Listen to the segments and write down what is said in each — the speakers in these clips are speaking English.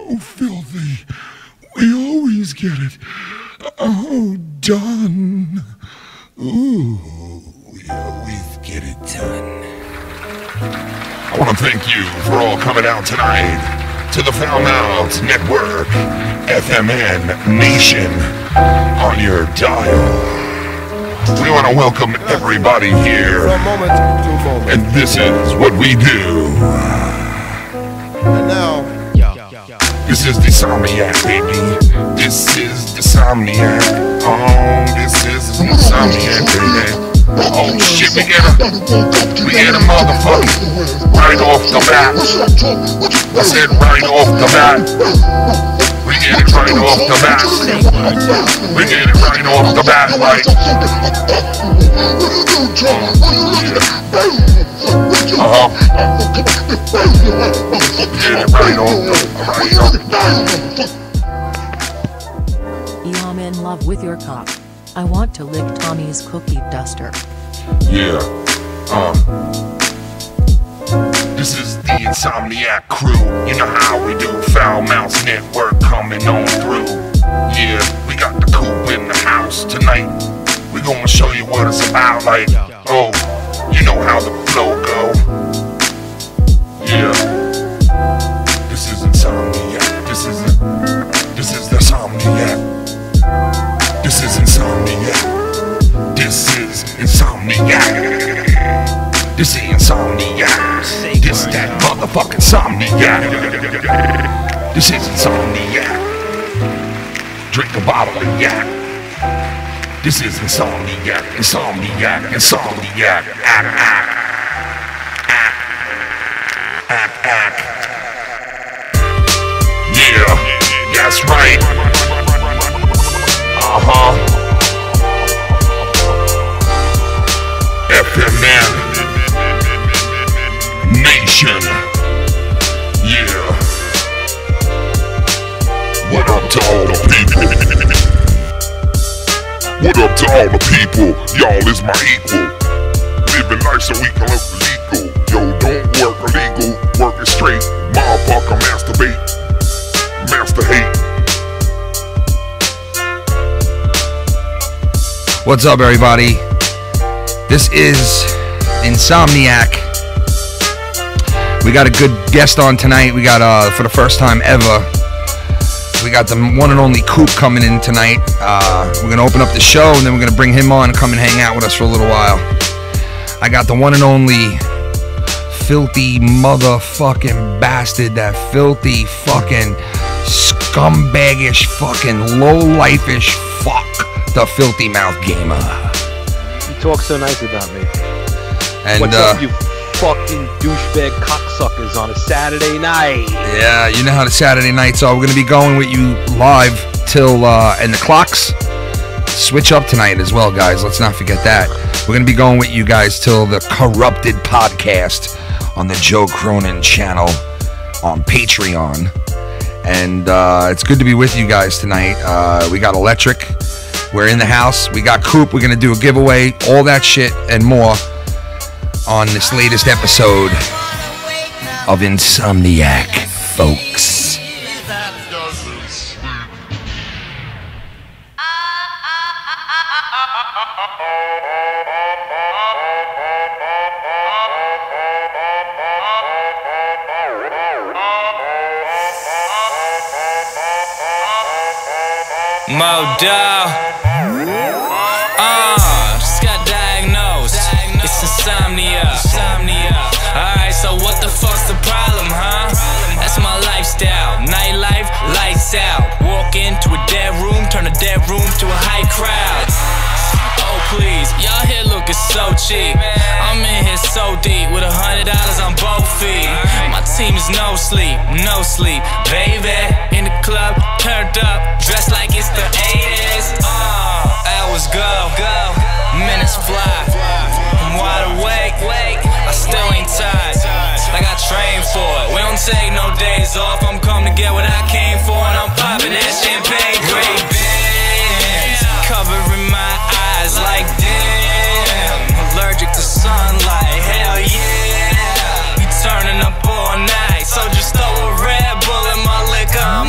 so filthy. We always get it. Oh, done. Ooh, we always get it done. I want to thank you for all coming out tonight to the Foul Mouths Network, FMN Nation, on your dial. We want to welcome everybody here, from moment to moment. And this is what we do. And now, this is the Insomniac, baby. This is the Insomniac. Oh, this is the Insomniac, baby. Oh shit, we get a motherfucker right off the bat. I said right off the bat. We get it right off the bat. We get it right off the bat, right? Get it right off I'm in love with your cock. I want to lick Tommy's cookie duster. Yeah, this is the Insomniac crew. You know how we do. Foul Mouths Network coming on through. Yeah, we got the Coop in the house tonight. We gonna show you what it's about. Like, oh, you know how the flow go. Yeah, this is Insomniac. This is the Insomniac. This is Insomniac. This is Insomniac. This is Insomniac. This that motherfucking Insomniac. This is Insomniac. Drink a bottle of yak. This is Insomniac. Insomniac. Insomniac. Yeah, that's right. FMN Nation. Yeah. What up to all the people? What up to all the people? Y'all is my equal. Living life so we can live legal. Yo, don't work illegal. Working straight. Motherfucker, masturbate. Master hate. What's up, everybody? This is Insomniac. We got a good guest on tonight. We got, for the first time ever, we got the one and only Coop coming in tonight. We're gonna open up the show, and then we're gonna bring him on and come and hang out with us for a little while. I got the one and only filthy motherfucking bastard, that filthy fucking scumbaggish fucking low-life-ish fuck. The Filthy Mouth Gamer. You talk so nice about me. And what's up, you fucking douchebag cocksuckers on a Saturday night? Yeah, you know how the Saturday nights are. We're gonna be going with you live till and the clocks switch up tonight as well, guys. Let's not forget that. We're gonna be going with you guys till the Corrupted podcast on the Joe Cronin channel on Patreon. And it's good to be with you guys tonight. We got Electric. We're in the house. We got Coop. We're going to do a giveaway. All that shit and more on this latest episode of Insomniac, folks. Modo. Just got diagnosed. It's insomnia. Alright, so what the fuck's the problem, huh? That's my lifestyle. Nightlife, lights out. Walk into a dead room, turn a dead room to a high crowd. Oh please, y'all here looking so cheap. I'm in here so deep with $100 on both feet. My team is no sleep, baby. In the club, turned up, dressed like it's the 80s. Hours go, minutes fly. I'm wide awake, I still ain't tired. Like I trained for it. We don't take no days off. I'm come to get what I came for, and I'm popping that champagne. Great bands covering my eyes like damn. Allergic to sunlight, hell yeah. We turning up all night, so just throw a Red Bull in my liquor. I'm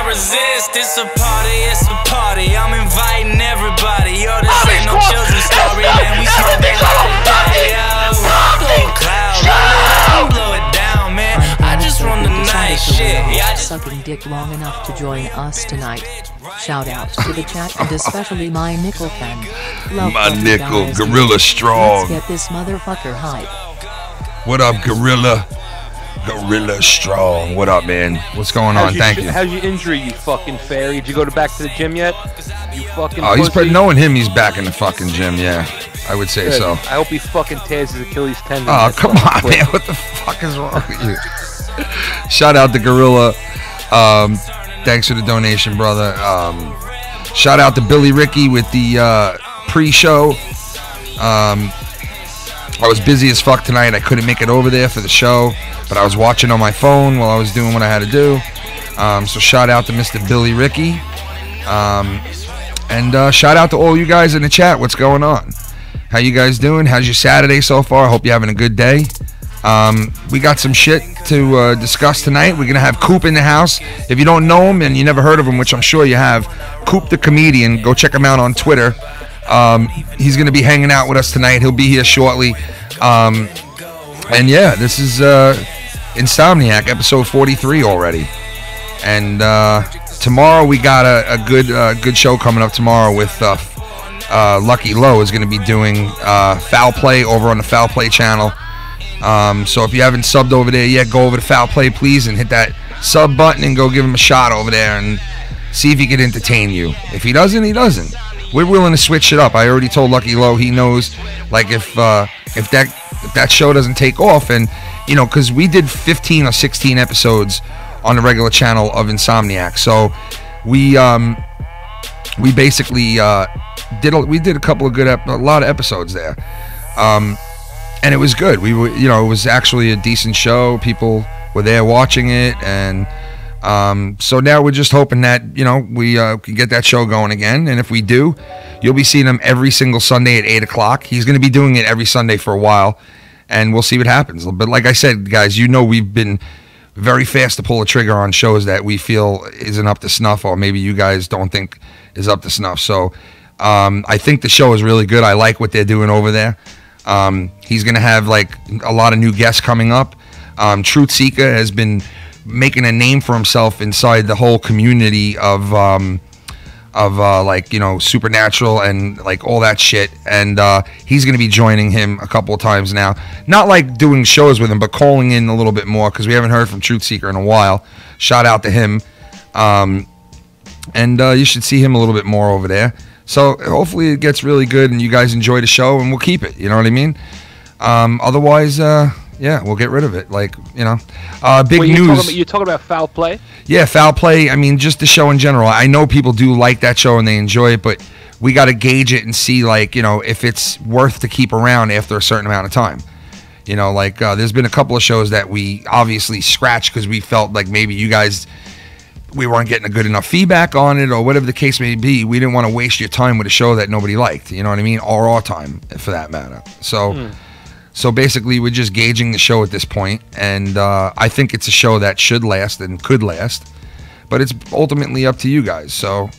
resist. It's a party, it's a party. I'm inviting everybody. Yo, this ain't no children's story, man. We smoke that all day, yo. Blow a cloud, roll it up and blow it down, man. I just run the night, shit. Yeah, I just sucking dick long enough to join us tonight. Shout out to the chat and especially my nickel fan. Love My you nickel, guys. Gorilla Strong. Let's get this motherfucker hype. What up, Gorilla? Gorilla Strong. What up, man? What's going on? Thank you. How's your injury, you fucking fairy? Did you go back to the gym yet? You fucking Oh, he's pussy? knowing him. He's back in the fucking gym. Yeah, I would say Good. so. I hope he fucking tears his Achilles tendon. Oh, That's come fucking on, quick. man. What the fuck is wrong with you? Shout out to Gorilla. Thanks for the donation, brother. Shout out to Billy Ricky with the pre-show. I was busy as fuck tonight. I couldn't make it over there for the show, but I was watching on my phone while I was doing what I had to do. So shout out to Mr. Billy Ricky. And shout out to all you guys in the chat. What's going on? How you guys doing? How's your Saturday so far? I hope you're having a good day. We got some shit to discuss tonight. We're going to have Coop in the house. If you don't know him and you never heard of him, which I'm sure you have, Coop the comedian, go check him out on Twitter. He's going to be hanging out with us tonight. He'll be here shortly. And yeah, this is Insomniac, episode 43 already. And tomorrow we got a good show coming up tomorrow with Lucky Lowe is going to be doing Foul Play over on the Foul Play channel. So if you haven't subbed over there yet, go over to Foul Play, please, and hit that sub button and go give him a shot over there and see if he can entertain you. If he doesn't, he doesn't. We're willing to switch it up. I already told Lucky Lowe he knows, like, if that show doesn't take off, and because we did 15 or 16 episodes on the regular channel of Insomniac, so we basically did a couple of a lot of episodes there. And it was good. We were, it was actually a decent show. People were there watching it, and so now we're just hoping that we can get that show going again. And if we do, you'll be seeing him every single Sunday at 8 o'clock. He's going to be doing it every Sunday for a while, and we'll see what happens. But like I said, guys, we've been very fast to pull the trigger on shows that we feel isn't up to snuff, or maybe you guys don't think is up to snuff. So I think the show is really good. I like what they're doing over there. He's going to have like a lot of new guests coming up. Truth Seeker has been making a name for himself inside the whole community of supernatural and like all that shit. And he's going to be joining him a couple of times now. Not like doing shows with him, but calling in a little bit more because we haven't heard from Truth Seeker in a while. Shout out to him. And you should see him a little bit more over there. So hopefully it gets really good and you guys enjoy the show and we'll keep it. You know what I mean? Otherwise, yeah, we'll get rid of it. Like, big news. You're talking about Foul Play? Yeah, Foul Play. I mean, just the show in general. I know people do like that show and they enjoy it, but we got to gauge it and see, like, if it's worth to keep around after a certain amount of time. There's been a couple of shows that we obviously scratched because we felt like maybe you guys, we weren't getting a good enough feedback on it or whatever the case may be. We didn't want to waste your time with a show that nobody liked, you know what I mean? Or our time, for that matter. So basically, we're just gauging the show at this point, and I think it's a show that should last and could last, but it's ultimately up to you guys. So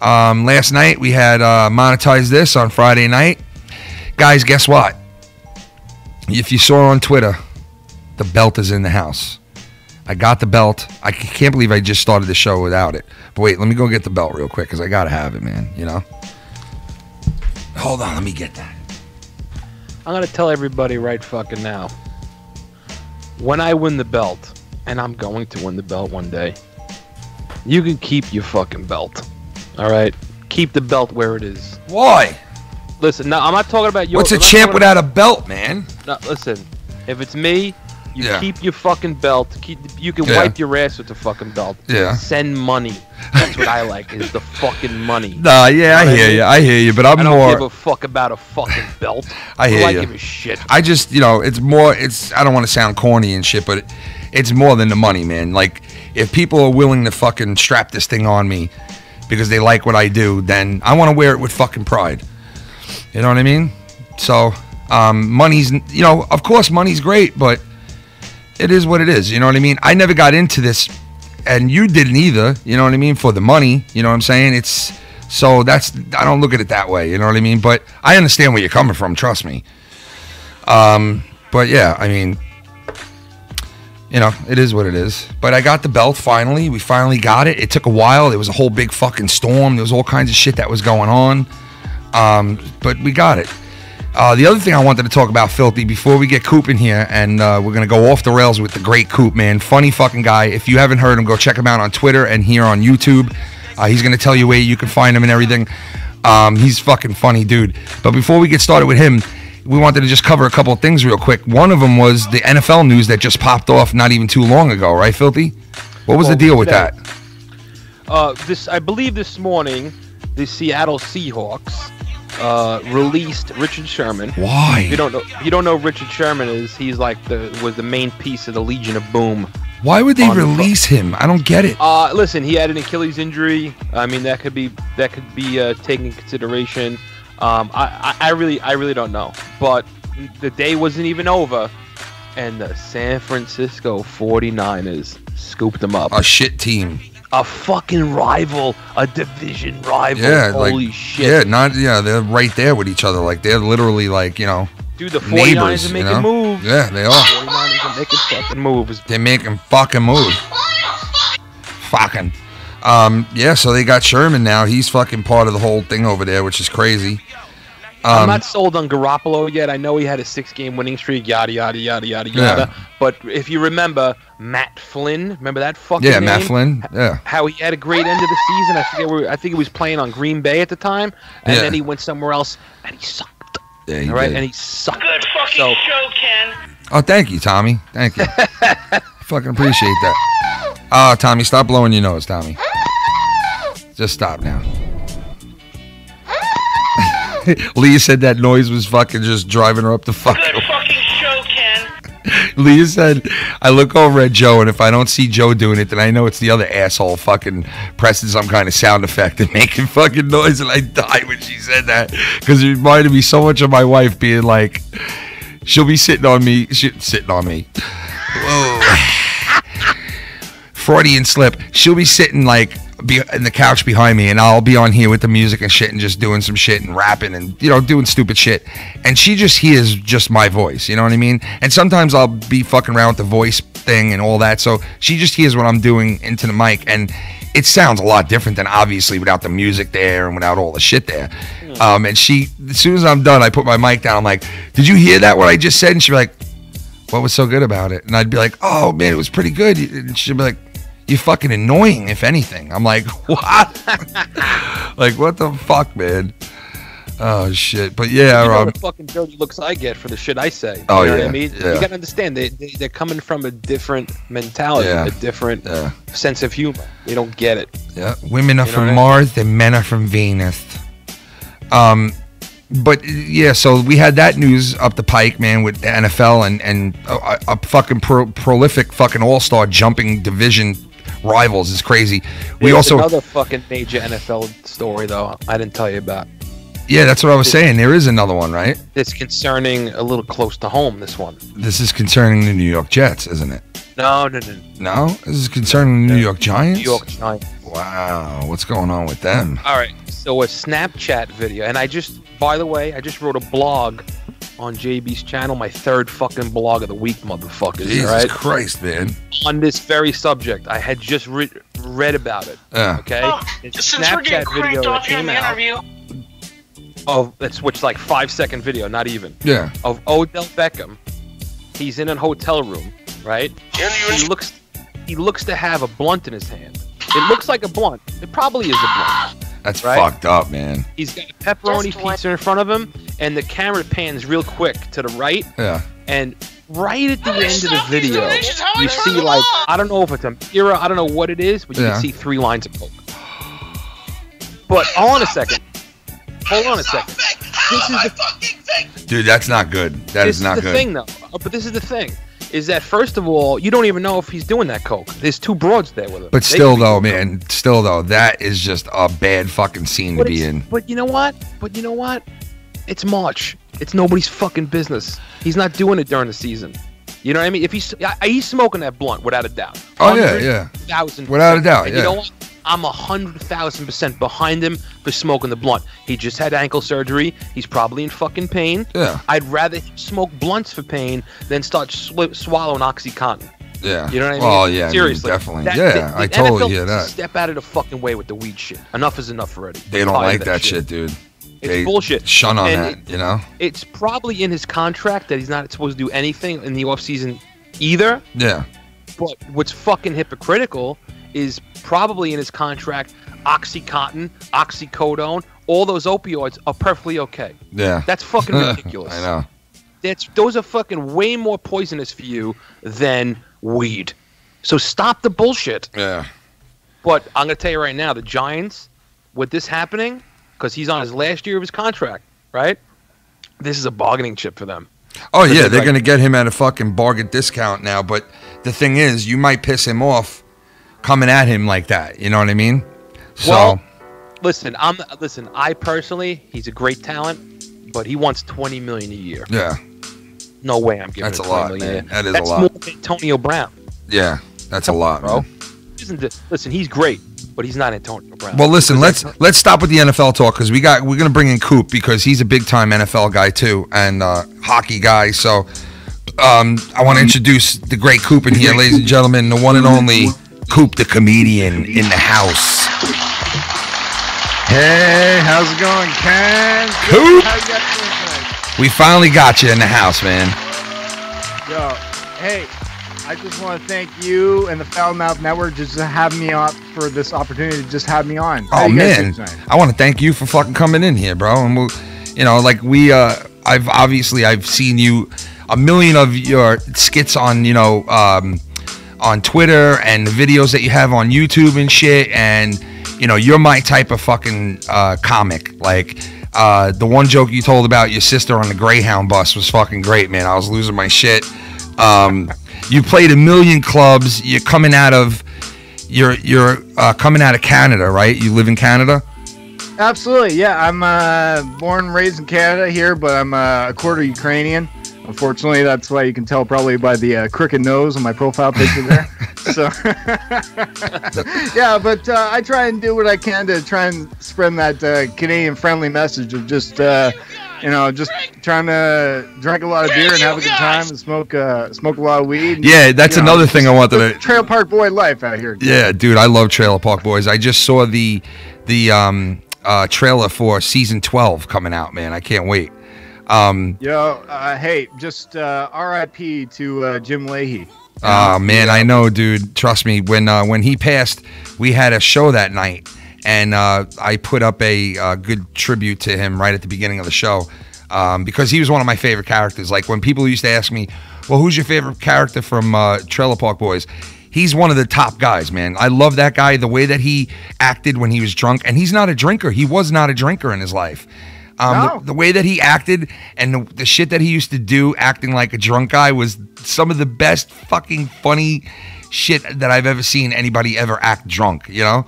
last night, we had Monetize This on Friday night. Guys, guess what? If you saw on Twitter, the belt is in the house. I got the belt. I can't believe I just started the show without it. But wait, let me go get the belt real quick because I got to have it, man, Hold on, let me get that. I'm going to tell everybody right fucking now. When I win the belt, and I'm going to win the belt one day, you can keep your fucking belt. All right? Keep the belt where it is. Why? Listen, now I'm not talking about your... What's a champ without a belt, man? No, listen. If it's me... You Yeah. keep your fucking belt. You can Yeah. wipe your ass with the fucking belt. Yeah. Send money. That's what I like, is the fucking money. Nah, yeah, I hear you, but I'm I don't more... give a fuck about a fucking belt. I hear I you. give a shit. I just, it's more, I don't want to sound corny and shit, but it's more than the money, man. Like, if people are willing to fucking strap this thing on me because they like what I do, then I want to wear it with fucking pride. You know what I mean? So, money's, of course money's great, but it is what it is. You know what I mean? I never got into this and you didn't either. You know what I mean? For the money, you know what I'm saying? So I don't look at it that way. You know what I mean? But I understand where you're coming from. Trust me. But yeah, I mean, you know, it is what it is. But I got the belt finally. We finally got it. It took a while. There was a whole big fucking storm. There was all kinds of shit that was going on. But we got it. The other thing I wanted to talk about, Filthy, before we get Coop in here, and we're going to go off the rails with the great Coop, man. Funny fucking guy. If you haven't heard him, go check him out on Twitter and here on YouTube. He's going to tell you where you can find him and everything. He's fucking funny, dude. But before we get started with him, we wanted to just cover a couple of things real quick. One of them was the NFL news that just popped off not even too long ago, right, Filthy? What was the deal with that? I believe this morning, the Seattle Seahawks released Richard Sherman. Why? If you don't know who Richard Sherman is. He's like was the main piece of the Legion of Boom. Why would they release him? I don't get it. Listen, he had an Achilles injury. I mean, that could be taken into consideration. I really don't know. But the day wasn't even over, and the San Francisco 49ers scooped him up. A shit team. A fucking rival, a division rival. Yeah, holy shit. They're right there with each other. Like, they're literally like, you know, dude, the 49ers neighbors, are making moves. Yeah, they are. 49ers are making fucking moves. They're making fucking moves. Fucking. Yeah, so they got Sherman now. He's fucking part of the whole thing over there, which is crazy. I'm not sold on Garoppolo yet. I know he had a 6-game winning streak, yada, yada, yada, yada, yada. But if you remember, Matt Flynn, remember that fucking name? Matt Flynn, yeah. How he had a great end of the season. I think he was playing on Green Bay at the time, and then he went somewhere else, and he sucked. Yeah, he all right, did. and he sucked. Good fucking show, Ken. Oh, thank you, Tommy. Thank you. Fucking appreciate that. Tommy, stop blowing your nose, Tommy. Just stop now. Leah said that noise was fucking just driving her up the fucking. Good fucking show, Ken. Leah said, I look over at Joe, and if I don't see Joe doing it, then I know it's the other asshole fucking pressing some kind of sound effect and making fucking noise, and I die when she said that, because it reminded me so much of my wife being like, she'll be sitting on me. Whoa. Freudian slip. She'll be sitting like in the couch behind me, and I'll be on here with the music and shit and just doing some shit and rapping and, you know, doing stupid shit, and she just hears just my voice, you know what I mean? And sometimes I'll be fucking around with the voice thing and all that, so she just hears what I'm doing into the mic, and it sounds a lot different than obviously without the music there and without all the shit there. And she, as soon as I'm done, I put my mic down. I'm like, did you hear that, what I just said? And she'd be like, what was so good about it? And I'd be like, oh man, it was pretty good. And she'd be like, you're fucking annoying, if anything. I'm like, what? Like, what the fuck, man? Oh, shit. But yeah, you know the fucking dirty looks I get for the shit I say. Oh, you know yeah. what I mean? Yeah. You gotta understand, they're coming from a different mentality, a different sense of humor. They don't get it. Yeah, women are from what I mean? Mars, and men are from Venus. But yeah, so we had that news up the pike, man, with the NFL and a fucking prolific fucking all-star jumping division rivals is crazy. We There's also another fucking major NFL story though I didn't tell you about. Yeah, that's what I was saying. There is another one, right? It's concerning a little close to home. This one. This is concerning the New York Jets, isn't it? No. No, this is concerning the New York Giants. New York Giants. Wow, what's going on with them? All right, so a Snapchat video, and by the way, I just wrote a blog on JB's channel, my third fucking blog of the week, motherfuckers. Jesus right? Christ, man. On this very subject, I had just read about it. Yeah. Okay. Oh, It's a since we're getting Snapchat video cranked that off here in came the out. interview, It's which like 5-second video, not even. Yeah. Of Odell Beckham. He's in a hotel room, right? He looks to have a blunt in his hand. It looks like a blunt. It probably is a blunt. That's right? fucked up, man. He's got a pepperoni pizza in front of him, and the camera pans real quick to the right. Yeah. And right at the end of the video, you see like, I don't know if it's a mirror, I don't know what it is, but you can see 3 lines of coke. But hold on a second. This is the Dude, that's not good. That is not good. thing, though. But this is the thing. Is that first of all, you don't even know if he's doing that coke. There's 2 broads there with him. But still, though, man, that is just a bad fucking scene to be in. But you know what? It's March. It's nobody's fucking business. He's not doing it during the season. You know what I mean? If he's smoking that blunt without a doubt. Oh yeah, yeah. 100,000%. Without a doubt, And yeah. you know what? I'm 100,000% behind him for smoking the blunt. He just had ankle surgery. He's probably in fucking pain. Yeah. I'd rather smoke blunts for pain than start swallowing OxyContin. Yeah. You know what I mean? Oh yeah, Seriously. I mean, definitely. I totally NFL hear needs to that. Step out of the fucking way with the weed shit. Enough is enough already. They don't like that shit, dude. It's bullshit. Shun on And that, you know? It's probably in his contract that he's not supposed to do anything in the offseason either. Yeah. But what's fucking hypocritical is probably in his contract, OxyContin, oxycodone, all those opioids are perfectly okay. Yeah. That's fucking ridiculous. I know. Those are fucking way more poisonous for you than weed. So stop the bullshit. Yeah. But I'm going to tell you right now, the Giants, with this happening, because he's on his last year of his contract, right? This is a bargaining chip for them. Oh yeah, they're gonna get him at a fucking bargain discount now. But the thing is, you might piss him off coming at him like that. You know what I mean? So Well, listen. I personally, he's a great talent, but he wants $20 million a year. yeah, No way, I'm giving That's him a $20 lot, million a man. year. That is a That's lot. more than Antonio Brown, yeah, that's a lot, bro. man. Listen, he's great, but he's not Antonio Brown. Well, listen, let's stop with the NFL talk because we're gonna bring in Coop because he's a big time NFL guy too and hockey guy. So I want to introduce the great Coop in here, ladies and gentlemen, the one and only Coop, the comedian in the house. Hey, how's it going, Ken? Coop, How you guys doing tonight? we finally got you in the house, man. Yo, hey, I just want to thank you and the Foul Mouth Network just to have me on for this opportunity to just have me on. How Oh you guys man, doing tonight? I want to thank you for fucking coming in here, bro. And we'll, I've seen you a million of your skits on, on Twitter and the videos that you have on YouTube and shit. And you're my type of fucking comic. Like the one joke you told about your sister on the Greyhound bus was fucking great, man. I was losing my shit. You played a million clubs. You're coming out of coming out of Canada, right? You live in Canada? Absolutely, yeah. I'm born and raised in Canada here, but I'm a quarter Ukrainian. Unfortunately, that's why you can tell probably by the crooked nose on my profile picture there. So, yeah, but I try and do what I can to try and spread that Canadian-friendly message of just, just trying to drink a lot of beer and have a good time and smoke a lot of weed. And, Yeah, that's another thing I wanted to. Trail Park Boy life out here. Yeah, dude, I love Trailer Park Boys. I just saw the trailer for season 12 coming out, man. I can't wait. Hey, just R.I.P. to Jim Leahy. Oh man, I know, dude. Trust me. When he passed, we had a show that night, and I put up a good tribute to him right at the beginning of the show because he was one of my favorite characters. Like when people used to ask me, "Well, who's your favorite character from Trailer Park Boys?" He's one of the top guys, man. I love that guy. The way that he acted when he was drunk, and he's not a drinker. He was not a drinker in his life. No. The way that he acted and the shit that he used to do acting like a drunk guy was some of the best fucking funny shit that I've ever seen anybody ever act drunk, he was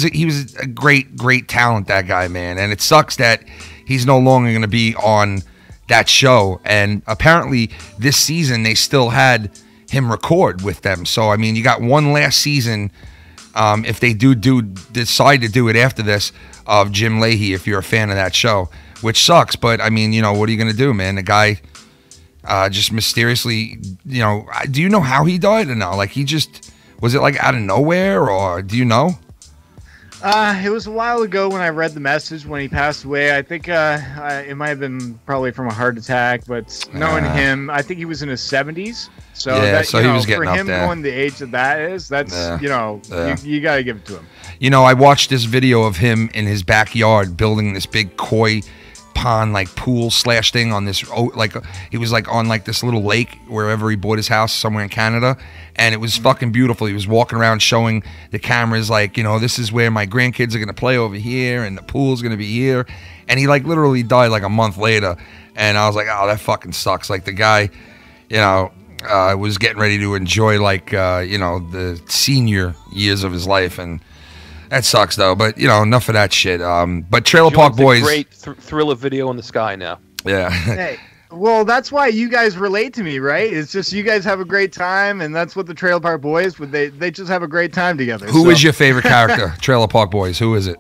a great talent, that guy, man. And it sucks that he's no longer going to be on that show. And apparently this season they still had him record with them. So, I mean, you got one last season if they decide to do it after this, of Jim Leahy, if you're a fan of that show, which sucks, but I mean, what are you gonna do, man? The guy just mysteriously, do you know how he died or no? Like was it like out of nowhere, or do you know? It was a while ago when I read the message when he passed away. I think it might have been probably from a heart attack, but knowing him, I think he was in his 70s. So Yeah, that, so he was getting for up him there. going the age that is, that's Yeah. you got to give it to him. I watched this video of him in his backyard building this big koi pond, like pool / thing on this, he was like on like this little lake wherever he bought his house somewhere in Canada, and it was fucking beautiful. He was walking around showing the cameras like, this is where my grandkids are gonna play over here, and the pool's gonna be here, and he like literally died like a month later, and I was like, oh, that fucking sucks. Like the guy, was getting ready to enjoy like the senior years of his life, and that sucks though. But enough of that shit. But Trailer Park Boys, great thriller video in the sky now. yeah. Hey, Well, that's why you guys relate to me, right? It's just you guys have a great time, and that's what the Trailer Park Boys would. They just have a great time together. Who is your favorite character? Trailer Park Boys. Who is it?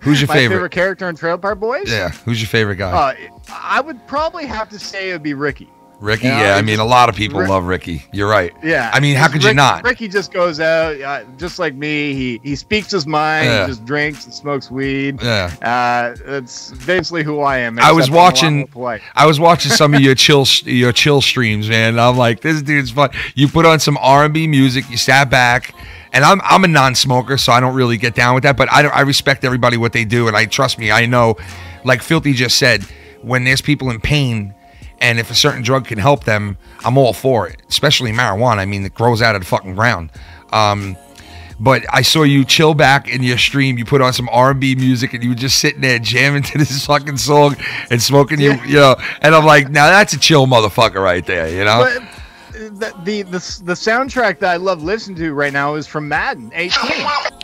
Who's your my favorite character in Trailer Park Boys? Yeah. Who's your favorite guy? I would probably have to say it would be Ricky. Ricky, yeah. I mean, a lot of people love Ricky. You're right. Yeah. I mean, how could you not? Ricky just goes out, just like me. He speaks his mind. Yeah. He just drinks and smokes weed. Yeah. That's basically who I am. I was watching some of your chill streams, man. And I'm like, this dude's fun. You put on some R&B music. You sat back. And I'm a non-smoker, so I don't really get down with that. But I respect everybody what they do, and trust me, I know, like Filthy just said, when there's people in pain, and if a certain drug can help them, I'm all for it. Especially marijuana. I mean, it grows out of the fucking ground. But I saw you chill back in your stream. You put on some R&B music, and you were just sitting there jamming to this fucking song and smoking you know. And I'm like, now that's a chill motherfucker right there, you know. But the soundtrack that I love listening to right now is from Madden 18.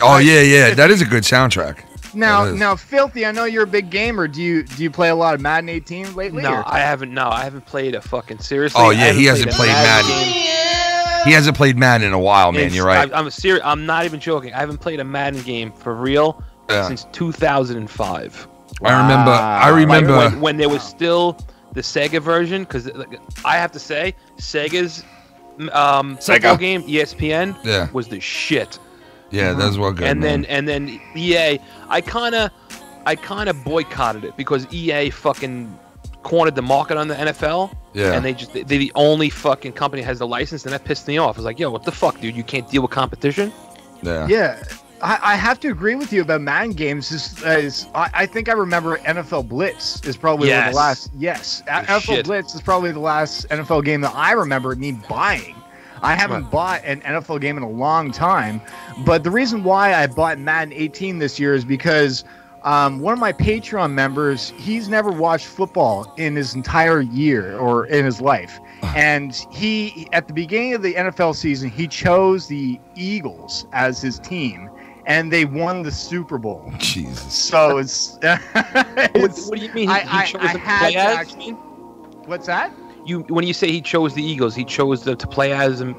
Oh yeah, that is a good soundtrack. Now, Filthy, I know you're a big gamer. Do you play a lot of Madden 18 lately? No, I haven't. No, I haven't played a fucking seriously. Oh yeah, he hasn't played Madden. He hasn't played Madden in a while, man. You're right. I'm serious. I'm not even joking. I haven't played a Madden game for real since 2005. Wow. I remember when there was still the Sega version, because I have to say Sega's football game ESPN was the shit. Yeah, those were good. And then EA, I kind of boycotted it because EA fucking cornered the market on the NFL. Yeah. And they're the only fucking company that has the license, and that pissed me off. I was like, yo, what the fuck, dude? You can't deal with competition? Yeah. Yeah. I have to agree with you about Madden games. I think I remember NFL Blitz is probably one of the last. Yes, NFL Blitz is probably the last NFL game that I remember me buying. I haven't bought an NFL game in a long time, but the reason why I bought Madden 18 this year is because one of my Patreon members, he's never watched football in his entire year or in his life. And he, at the beginning of the NFL season, he chose the Eagles as his team, and they won the Super Bowl. Jesus. So it's... what do you mean? He chose to play as? What's that? When you say he chose the Eagles, he chose to play as them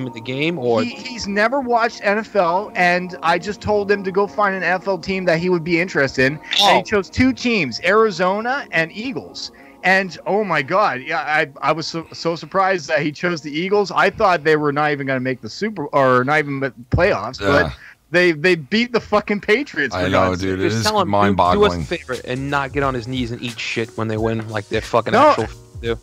in the game, or he's never watched NFL, and I just told him to go find an NFL team that he would be interested in. And he chose two teams, Arizona and Eagles. And oh my God, yeah, I was so surprised that he chose the Eagles. I thought they were not even going to make the not even the playoffs, but they beat the fucking Patriots. I know, dude. It is mind-boggling. Do us a favor and not get on his knees and eat shit when they win, like they're fucking actual. Do.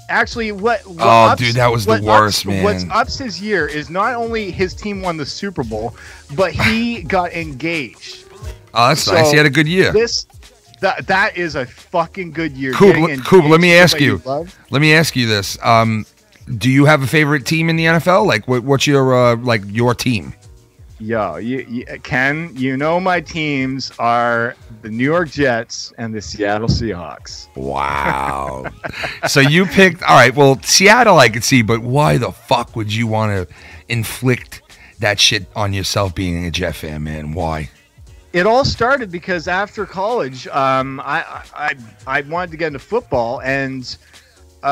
Actually, dude, that was the worst, man. What's ups his year is not only his team won the Super Bowl, but he got engaged. Oh, that's nice. He had a good year. That is a fucking good year. Coop, let me ask you. Let me ask you this. Do you have a favorite team in the NFL? Like, what's your your team? Yo, Ken, my teams are the New York Jets and the Seattle Seahawks. Wow. So you picked, all right, well, Seattle I could see, but why the fuck would you want to inflict that shit on yourself being a Jet fan, man? Why? It all started because after college, I wanted to get into football, and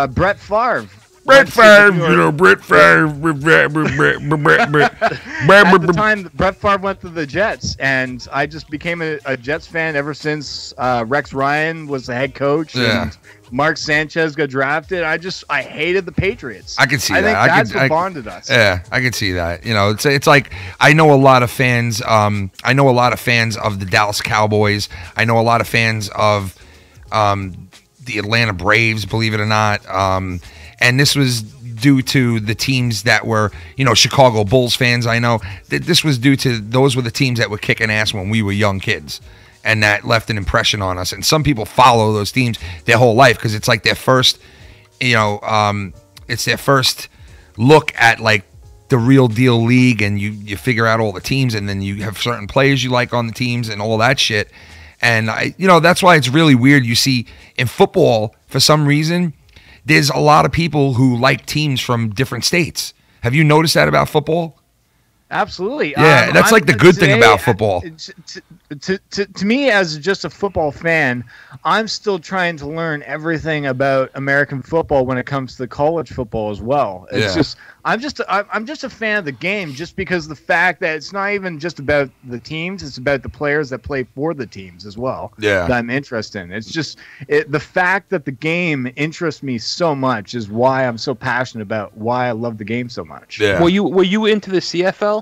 Brett Favre. Brett Favre. At the time, Brett Favre went to the Jets, and I just became a Jets fan ever since Rex Ryan was the head coach and Mark Sanchez got drafted. I hated the Patriots. I can see that. I think that's what bonded us. Yeah, I can see that. It's like I know a lot of fans. I know a lot of fans of the Dallas Cowboys. I know a lot of fans of the Atlanta Braves. Believe it or not. And this was due to the teams that were, Chicago Bulls fans. I know that this was due to those were the teams that were kicking ass when we were young kids, and that left an impression on us. And some people follow those teams their whole life because it's like their first, it's their first look at like the real deal league, and you figure out all the teams, and then you have certain players you like on the teams and all that shit. And that's why it's really weird. You see in football, for some reason, there's a lot of people who like teams from different states. Have you noticed that about football? Absolutely. Yeah, that's like the good thing about football. To me, as just a football fan, I'm still trying to learn everything about American football when it comes to college football as well. It's just I'm just a fan of the game, just because the fact that it's not even just about the teams, it's about the players that play for the teams as well. Yeah, that I'm interested in. It's just the fact that the game interests me so much is why I'm so passionate about why I love the game so much. Yeah. Were you into the CFL?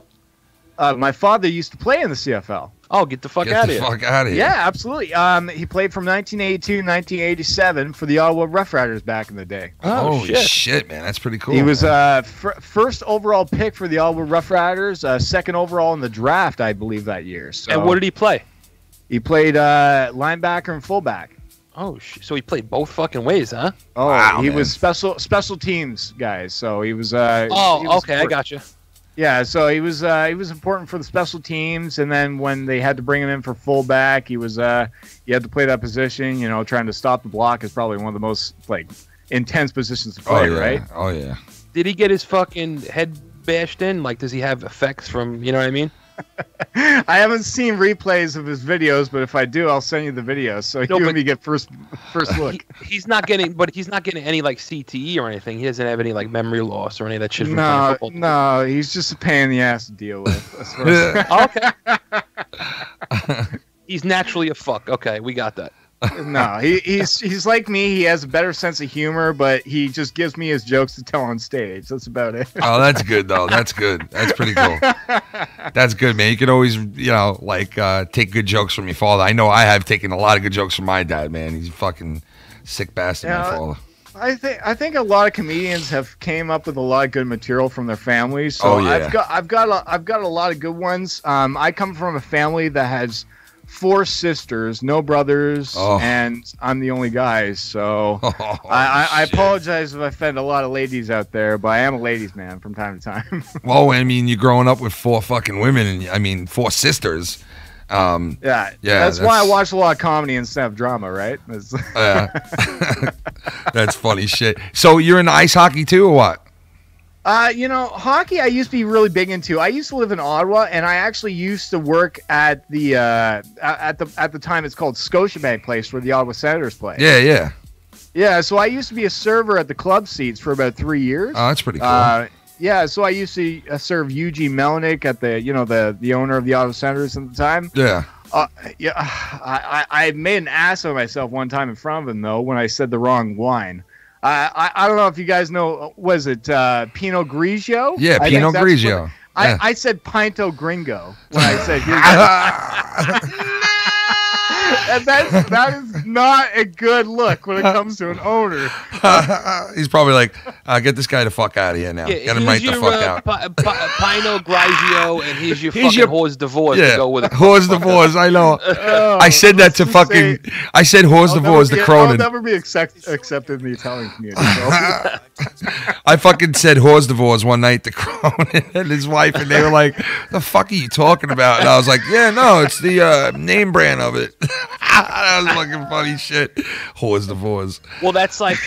My father used to play in the CFL. Oh, get the fuck out of here! Fuck out of here! Yeah, absolutely. He played from 1982 to 1987 for the Ottawa Rough Riders back in the day. Oh, holy shit, man, that's pretty cool. He was first overall pick for the Ottawa Rough Riders, second overall in the draft, I believe, that year. So, and what did he play? He played linebacker and fullback. Oh, so he played both fucking ways, huh? Oh, wow, he man. was special teams guys. So he was. Okay, I got you. Yeah, so he was important for the special teams, and then when they had to bring him in for fullback, he had to play that position. You know, trying to stop the block is probably one of the most intense positions to play, right? Oh yeah. Did he get his fucking head bashed in? Like, does he have effects from? You know what I mean? I haven't seen replays of his videos, but if I do, I'll send you the videos so you and me get first look. He's not getting any like CTE or anything. He doesn't have any like memory loss or any of that shit. No, he's just a pain in the ass to deal with. Okay. He's naturally a fuck. Okay, we got that. No, he's like me. He has a better sense of humor, but he just gives me his jokes to tell on stage. That's about it. Oh, that's good though. That's good. That's pretty cool. That's good, man. You can always, take good jokes from your father. I know I have taken a lot of good jokes from my dad, man. He's a fucking sick bastard, my father. I think a lot of comedians have came up with a lot of good material from their families. So I've got a lot of good ones. I come from a family that has 4 sisters, no brothers, and I'm the only guy. So I apologize if I offend a lot of ladies out there, but I am a ladies' man from time to time. Well, I mean, you're growing up with 4 fucking women, and 4 sisters. Yeah. That's why I watch a lot of comedy instead of drama, right? That's funny shit. So you're into ice hockey too, or what? Hockey I used to be really big into. I used to live in Ottawa, and I actually used to work at the at the time it's called Scotiabank Place, where the Ottawa Senators play. Yeah. Yeah, so I used to be a server at the club seats for about 3 years. Oh, that's pretty cool. Yeah, so I used to serve Eugene Melnick at the owner of the Ottawa Senators at the time. Yeah. I made an ass of myself one time in front of him though when I said the wrong wine. I don't know if you guys know, was it Pinot Grigio? Yeah, Pinot Grigio. I said Pinto Gringo when I said and that is not a good look when it comes to an owner. He's probably like, get this guy the fuck out of here now. Get him right the fuck out. Pinot Grigio, and here's your fucking Horse Divorce to go with it. Horse Divorce, I know. I said that to fucking... I said Horse Divorce to Cronin. I'll never be accepted in the Italian community. I fucking said Horse Divorce one night to Cronin and his wife, and they were like, the fuck are you talking about? And I was like, yeah, no, it's the name brand of it. That was fucking funny shit. Horse Divorce. Well, that's like,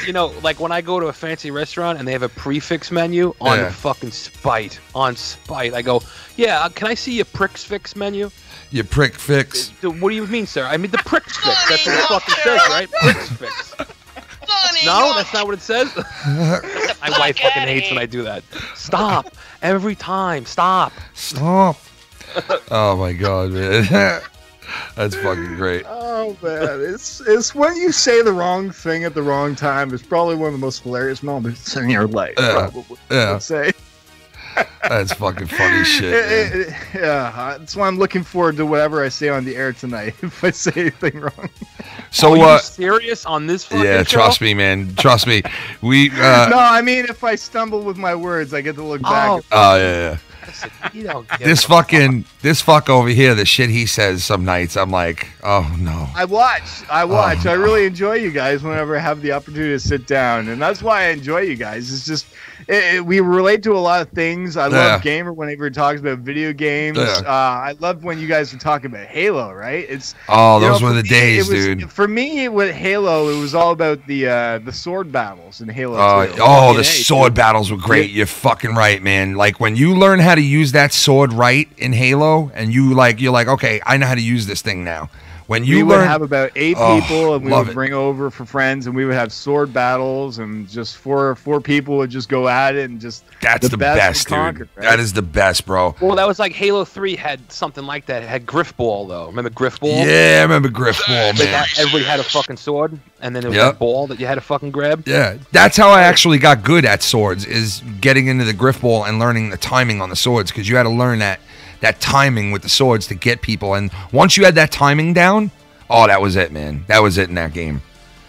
like when I go to a fancy restaurant and they have a prefix menu on fucking spite. On spite. I go, yeah, can I see your prix fix menu? Your prick fix. What do you mean, sir? I mean the prix fix. That's what it fucking says, right? Prix fix. No, that's not what it says. My wife fucking hates when I do that. Stop. Every time. Stop. Oh my god, man. That's fucking great. Oh man, it's when you say the wrong thing at the wrong time. It's probably one of the most hilarious moments in your life. Probably. Yeah. I'd say. That's fucking funny shit. Yeah, that's why I'm looking forward to whatever I say on the air tonight. If I say anything wrong. So, are you serious on this fucking show? Trust me, man. Trust me. We. No, I mean, if I stumble with my words, I get to look back. Oh yeah. This fuck over here, the shit he says some nights, I'm like, oh no. I watch. I really enjoy you guys whenever I have the opportunity to sit down, and that's why I enjoy you guys. It's just we relate to a lot of things. I love Gamer whenever he talks about video games. I love when you guys are talking about Halo, right? Those were the days, dude. For me, with Halo, it was all about the sword battles in Halo 2. The sword battles were great. You're fucking right, man. Like when you learn how to use that sword right in Halo, and you're like, okay, I know how to use this thing now. When you would have about 8 people, and we would bring over for friends, and we would have sword battles, and just four people would just go at it, and just that's the best, dude. Right? That is the best, bro. Well, that was like Halo 3 had something like that. It had Griff Ball, though. Remember Griff Ball? Yeah, I remember Griff Ball, man. Everybody had a fucking sword, and then there was a ball that you had to fucking grab. Yeah, that's how I actually got good at swords, is getting into the Griff Ball and learning the timing on the swords, because you had to learn that timing with the swords to get people. And once you had that timing down, that was it, man. That was it in that game.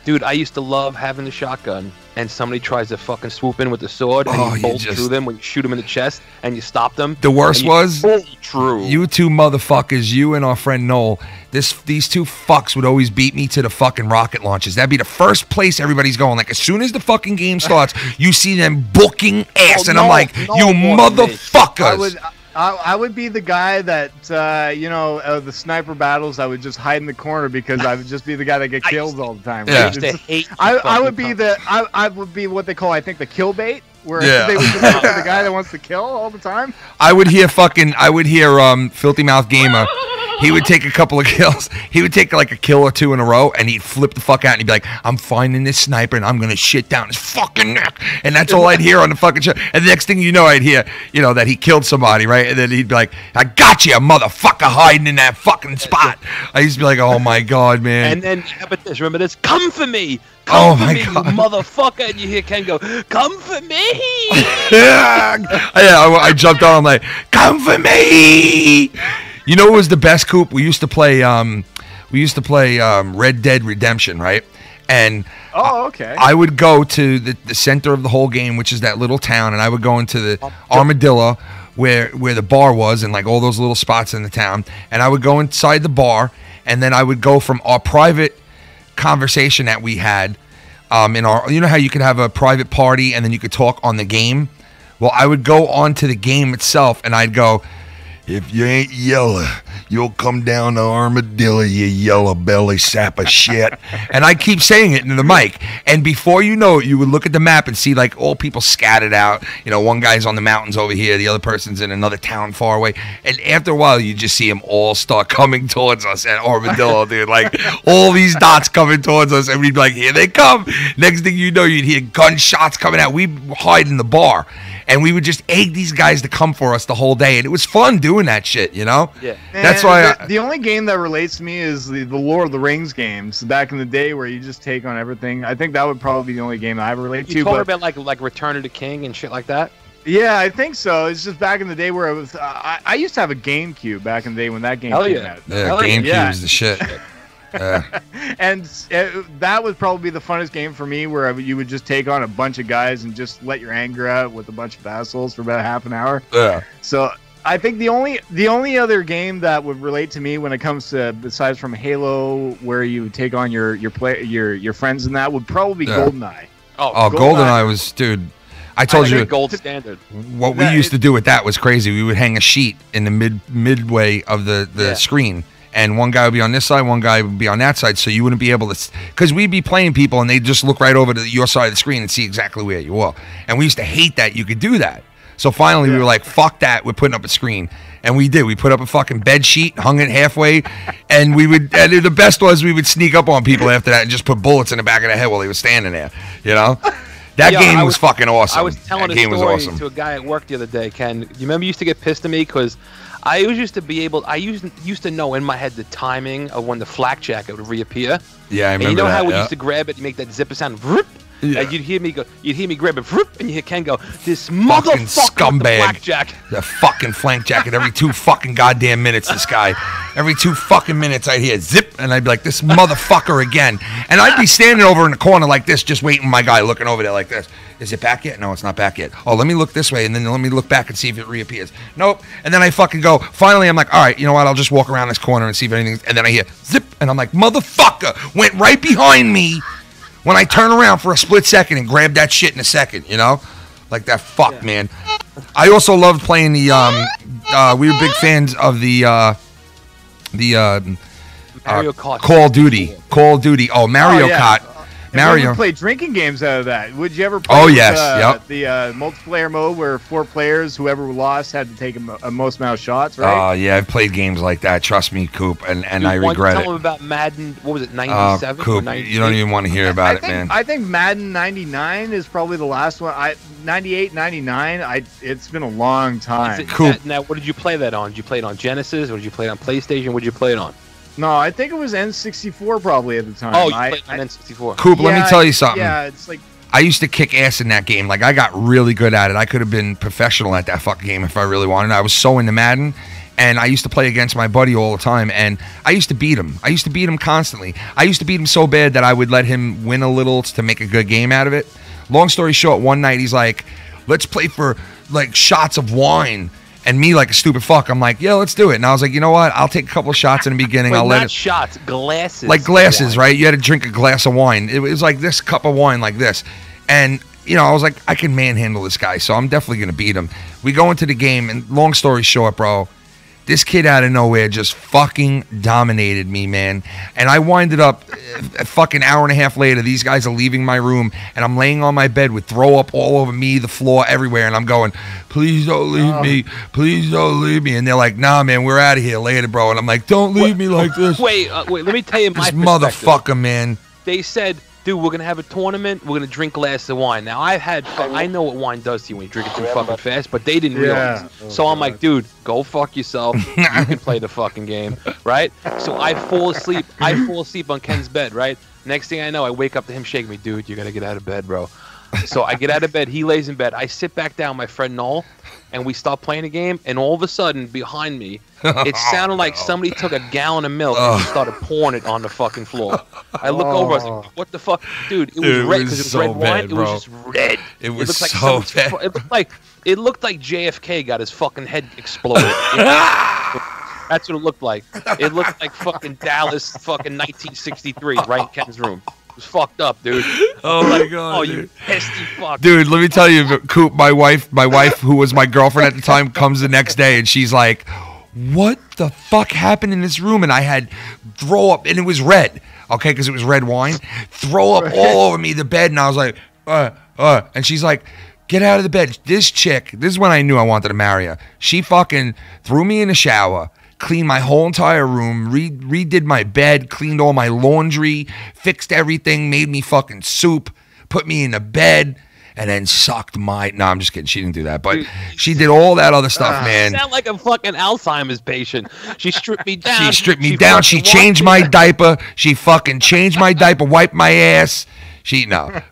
Dude, I used to love having the shotgun, and somebody tries to fucking swoop in with the sword, and you bolt through them when you shoot them in the chest, and you stop them. The worst was, true. You two motherfuckers, you and our friend Noel, these two fucks would always beat me to the fucking rocket launches. That'd be the first place everybody's going. Like, as soon as the fucking game starts, you see them booking ass, and I'm like, you motherfuckers. I would be the guy that, the sniper battles, I would just hide in the corner because I would just be the guy that get killed all the time. Right? Yeah. I used to hate I would be what they call, I think, the kill bait, where they would just look for the guy that wants to kill all the time. I would hear Filthy Mouth Gamer. He would take a couple of kills. He would take like a kill or two in a row, and he'd flip the fuck out, and he'd be like, I'm finding this sniper, and I'm going to shit down his fucking neck. And that's all I'd hear on the fucking show. And the next thing you know, I'd hear, that he killed somebody, right? And then he'd be like, I got you, motherfucker, hiding in that fucking spot. I used to be like, oh, my God, man. And then, remember this? Come for me. God, you motherfucker. And you hear Ken go, come for me. I jumped on. I'm like, come for me. You know what was the best, Coop? We used to play Red Dead Redemption, right? And I would go to the center of the whole game, which is that little town, and I would go into the Armadillo where the bar was, and like all those little spots in the town, and I would go inside the bar, and then I would go from our private conversation that we had in our, you know how you could have a private party and then you could talk on the game? Well, I would go on to the game itself, and I'd go, if you ain't yellow, you'll come down to Armadillo, you yellow belly sap of shit. And I keep saying it into the mic. And before you know it, you would look at the map and see like all people scattered out. One guy's on the mountains over here, the other person's in another town far away. And after a while, you just see them all start coming towards us at Armadillo, dude. Like all these dots coming towards us, and we'd be like, here they come. Next thing you know, you'd hear gunshots coming out. We'd hide in the bar. And we would just egg these guys to come for us the whole day. And it was fun doing that shit, Yeah. That's why the only game that relates to me is the Lord of the Rings games back in the day where you just take on everything. I think that would probably be the only game that I relate to. You told about like Return of the King and shit like that? Yeah, I think so. It's just back in the day where it was. I used to have a GameCube back in the day when that game came out. Yeah, GameCube is the shit. And that would probably be the funnest game for me, where you would just take on a bunch of guys and just let your anger out with a bunch of assholes for about half an hour. Yeah. So I think the only other game that would relate to me when it comes to, besides from Halo, where you take on your friends, and that would probably be GoldenEye. Oh, GoldenEye was, dude. I told you, gold standard. What we used to do with that was crazy. We would hang a sheet in the midway of the screen. And one guy would be on this side, one guy would be on that side, so you wouldn't be able to, because we'd be playing people and they'd just look right over to your side of the screen and see exactly where you were. And we used to hate that you could do that. So finally we were like, fuck that, we're putting up a screen. And we did. We put up a fucking bed sheet, hung it halfway, and the best was we would sneak up on people after that and just put bullets in the back of their head while they were standing there, That game was fucking awesome. I was telling a story to a guy at work the other day, Ken. You remember you used to get pissed at me because I used to know in my head the timing of when the flak jacket would reappear. Yeah, I remember that. And you know how we used to grab it, you make that zipper sound, Yeah. You'd hear me grab it, and you hear Ken go, this motherfucker scumbag, the fucking flank jacket every 2 fucking goddamn minutes. This guy, every 2 fucking minutes, I'd hear zip, and I'd be like, this motherfucker again. And I'd be standing over in the corner like this, just waiting. My guy looking over there like this. Is it back yet? No, it's not back yet. Oh, let me look this way, and then let me look back and see if it reappears. Nope. And then I fucking go. Finally, I'm like, all right, you know what? I'll just walk around this corner and see if anything. And then I hear zip, and I'm like, motherfucker went right behind me. When I turn around for a split second and grab that shit in a second, like that fuck, man. I also loved playing the we were big fans of the Mario Kart. Call of Duty. Oh, Mario Kart. Mario. We played drinking games out of that. Would you ever play the multiplayer mode where 4 players, whoever lost, had to take a most amount of shots, right? Oh, yeah, I've played games like that. Trust me, Coop, and I regret it. Tell them about Madden, what was it, 97? Coop, you don't even want to hear about it, man. I think Madden 99 is probably the last one. 98, 99, it's been a long time. Coop. Now, what did you play that on? Did you play it on Genesis, or did you play it on PlayStation? What did you play it on? No, I think it was N64 probably at the time. Oh, you played on N64. Coop, let me tell you something. Yeah, it's like... I used to kick ass in that game. Like, I got really good at it. I could have been professional at that fucking game if I really wanted. I was so into Madden, and I used to play against my buddy all the time, and I used to beat him. I used to beat him constantly. I used to beat him so bad that I would let him win a little to make a good game out of it. Long story short, one night he's like, let's play for, like, shots of wine. And me, like a stupid fuck, I'm like, yeah, let's do it. And I was like, you know what? I'll take a couple of shots in the beginning. Wait, I'll let it. Shots, glasses. Like glasses, right? You had to drink a glass of wine. It was like this cup of wine, like this. And I was like, I can manhandle this guy, so I'm definitely gonna beat him. We go into the game, and long story short, bro, this kid out of nowhere just fucking dominated me, man. And I winded up a fucking hour and a half later. These guys are leaving my room, and I'm laying on my bed with throw up all over me, the floor, everywhere. And I'm going, please don't leave me. Please don't leave me. And they're like, nah, man, we're out of here later, bro. And I'm like, don't leave me like this. Wait, let me tell you my perspective. Motherfucker, man. They said, dude, we're going to have a tournament. We're going to drink glasses of wine. Now, I know what wine does to you when you drink it too fucking fast, but they didn't realize. So I'm like, dude, go fuck yourself. You can play the fucking game, right? So I fall asleep. On Ken's bed, right? Next thing I know, I wake up to him shaking me. Dude, you got to get out of bed, bro. So I get out of bed. He lays in bed. I sit back down, my friend Noel, and we start playing a game. And all of a sudden, behind me, it sounded like somebody took a gallon of milk and started pouring it on the fucking floor. I look over. I was like, "What the fuck, dude?" It was red because it was so red bad, wine. bro. It was just red. It was looked like so bad. It looked like JFK got his fucking head exploded. That's what it looked like. It looked like fucking Dallas, fucking 1963, right in Ken's room. It was fucked up, dude. Oh my god. Oh, you pesky fuck. Dude, let me tell you, Coop, my wife, who was my girlfriend at the time, comes the next day and she's like, what the fuck happened in this room? And I had throw up, and it was red, okay, because it was red wine. Throw up all over me, the bed, and I was like, and she's like, get out of the bed. This chick, this is when I knew I wanted to marry her. She fucking threw me in the shower, cleaned my whole entire room, redid my bed, cleaned all my laundry, fixed everything, made me fucking soup, put me in the bed, and then sucked my... No, I'm just kidding. She didn't do that. But she did all that other stuff, man. You sound like a fucking Alzheimer's patient. She stripped me down. She stripped me down. She changed my diaper. She fucking changed my diaper, wiped my ass.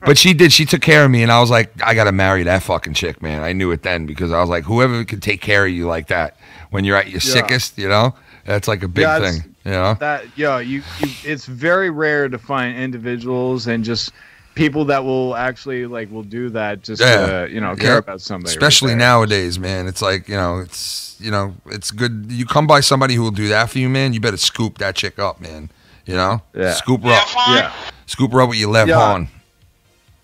But she did. She took care of me, and I was like, I got to marry that fucking chick, man. I knew it then because I was like, whoever could take care of you like that when you're at your sickest, that's like a big thing, it's very rare to find individuals and just people that will actually will do that just to care about somebody, especially nowadays, man. It's like it's good. You come by somebody who will do that for you, man. You better scoop that chick up, man. Scoop her up. Scoop her up with your left arm.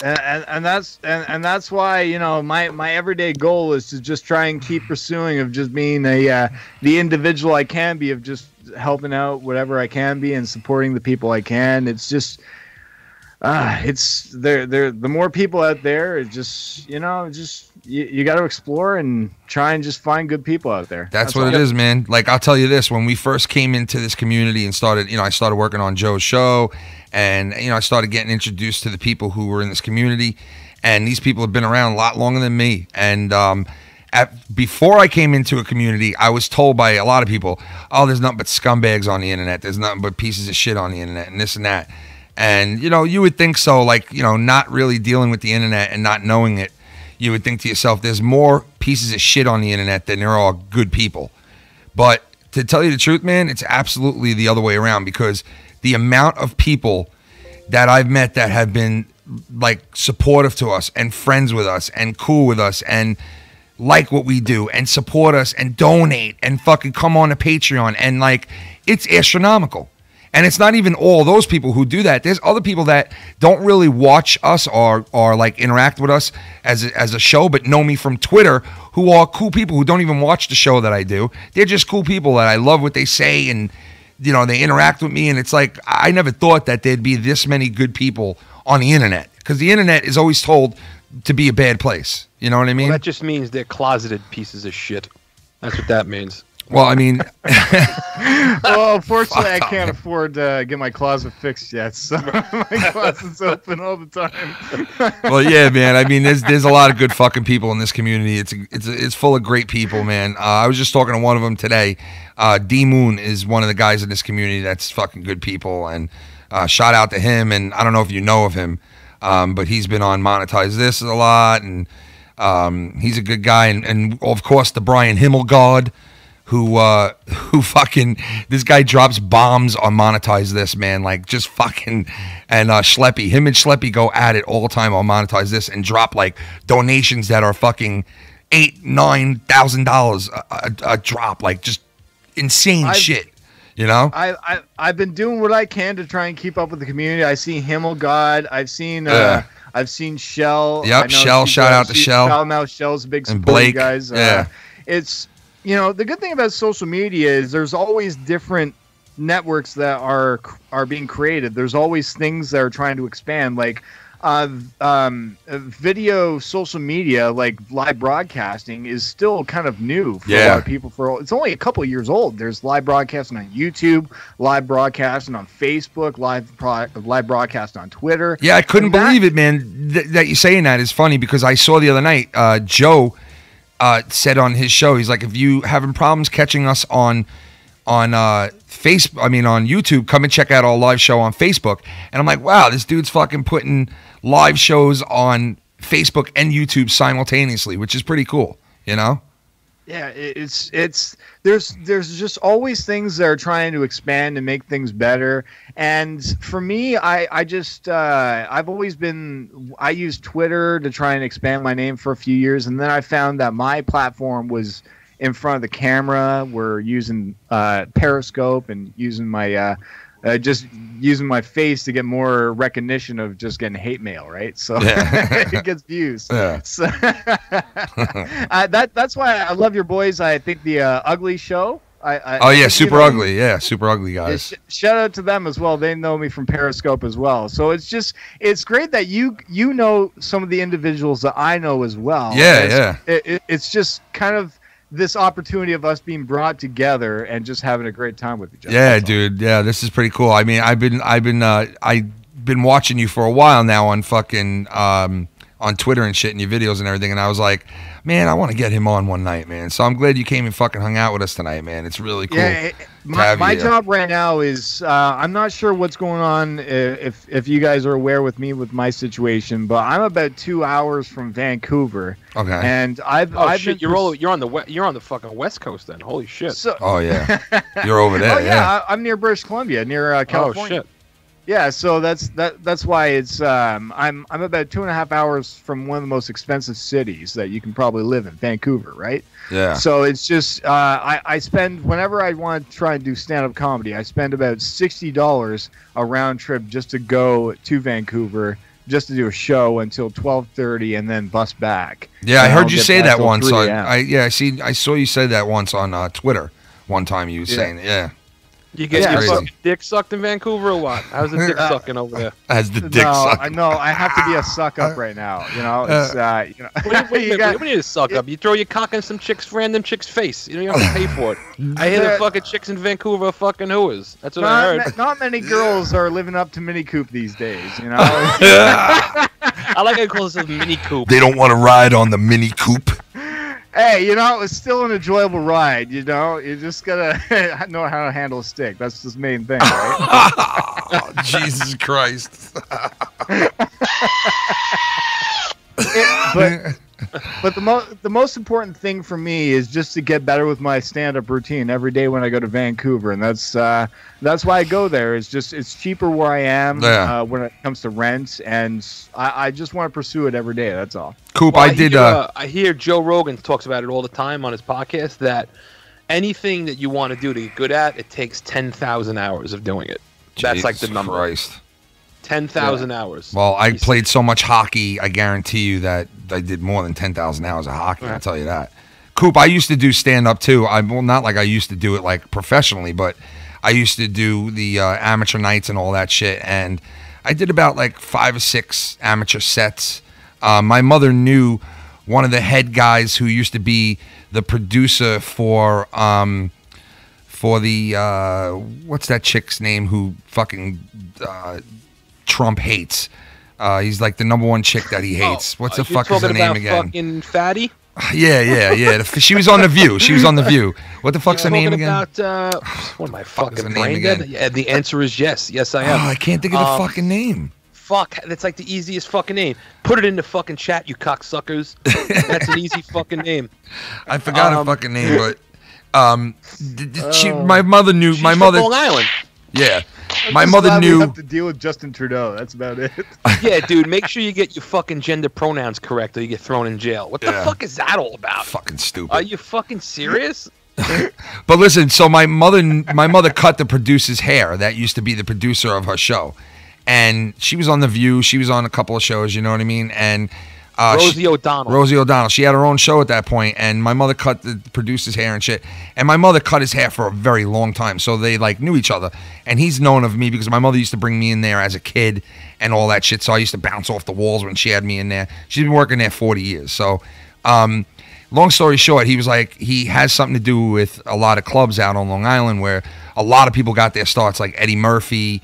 And that's why my everyday goal is to just try and keep pursuing of just being the individual I can be, of just helping out whatever I can be and supporting the people I can. It's just the more people out there, it's just you got to explore and try and just find good people out there. That's what it is, man. Like, I'll tell you this, when we first came into this community and started, I started working on Joe's show, and I started getting introduced to the people who were in this community, and these people have been around a lot longer than me. And before I came into a community, I was told by a lot of people, oh, there's nothing but scumbags on the internet, there's nothing but pieces of shit on the internet, and this and that. And you would think so, not really dealing with the internet and not knowing it, you would think to yourself, there's more pieces of shit on the internet than there are good people. But to tell you the truth, man, it's absolutely the other way around, because the amount of people that I've met that have been supportive to us and friends with us and cool with us and like what we do and support us and donate and fucking come on to Patreon, and it's astronomical. And it's not even all those people who do that. There's other people that don't really watch us or like interact with us as a show, but know me from Twitter, who are cool people who don't even watch the show that I do. They're just cool people that I love what they say, and you know, they interact with me. And it's like, I never thought that there'd be this many good people on the internet, because the internet is always told to be a bad place. You know what I mean? Well, that just means they're closeted pieces of shit. That's what that means. Well, I mean, well, unfortunately, I can't afford to get my closet fixed yet, so my closet's open all the time. Well, yeah, man. I mean, there's a lot of good fucking people in this community. It's full of great people, man. I was just talking to one of them today. D Moon is one of the guys in this community that's fucking good people, and shout out to him. And I don't know if you know of him, but he's been on Monetize This a lot, and he's a good guy. And of course, the Brian Himmelgard. Who fucking, this guy drops bombs on Monetize This, man, like just fucking, and Schleppy, him and Schleppy go at it all the time on Monetize This and drop like donations that are fucking $8,000-$9,000 a drop, like just insane shit, you know? I've been doing what I can to try and keep up with the community. I see Himmelgod, I've seen Shell. Yep, Shell, shout out to Shell. Now Shell's a big support, and Blake, guys. It's, you know, the good thing about social media is there's always different networks that are being created. There's always things that are trying to expand, like video social media, like live broadcasting is still kind of new for a lot of people. It's only a couple of years old. There's live broadcasting on YouTube, live broadcasting on Facebook, live broadcast on Twitter. Yeah, I couldn't believe it, man. That you saying that is funny, because I saw the other night Joe said on his show, he's like, if you having problems catching us on YouTube, come and check out our live show on Facebook. And I'm like, wow, this dude's fucking putting live shows on Facebook and YouTube simultaneously, which is pretty cool, you know? Yeah, there's just always things that are trying to expand and make things better. And for me, I used Twitter to try and expand my name for a few years, and then I found that my platform was in front of the camera. We're using Periscope and using my just using my face to get more recognition of just getting hate mail, right? So it gets views. Yeah. So that's why I love your boys. I think the Ugly Show. Super Ugly. Yeah, Super Ugly guys. Shout out to them as well. They know me from Periscope as well. So it's great that you know some of the individuals that I know as well. Yeah, it's just kind of this opportunity of us being brought together and just having a great time with each other. Yeah, dude. Yeah, this is pretty cool. I mean, I've been watching you for a while now on fucking on Twitter and shit, and your videos and everything, and I was like, man, I want to get him on one night, man. So I'm glad you came and fucking hung out with us tonight, man. It's really cool. Yeah, my job right now is I'm not sure what's going on if you guys are aware with me with my situation, but I'm about 2 hours from Vancouver. Okay. And you're on the fucking West Coast then. Holy shit. So, oh yeah. You're over there. Oh yeah, I'm near British Columbia, near California. Oh shit. Yeah, so that's why it's I'm about 2.5 hours from one of the most expensive cities that you can probably live in, Vancouver, right? Yeah. So it's just I spend, whenever I want to try and do stand-up comedy, I spend about $60 a round trip just to go to Vancouver, just to do a show until 12:30 and then bus back. Yeah, I heard you say that once on I saw you say that once on Twitter one time. You were saying it, yeah. You get your fucking dick sucked in Vancouver or what? How's the dick sucking over there? As the dick suck. No, I have to be a suck up right now. You know, it's you know. What do you need to suck up? You throw your cock in some random chick's face. You don't have to pay for it. I hear the fucking chicks in Vancouver are fucking hooers. That's what I heard. Not many girls are living up to Mini Coop these days. You know. I like how it calls it Mini Coop. They don't want to ride on the Mini Coop. Hey, you know, it's still an enjoyable ride, you know? You just gotta know how to handle a stick. That's the main thing, right? Oh, Jesus Christ. But the most important thing for me is just to get better with my stand-up routine every day when I go to Vancouver, and that's why I go there. It's cheaper where I am when it comes to rent, and I just want to pursue it every day. That's all. Coop, well, I hear Joe Rogan talks about it all the time on his podcast, that anything that you want to do to get good at, it takes 10,000 hours of doing it. That's like the Jesus number. Christ. 10,000 hours. Well, I played so much hockey, I guarantee you that I did more than 10,000 hours of hockey. I'll tell you that. Coop, I used to do stand-up too. Well, not like I used to do it like professionally, but I used to do the amateur nights and all that shit. And I did about like 5 or 6 amateur sets. My mother knew one of the head guys who used to be the producer for the what's that chick's name who fucking Trump hates. He's like the #1 chick that he hates. What's the fuck is her name again? Fucking Fatty? Yeah. She was on The View. What the fuck's her name again? About, what am I fucking her name brain again? dead? Yeah, the answer is yes. Yes, I am. I can't think of the fucking name. Fuck, that's like the easiest fucking name. Put it in the fucking chat, you cocksuckers. That's an easy fucking name. I forgot her fucking name, but my mother knew. She's My from mother. Long Island. Yeah, I'm my just mother glad we knew. have to deal with Justin Trudeau. That's about it. Yeah, dude, make sure you get your fucking gender pronouns correct or you get thrown in jail. What the fuck is that all about? Fucking stupid. Are you fucking serious? But listen, so my mother cut the producer's hair. That used to be the producer of her show, and she was on The View. She was on a couple of shows. You know what I mean? And Rosie O'Donnell. Rosie O'Donnell. She had her own show at that point, and my mother cut the producer's hair and shit. And my mother cut his hair for a very long time, so they like knew each other. And he's known of me because my mother used to bring me in there as a kid and all that shit. So I used to bounce off the walls when she had me in there. She's been working there 40 years. So, long story short, he was like, he has something to do with a lot of clubs out on Long Island where a lot of people got their starts, like Eddie Murphy,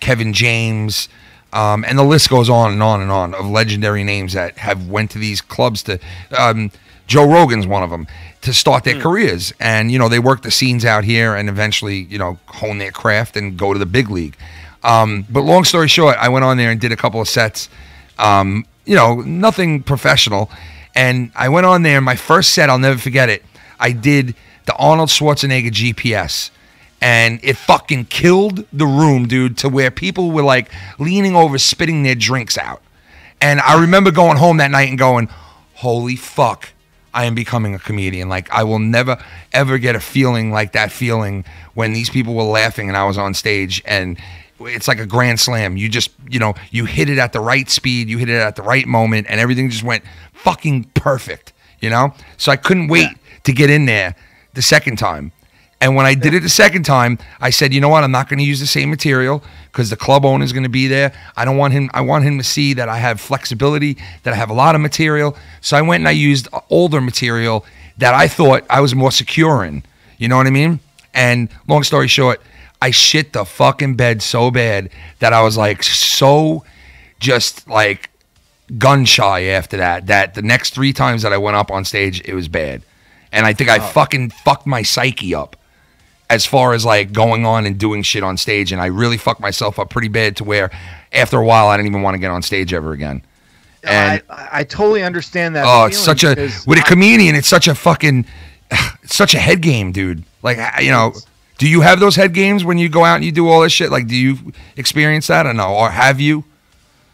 Kevin James. And the list goes on and on and on of legendary names that have went to these clubs to Joe Rogan's one of them to start their careers. And, you know, they work the scenes out here and eventually, you know, hone their craft and go to the big league. But long story short, I went on there and did a couple of sets, you know, nothing professional. And I went on there and my first set, I'll never forget it. I did the Arnold Schwarzenegger GPS. And it fucking killed the room, dude, to where people were like leaning over, spitting their drinks out. And I remember going home that night and going, holy fuck, I am becoming a comedian. Like, I will never, ever get a feeling like that feeling when these people were laughing and I was on stage. And it's like a grand slam. You just, you know, you hit it at the right speed, you hit it at the right moment, and everything just went fucking perfect, you know? So I couldn't wait to get in there the second time. And when I did it the second time, I said, you know what? I'm not going to use the same material because the club owner is going to be there. I want him to see that I have flexibility, that I have a lot of material. So I went and I used older material that I thought I was more secure in. You know what I mean? And long story short, I shit the fucking bed so bad that I was like so just like gun shy after that the next 3 times that I went up on stage, it was bad. And I think I fucking fucked my psyche up. As far as like going on and doing shit on stage, and I really fucked myself up pretty bad to where after a while I didn't even want to get on stage ever again. And I totally understand that. Oh, it's such a with a comedian, it's such a fucking, it's such a head game, dude. Like, you know, do you have those head games when you go out and you do all this shit? Like, do you experience that or no, or have you?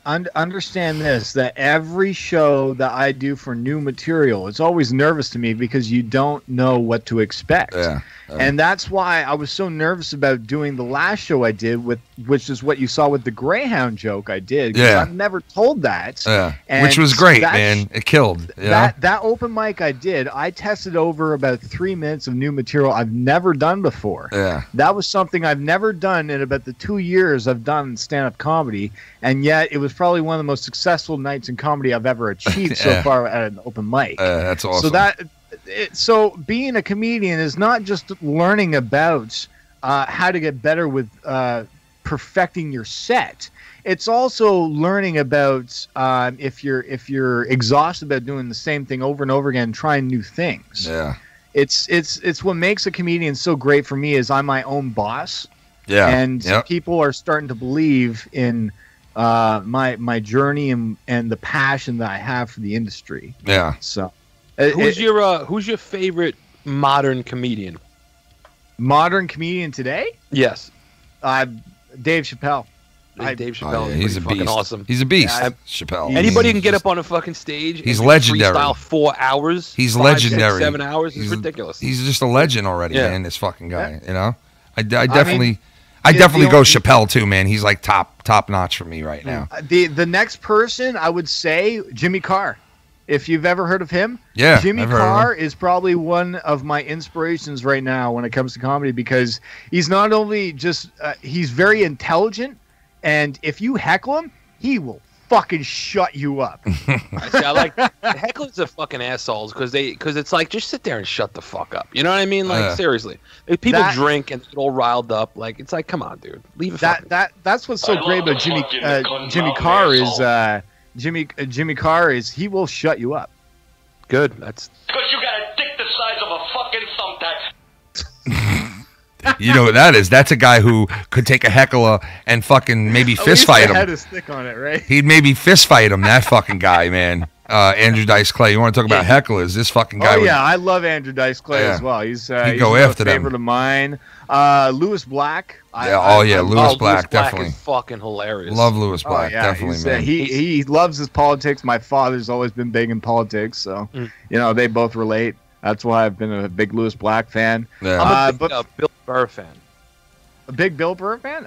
Understand this, that every show that I do for new material, it's always nervous to me because you don't know what to expect. Yeah. And that's why I was so nervous about doing the last show I did, which is what you saw with the Greyhound joke I did. Yeah. I've never told that. Yeah. And which was great, man. It killed. That open mic I did, I tested over about 3 minutes of new material I've never done before. Yeah. That was something I've never done in about the 2 years I've done stand-up comedy, and yet it was probably one of the most successful nights in comedy I've ever achieved so far at an open mic. That's awesome. So being a comedian is not just learning about how to get better with perfecting your set. It's also learning about if you're exhausted about doing the same thing over and over again, trying new things. Yeah. It's what makes a comedian so great for me is I'm my own boss. Yeah. And people are starting to believe in my journey and the passion that I have for the industry. Yeah. So who's your favorite modern comedian? Modern comedian today? Yes. Dave Chappelle. Dave Chappelle. Yeah, he's a fucking beast. Awesome. He's a beast. Yeah, Chappelle. Anybody can get up on a fucking stage. He's and legendary. Freestyle 4 hours. He's 5, legendary. 6, 7 hours. It's ridiculous. He's just a legend already, man. This fucking guy. You know, I definitely. I definitely go Chappelle too, man. He's like top notch for me right now. The next person I would say Jimmy Carr. If you've ever heard of him, Jimmy Carr is probably one of my inspirations right now when it comes to comedy, because he's not only just he's very intelligent, and if you heckle him, he will fucking shut you up. I like hecklers are fucking assholes because it's like, just sit there and shut the fuck up. You know what I mean? Like seriously, if people drink and get all riled up, like it's like, come on, dude, leave it. That's what's so great about Jimmy Carr is Jimmy Carr is he will shut you up. Good. That's because you got a dick the size of a fucking thumbtack. You know what that is? That's a guy who could take a heckler and fucking maybe fist fight him. Had a stick on it, right? He'd maybe fist fight him. That fucking guy, man. Andrew Dice Clay. You want to talk about hecklers? This fucking guy. Oh yeah, I love Andrew Dice Clay as well. He's go after a favorite of mine. Lewis Black. Lewis Black, definitely. Is fucking hilarious. Love Lewis Black, definitely, man. He loves his politics. My father's always been big in politics, so you know they both relate. That's why I've been a big Lewis Black fan. Yeah. I'm a big Bill Burr fan. A big Bill Burr fan?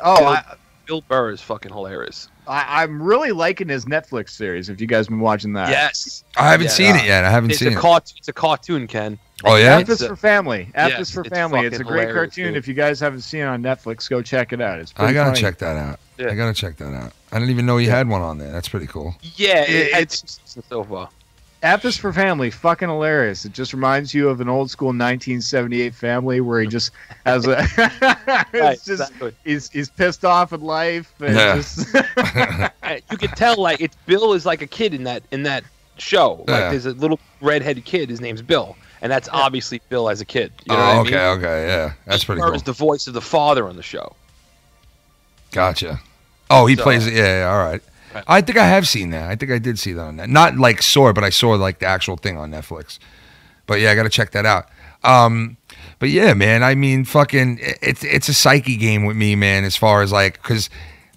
Bill Burr is fucking hilarious. I'm really liking his Netflix series. If you guys been watching that, yes, I haven't seen it yet. I haven't seen it. It's a cartoon, Ken. Oh yeah, F is for Family. F is for Family. It's a great cartoon. Dude. If you guys haven't seen it on Netflix, go check it out. It's I gotta funny. check that out. Yeah. I gotta check that out. I didn't even know you had one on there. That's pretty cool. Yeah, it's so far. F is for Family, fucking hilarious. It just reminds you of an old school 1978 family where he just has a he's pissed off at life. And just you can tell like it's Bill is like a kid in that show. Like there's a little redheaded kid. His name's Bill, and that's obviously Bill as a kid. You know what I mean? Okay, yeah, that's pretty cool. cool. Is the voice of the father on the show. Gotcha. Oh, he plays it. Yeah, all right. I think I have seen that. I think I did see that on that. Not like saw it, but I saw like the actual thing on Netflix. But yeah, I got to check that out. But yeah, man, I mean, fucking, it's a psyche game with me, man, as far as like, because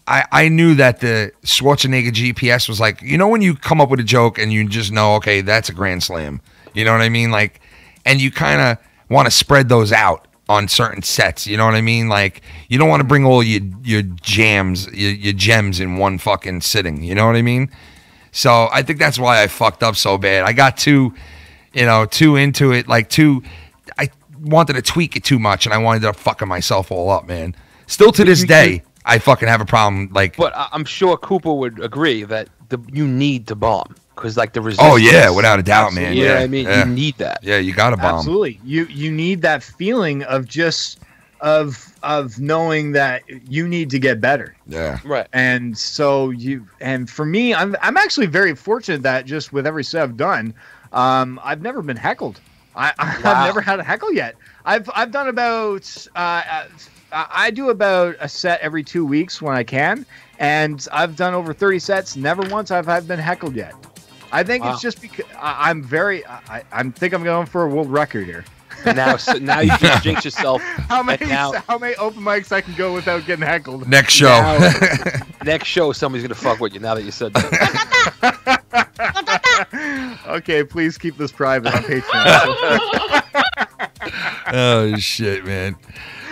I knew that the Schwarzenegger GPS was like, you know, when you come up with a joke and you just know, okay, that's a grand slam. You know what I mean? Like, and you kind of want to spread those out on certain sets, you know what I mean? Like, you don't want to bring all your gems in one fucking sitting, you know what I mean? So I think that's why I fucked up so bad. I got too into it, I wanted to tweak it too much, and I wanted to fucking myself all up, man. Still to this day, I fucking have a problem. Like, but I'm sure Cooper would agree that you need to bomb. Because like the resistance. Oh yeah, without a doubt, man. You know yeah, what I mean, you need that. Yeah, you got to bomb. Absolutely, you need that feeling of just of knowing that you need to get better. Yeah, right. And so for me, I'm actually very fortunate that just with every set I've done, I've never been heckled. I've never had a heckle yet. I've done about I do about a set every 2 weeks when I can, and I've done over 30 sets. Never once I've been heckled yet. I think it's just because I think I'm going for a world record here. Now you just jinx yourself. How many open mics I can go without getting heckled? Next show. Next show, somebody's gonna fuck with you. Now that you said that. Okay, please keep this private on Patreon. Oh shit, man.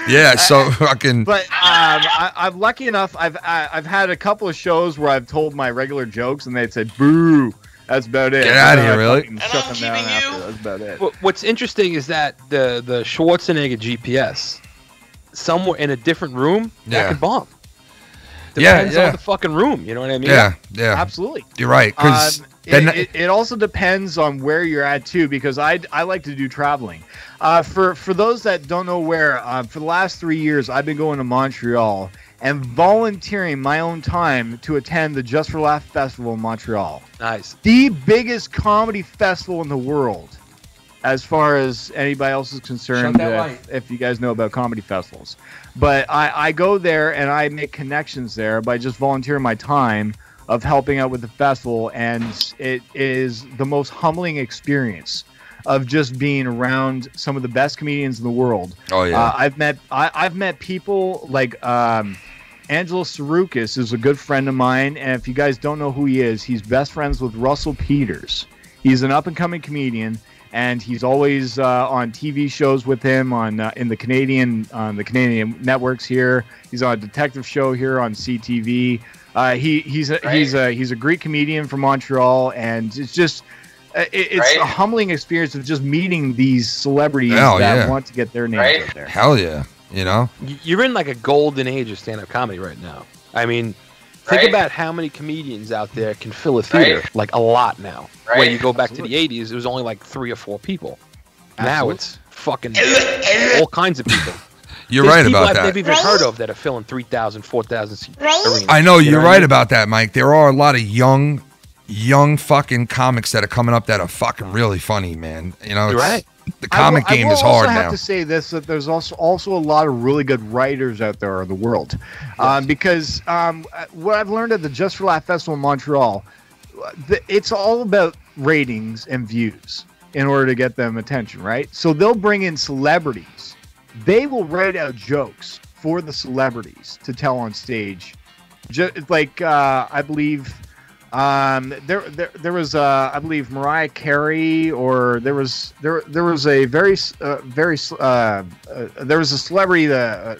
Yeah, so fucking. But I'm lucky enough. I've had a couple of shows where I've told my regular jokes and they said boo. That's about it. Get out of here, really? Shut them down after. That's about it. What's interesting is that the Schwarzenegger GPS, somewhere in a different room, that could bomb. Depends on the fucking room. You know what I mean? Yeah. Absolutely. You're right. Because it also depends on where you're at too. Because I like to do traveling. For those that don't know where, for the last 3 years, I've been going to Montreal and volunteering my own time to attend the Just for Laugh Festival in Montreal. Nice. The biggest comedy festival in the world, as far as anybody else is concerned, if you guys know about comedy festivals. But I go there and I make connections there by just volunteering my time of helping out with the festival, and it is the most humbling experience of just being around some of the best comedians in the world. Oh yeah. I've met people like Angelo Sarukis is a good friend of mine, and if you guys don't know who he is, he's best friends with Russell Peters. He's an up and coming comedian, and he's always on TV shows with him on the Canadian networks here. He's on a detective show here on CTV. He's a Greek comedian from Montreal, and it's just it's a humbling experience of just meeting these celebrities that want to get their names out there. Hell yeah, you know, you're in like a golden age of stand-up comedy right now. I mean, think about how many comedians out there can fill a theater, like a lot now. When you go back to the 80s, it was only like 3 or 4 people. Now it's fucking all kinds of people. You're right about that. I've never even heard of that are filling 3,000, 4,000 seat arenas. I know, you're right about that, Mike. There are a lot of young fucking comics that are coming up that are fucking really funny, man. You know, the comic game is hard now. I have to say this, that there's also a lot of really good writers out there in the world. Because what I've learned at the Just for Laugh Festival in Montreal, it's all about ratings and views in order to get them attention, right? So they'll bring in celebrities. They will write out jokes for the celebrities to tell on stage. Like, I believe... there was I believe Mariah Carey, or there was a there was a celebrity,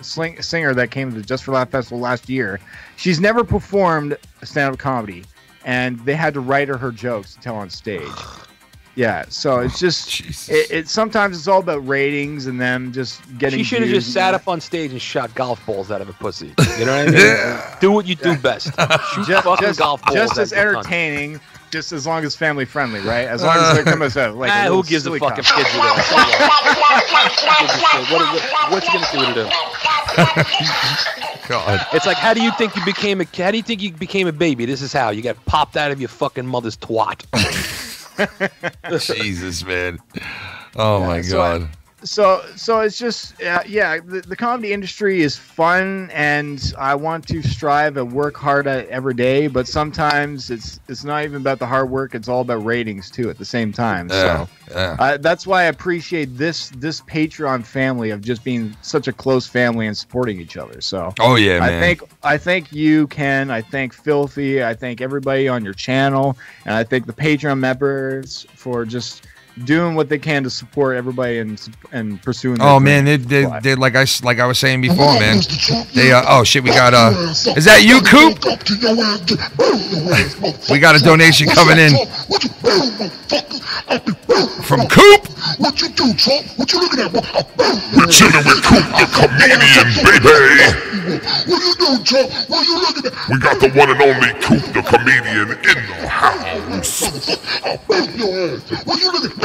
singer that came to the Just for Laugh Festival last year. She's never performed a stand-up comedy, and they had to write her jokes to tell on stage. Yeah, so it's just it sometimes it's all about ratings and them just getting. She should have just sat up on stage and shot golf balls out of a pussy. You know what I mean? Do what you do best. Shoot fucking golf balls. Just as entertaining, just as long as family friendly, right? As long as they're coming out like who gives a fuck if kids are there? What's he gonna do with it? God. It's like, how do you think you became a baby? This is how you got popped out of your fucking mother's twat. Jesus, man. Oh my God. So it's just the comedy industry is fun, and I want to strive and work hard at it every day, but sometimes it's not even about the hard work, it's all about ratings too at the same time. That's why I appreciate this Patreon family of just being such a close family and supporting each other. So man. I thank you, Ken. I thank Filthy. I thank everybody on your channel, and I thank the Patreon members for just doing what they can to support everybody and pursuing. Oh man, they like I was saying before, man. They oh shit, we got is that you, Coop? We got a donation coming in from Coop. What you do, Trump? What you looking at? We're chilling with Coop, the comedian, baby. What you doing, Trump? What you looking at? We got the one and only Coop, the comedian, in the house. What you looking at?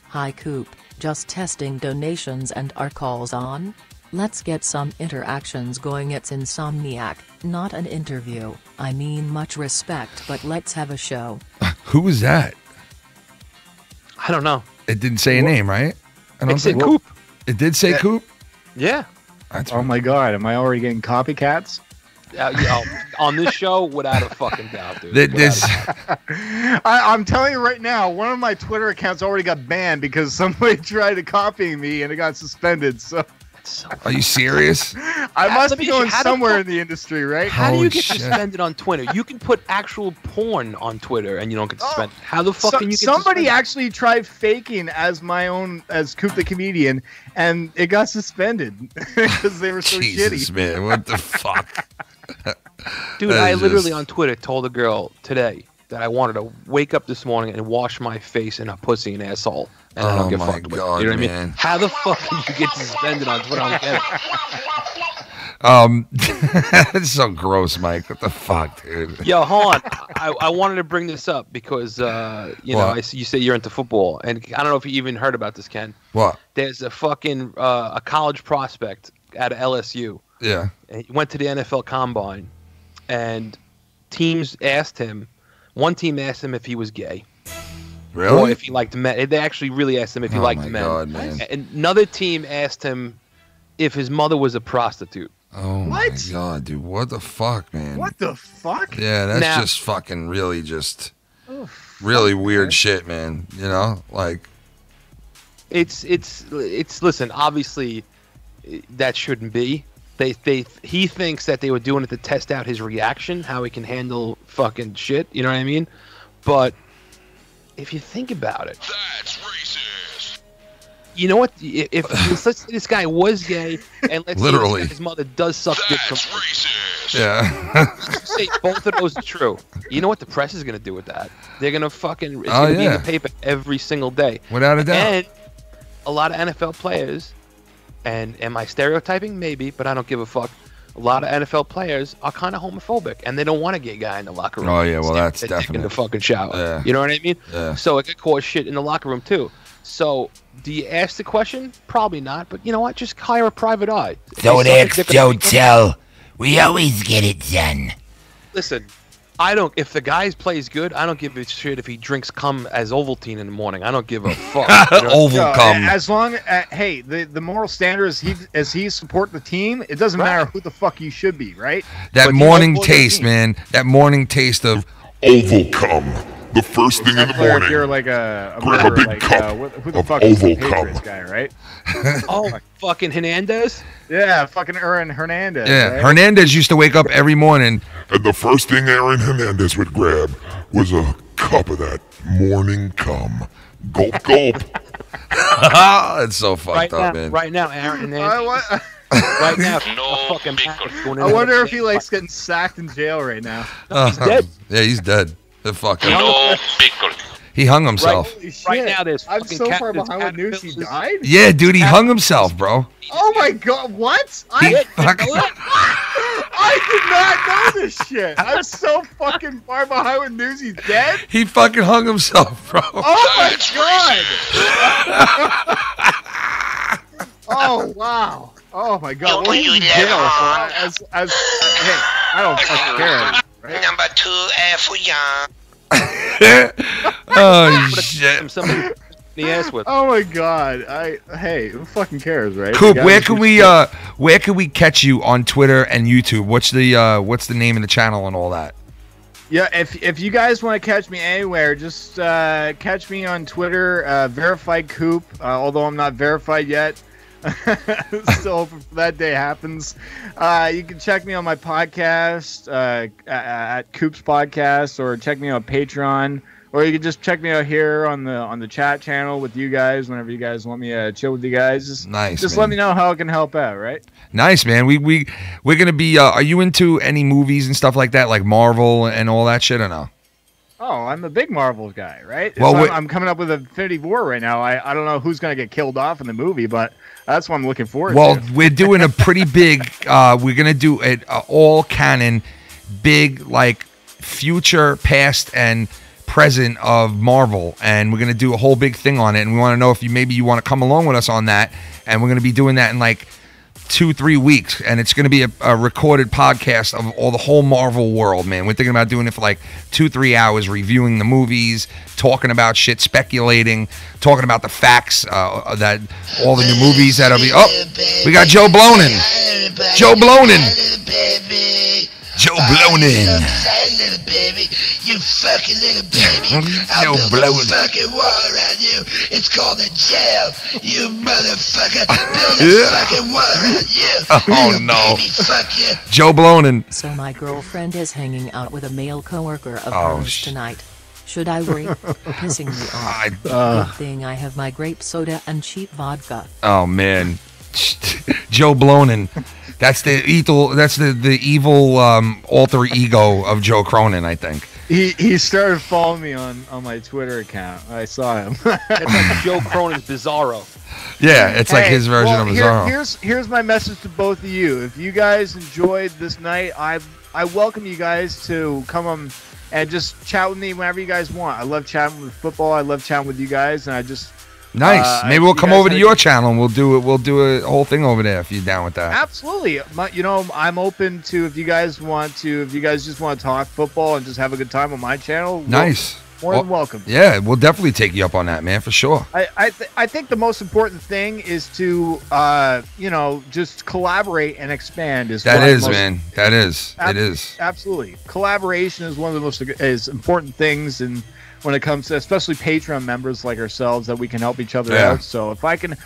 Hi Coop, just testing donations, and are calls on? Let's get some interactions going. It's Insomniac, not an interview. I mean, much respect, but let's have a show. Who was that? I don't know. It didn't say a name, right? It said Coop. It did say Coop? Yeah. Oh my God, am I already getting copycats? On this show, without a fucking doubt, dude. I'm telling you right now, one of my Twitter accounts already got banned because somebody tried to copy me and it got suspended. So, are you serious? I must be going somewhere in the industry, right? How do you get suspended on Twitter? You can put actual porn on Twitter and you don't get suspended. How the fuck can you get somebody suspended? actually tried faking as Coop the comedian, and it got suspended because they were so Jesus, shitty. Man, what the fuck? Dude, I literally on Twitter told a girl today that I wanted to wake up this morning and wash my face in a pussy and asshole, and I don't get fucked with. You know what I mean? How the fuck can you get suspended on Twitter? I don't get it. It's so gross, Mike. What the fuck, dude? Yo, hold on. I wanted to bring this up because you say you're into football, and I don't know if you even heard about this, Ken. What? There's a fucking a college prospect out of LSU. Yeah. And he went to the NFL Combine, and teams asked him. One team asked him if he was gay. Really? Or if he liked men. They actually really asked him if he liked men. God, man. And another team asked him if his mother was a prostitute. Oh my God, dude! What the fuck, man? What the fuck? Yeah, that's just fucking really just really weird shit, man. You know, like it's listen. Obviously, that shouldn't be. He thinks that they were doing it to test out his reaction, how he can handle fucking shit. You know what I mean? But if you think about it, That's racist. you know what? If let's say this guy was gay, and let's Literally. say his mother does suck dick from That's racist. Yeah. let's say both of those are true. You know what the press is gonna do with that? They're gonna fucking it's Oh, gonna be in yeah. the paper every single day. Without a doubt. And a lot of NFL players, and am I stereotyping? Maybe, but I don't give a fuck. A lot of NFL players are kind of homophobic, and they don't want a gay guy in the locker room. Oh, yeah, well, Stick that's their dick in definite. the fucking shower. Yeah. You know what I mean? Yeah. So it could cause shit in the locker room too. So do you ask the question? Probably not. But you know what? Just hire a private eye. If Don't they suck a ask, dick in don't the- tell. We always get it done. Listen, I don't. If the guy plays good, I don't give a shit if he drinks cum as Ovaltine in the morning. I don't give a fuck. You know? Oval No, cum. as long hey, the moral standard is he support the team. It doesn't matter who the fuck you should be, right? That But you morning support the taste, team. man. That morning taste of Oval cum. The first thing in the Or if morning. you're like a Grab a murderer, big like, cup who the of fuck is the Oval Patriots cum. guy, right? Oh, fucking Hernandez. Yeah, fucking Aaron Hernandez. yeah. right? Hernandez used to wake up every morning. And the first thing Aaron Hernandez would grab was a cup of that morning cum. Gulp, gulp. It's so fucked up, man. Right now, Aaron Hernandez. I Right now, No a fucking pickle. going in wonder there. if he likes getting sacked in jail right now. He's dead. Yeah, he's dead. The fuck. No pickle. He hung himself. Holy shit. Right now, there's I'm fucking so far cactus behind with news. He caterpillars. died. Yeah, dude, he hung himself, bro. Oh my god! What? He I fucking, I did not know this shit. I'm so fucking far behind with news. He's dead. he fucking hung himself, bro. Oh my god! Oh wow! Oh my god! Well, he's in jail. So hey, I don't fucking care. Right? Number 2 for young. Oh shit. Somebody in the ass with. Oh my god! Hey, who fucking cares, right? Coop, The guy where was can just- where can we catch you on Twitter and YouTube? What's the name of the channel and all that? Yeah, if you guys want to catch me anywhere, just catch me on Twitter, Verified Coop. Although I'm not verified yet, still hoping for that day happens. You can check me on my podcast at Coop's Podcast, or check me on Patreon, or you can just check me out here on the chat channel with you guys whenever you guys want me to chill with you guys. Just Nice. Just man. let me know how I can help out, right? Nice, man. We're gonna be. Are you into any movies and stuff like that, like Marvel and all that shit, or no? Oh, I'm a big Marvel guy, right? Well, So I'm coming up with Infinity War right now. I don't know who's going to get killed off in the movie, but that's what I'm looking forward Well, to. we're doing a pretty big. We're gonna do it all canon, big like future, past, and present of Marvel, and we're gonna do a whole big thing on it. And we want to know if you want to come along with us on that. And we're gonna be doing that in like 2-3 weeks, and it's going to be a recorded podcast of all the whole Marvel world, man. We're thinking about doing it for like 2-3 hours, reviewing the movies, talking about shit, speculating, talking about the facts that all the new movies that'll be. Oh, we got Joe Blonin. Joe Blonin. Joe Blonin. Little baby, you fucking little baby. Joe I'll build Blonin. a fucking wall around you. It's called a jail. You motherfucker. Build a fucking wall around you. Oh, Little no. Baby, fuck you. Joe Blonin. So my girlfriend is hanging out with a male coworker of Oh, hers tonight. Should I worry? Pissing me off. Good thing I have my grape soda and cheap vodka. Oh man, Joe Blonin. That's the evil. That's the evil alter ego of Joe Cronin, I think. He started following me on my Twitter account. I saw him. It's like Joe Cronin's Bizarro. Yeah, it's like his version of Bizarro. Here's my message to both of you. If you guys enjoyed this night, I welcome you guys to come on and just chat with me whenever you guys want. I love chatting with football. I love chatting with you guys, and I just Nice. Maybe we'll you come guys over to had a your good- channel and we'll do a whole thing over there if you're down with that. Absolutely. I'm open to if you guys just want to talk football and just have a good time on my channel. Nice. More than welcome. Yeah, we'll definitely take you up on that, man, for sure. I think the most important thing is to just collaborate and expand. That is, man. That is. It is. Absolutely. Collaboration is one of the most important things, and when it comes to especially Patreon members like ourselves, that we can help each other Yeah. out. So if I can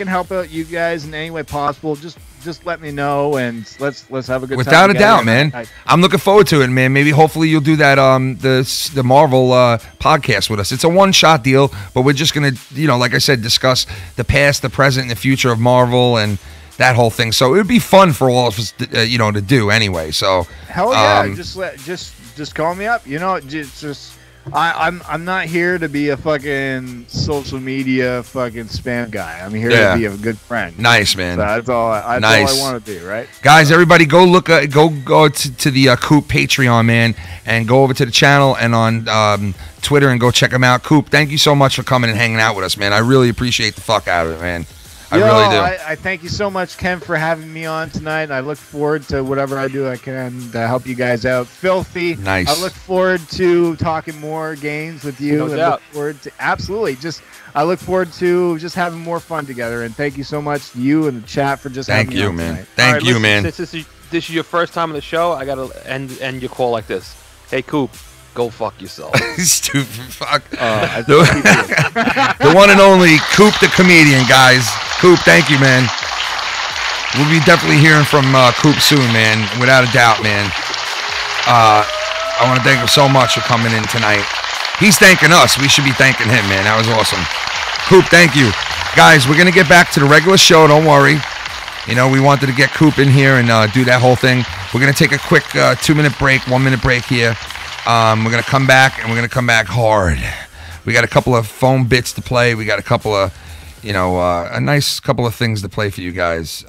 help out you guys in any way possible, just just let me know, and let's have a good time. Without a doubt, man. I'm looking forward to it, man. Maybe hopefully you'll do that the Marvel podcast with us. It's a one-shot deal, but we're just gonna, like I said, discuss the past, the present, and the future of Marvel and that whole thing. So it would be fun for all of us, to do anyway. So hell yeah, just call me up. Just I'm not here to be a fucking social media fucking spam guy. I'm here to be a good friend. Nice, man. So that's all I want to do, right? Guys, everybody, go look, go to the Coop Patreon, man, and go over to the channel and on Twitter and go check them out. Coop, thank you so much for coming and hanging out with us, man. I really appreciate the fuck out of it, man. I really do. I thank you so much, Ken, for having me on tonight. I look forward to whatever I do I can to help you guys out. Filthy. Nice. I look forward to talking more games with you. No doubt. Look forward to I look forward to just having more fun together. And thank you so much to you and the chat for just having me on tonight. Thank you, man. Since this is your first time on the show, I gotta end your call like this. Hey, Coop, go fuck yourself. Stupid fuck. The one and only Coop the comedian, guys. Coop, thank you, man. We'll be definitely hearing from Coop soon, man. Without a doubt, man. I want to thank him so much for coming in tonight. He's thanking us. We should be thanking him, man. That was awesome. Coop, thank you. Guys, we're going to get back to the regular show. Don't worry. We wanted to get Coop in here and do that whole thing. We're going to take a quick 2-minute break, 1-minute break here. We're going to come back, and we're going to come back hard. We got a couple of phone bits to play. We got a couple of, a nice couple of things to play for you guys.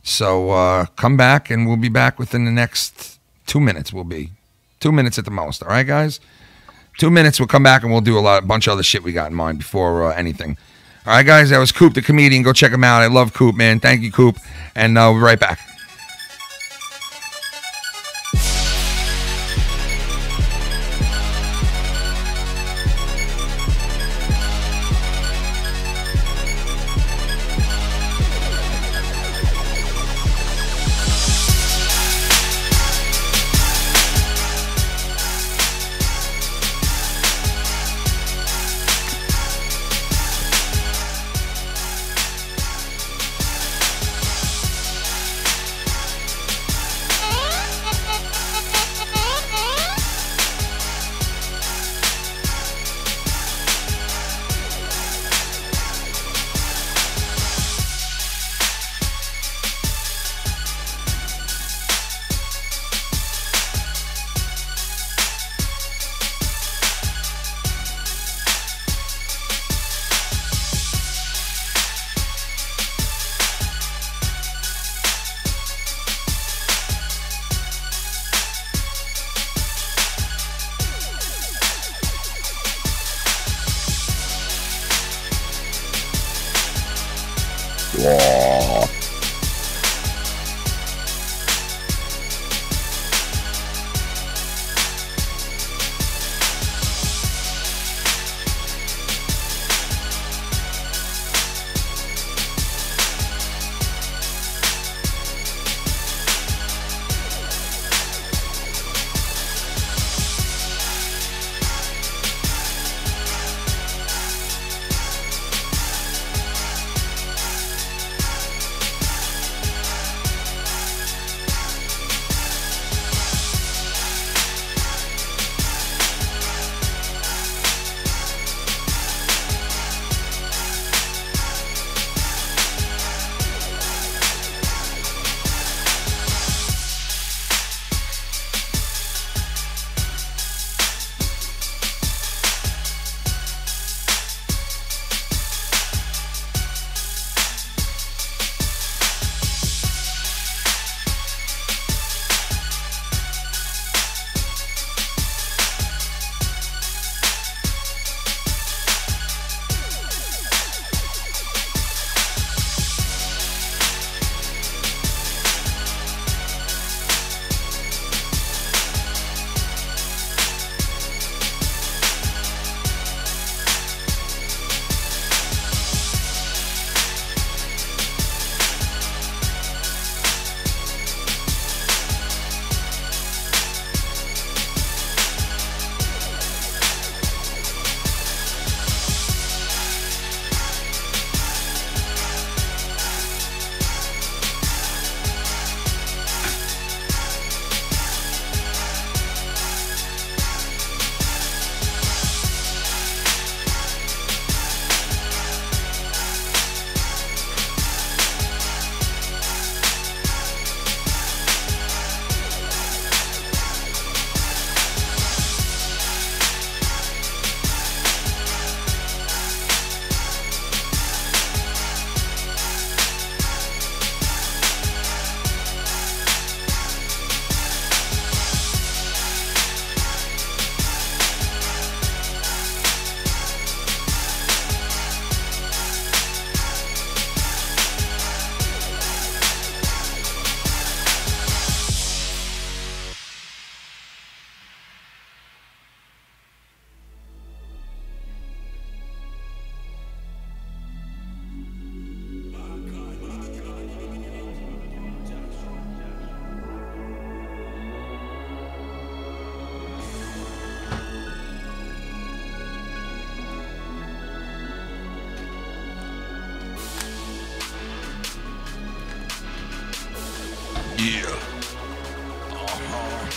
So come back, and we'll be back within the next 2 minutes. We'll be 2 minutes at the most. All right, guys? 2 minutes. We'll come back, and we'll do a bunch of other shit we got in mind before anything. All right, guys? That was Coop the comedian. Go check him out. I love Coop, man. Thank you, Coop. And we'll be right back.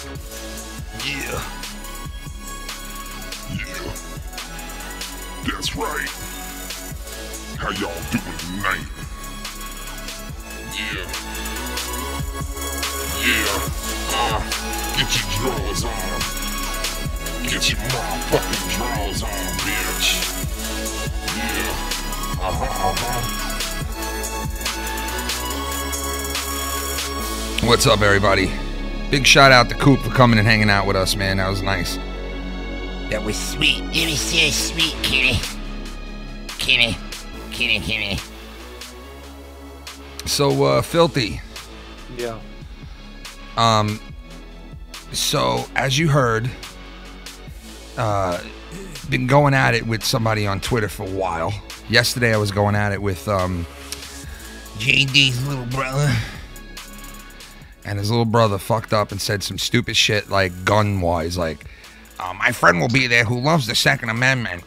Yeah. Yeah. That's right. How y'all doing tonight? Yeah. Yeah. Get your drawers on. Get your motherfucking drawers on, bitch. Yeah. What's up, everybody? Big shout out to Coop for coming and hanging out with us, man. That was nice. That was sweet. It was so sweet, Kitty. Kitty. Kitty, kitty. So, Filthy. Yeah. So, as you heard, been going at it with somebody on Twitter for a while. Yesterday, I was going at it with JD's little brother. And his little brother fucked up and said some stupid shit, like gun-wise, like, my friend will be there who loves the Second Amendment.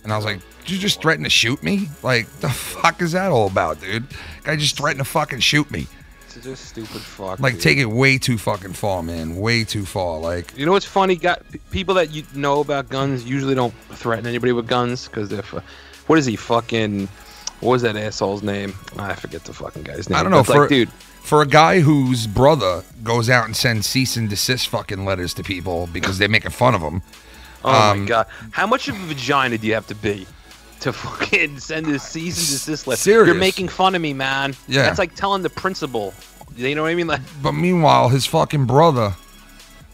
And I was like, did you just threaten to shoot me? Like, the fuck is that all about, dude? Guy just threatened to fucking shoot me. It's just stupid fuck. Like, dude. take it way too fucking far, man. Way too far. Like, you know what's funny? People that you know about guns usually don't threaten anybody with guns because they're. What is he fucking? What was that asshole's name? I forget the fucking guy's name. I don't know. For, like, dude, for a guy whose brother goes out and sends cease and desist fucking letters to people because they're making fun of him. Oh my god! How much of a vagina do you have to be to fucking send a cease and desist letter? Serious. You're making fun of me, man. Yeah. That's like telling the principal. You know what I mean? Like, but meanwhile, his fucking brother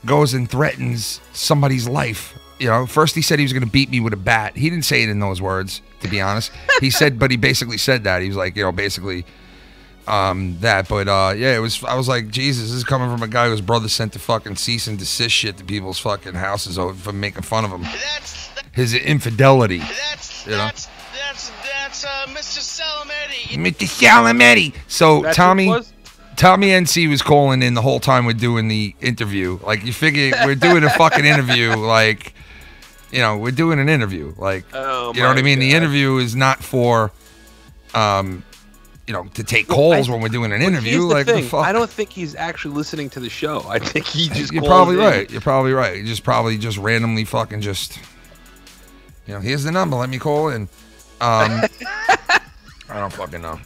goes and threatens somebody's life. You know, first he said he was going to beat me with a bat. He didn't say it in those words, to be honest. He said, but he basically said that. He was like, you know, basically that. But yeah, it was. I was like, Jesus, this is coming from a guy whose brother sent the fucking cease and desist shit to people's fucking houses over for making fun of him. His infidelity. That's Mr. Salametti. Mr. Salametti. So that's Tommy NC was calling in the whole time we're doing the interview. Like, you figure we're doing a fucking interview, like, you know, we're doing an interview. Like, you know what I mean? The interview is not for, you know, to take calls when we're doing an interview. Like, the fuck? I don't think he's actually listening to the show. I think he just. You're probably right. You're probably right. He just probably just randomly fucking just, you know, here's the number. Let me call in. I don't fucking know.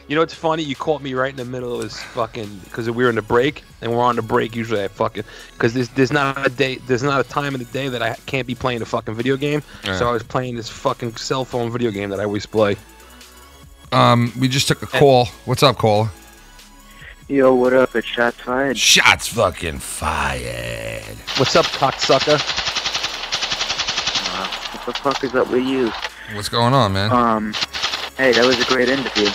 You know what's funny? You caught me right in the middle of this fucking, because we were in the break, and we're on the break. Usually I fucking, because there's not a time in the day that I can't be playing a fucking video game. Yeah. So I was playing this fucking cell phone video game that I always play. We just took a call. What's up, caller? Yo, what up? It's Shots Fired. Shots fucking fired. What's up, cocksucker? What the fuck is up with you? What's going on, man? Hey, that was a great interview.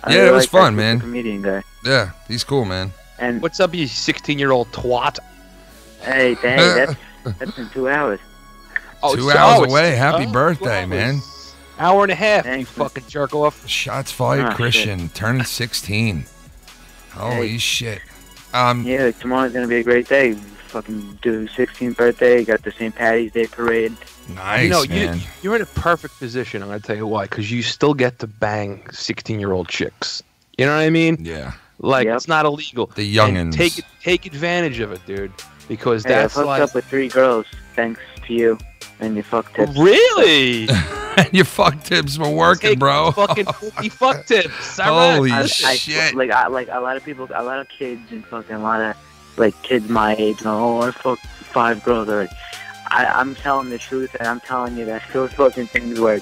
Yeah, it was fun, man. Comedian guy. Yeah, he's cool, man. And what's up, you 16-year-old twat? Hey, dang, that's in 2 hours. Oh, 2 hours away. Happy birthday, 2 man. Hour and a half, Thanks, you fucking jerk off. Shots fired, Ah, Christian. Turning 16. Holy shit. Yeah, tomorrow's gonna be a great day. Fucking do 16th birthday. Got the St. Patty's Day parade. Nice, you know, man. You're in a perfect position. I'm gonna tell you why. Because you still get to bang 16-year-old chicks. You know what I mean? Yeah. Like, it's not illegal. The youngins. And take advantage of it, dude. Because Hey, that's I fucked like. up with 3 girls thanks to you and your fuck tips. Really? Your fuck tips were working, bro. Fucking 50 fuck tips. All Holy right. shit. Like a lot of people, a lot of kids, and fucking a lot of like kids my age. Oh, I fucked 5 girls already. I'm telling the truth, and I'm telling you that those fucking things work.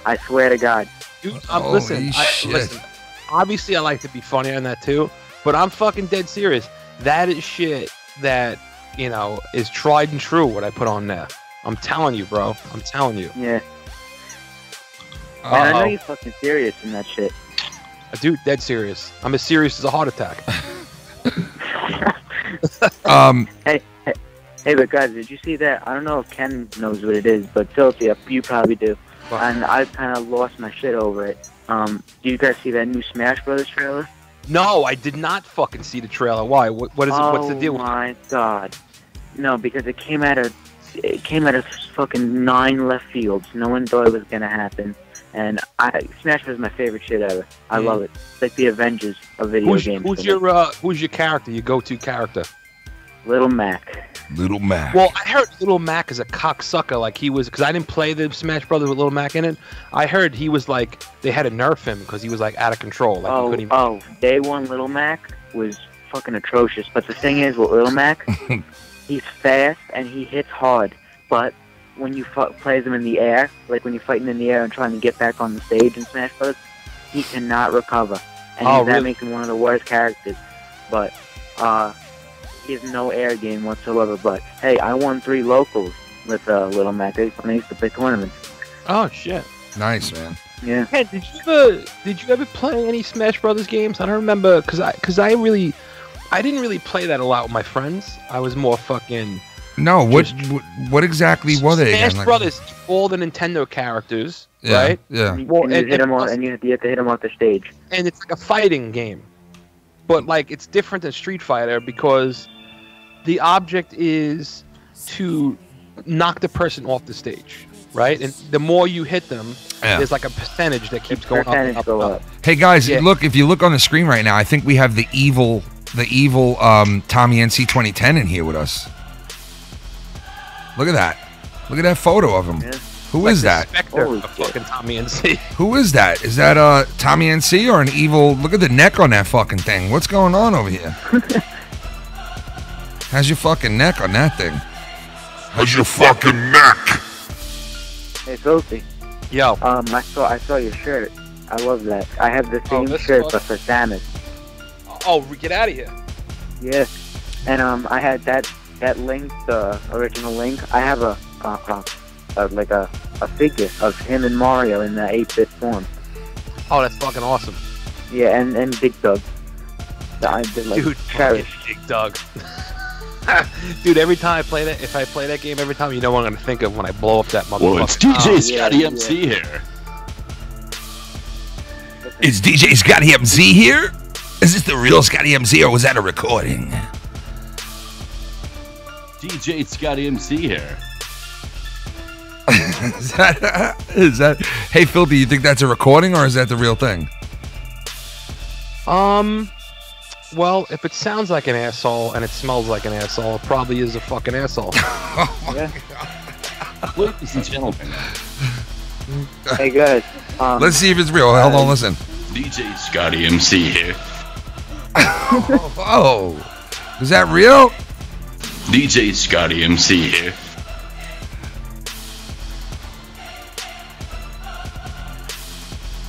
I swear to God. Dude, Holy listen, shit. listen. Obviously, I like to be funny on that too, but I'm fucking dead serious. That is shit that, you know, is tried and true. What I put on there. I'm telling you, bro. I'm telling you. Yeah. Man, I know you're fucking serious in that shit. Dude, dead serious. I'm as serious as a heart attack. Hey, but guys, did you see that? I don't know if Ken knows what it is, but Filthy, you probably do. And I kind of lost my shit over it. Do you guys see that new Smash Brothers trailer? No, I did not fucking see the trailer. Why? What is it? What's the deal with it? Oh my God! No, because it came out of fucking 9 left fields. No one thought it was gonna happen. And Smash Bros is my favorite shit ever. I love it. It's like the Avengers of video games. Who's your character? Your go-to character? Little Mac. Little Mac. Well, I heard Little Mac is a cocksucker. Like he was, because I didn't play the Smash Brothers with Little Mac in it. I heard he was like, they had to nerf him because he was like out of control. Like he couldn't even... Day one Little Mac was fucking atrocious. But the thing is, with Little Mac, he's fast and he hits hard. But when you plays him in the air, like when you're fighting in the air and trying to get back on the stage in Smash Bros., he cannot recover. And that really? makes him one of the worst characters. But, he has no air game whatsoever. But hey, I won 3 locals with Little Mac. I used to play tournaments. Oh shit! Nice, man. Yeah. Hey, did you ever play any Smash Brothers games? I don't remember because I didn't really play that a lot with my friends. I was more fucking. No, what exactly were they? Smash again? Brothers, all the Nintendo characters, Yeah, right? yeah. Well, and you have to hit him off the stage. And it's like a fighting game, but like it's different than Street Fighter because the object is to knock the person off the stage, right? And the more you hit them, there's like a percentage that keeps going up and up and up. Hey guys, look! If you look on the screen right now, I think we have the evil Tommy NC 2010 in here with us. Look at that! Look at that photo of him. Yeah. Who is that? Spectre of fucking Tommy NC. Who is that? Is that Tommy NC or an evil? Look at the neck on that fucking thing. What's going on over here? How's your fucking neck on that thing? How's your fucking neck? Hey, Sophie. Yo. I saw your shirt. I love that. I have the same shirt, but for Samus. Oh, get out of here. Yeah. And I had that link, the original link. I have a figure of him and Mario in the 8-bit form. Oh, that's fucking awesome. Yeah, and Big Doug. I did like Dude, cherish. Big Doug. Dude, every time if I play that game, every time you know what I'm gonna think of when I blow up that motherfucker. Well, it's DJ Scotty MC here. Is DJ Scotty MC here? Is this the real Scotty MC or was that a recording? DJ Scotty MC here. is that? Hey, Phil, do you think that's a recording or is that the real thing? Well, if it sounds like an asshole and it smells like an asshole, it probably is a fucking asshole. Yeah. Ladies and gentlemen. Hey guys. Let's see if it's real. Hold on, listen. DJ Scotty MC here. Oh, is that real? DJ Scotty MC here.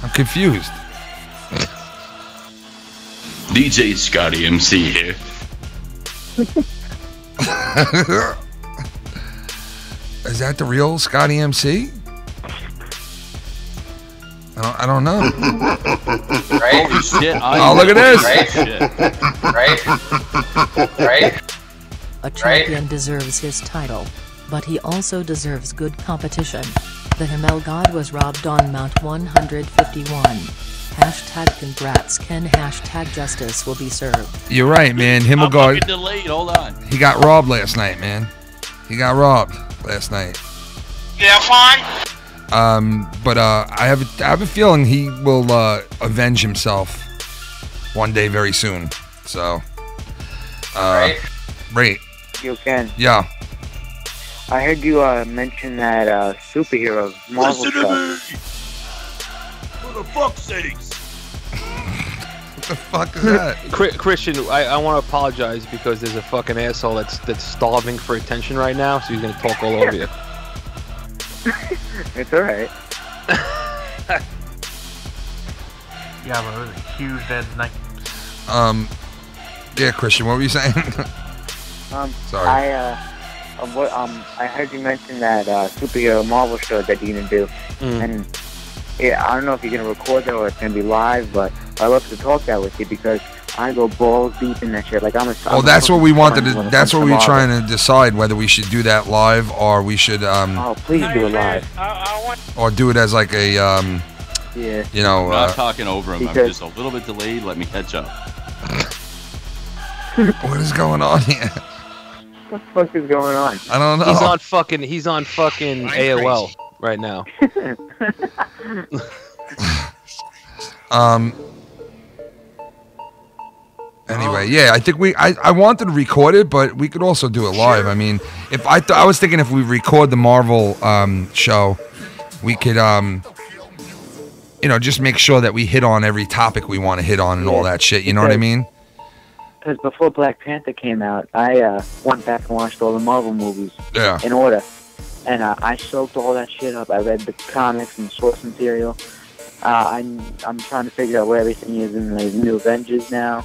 I'm confused. DJ Scotty MC here. Is that the real Scotty MC? I don't know. Right? Holy shit! Oh, look at this! Right? A champion deserves his title, but he also deserves good competition. The Himmel God was robbed on Mount 151. Hashtag congrats Ken, hashtag justice will be served. You're right, man. Himmelgard. I'm delayed. Hold on. He got robbed last night, man. He got robbed last night. Yeah, fine. But I have a feeling he will avenge himself one day very soon. So, right. You can. Yeah. I heard you mention that superhero Marvel stuff. For the fuck's sakes. What the fuck is that? Christian, I want to apologize because there's a fucking asshole that's starving for attention right now, so he's gonna talk all over you. It's alright. Yeah, but it was a huge dead night. Yeah, Christian, what were you saying? Sorry. I heard you mention that superhero Marvel show that you're gonna do, and yeah, I don't know if you're gonna record that or it's gonna be live, but I'd love to talk that with you because I go balls deep in that shit. Like Well, that's what we wanted to. That's what we were trying to decide whether we should do that live or we should Oh, please do it live. or do it as like a Yeah. You know. I'm not talking over him. I'm just a little bit delayed. Let me catch up. What is going on here? What the fuck is going on? I don't know. He's on fucking AOL right now. Anyway, yeah, I think I wanted to record it, but we could also do it live. I mean, if I was thinking if we record the Marvel show, we could just make sure that we hit on every topic we want to hit on and all that shit. You know what I mean? Because before Black Panther came out, I went back and watched all the Marvel movies in order. And I soaked all that shit up. I read the comics and source material. I'm trying to figure out where everything is in the new Avengers now.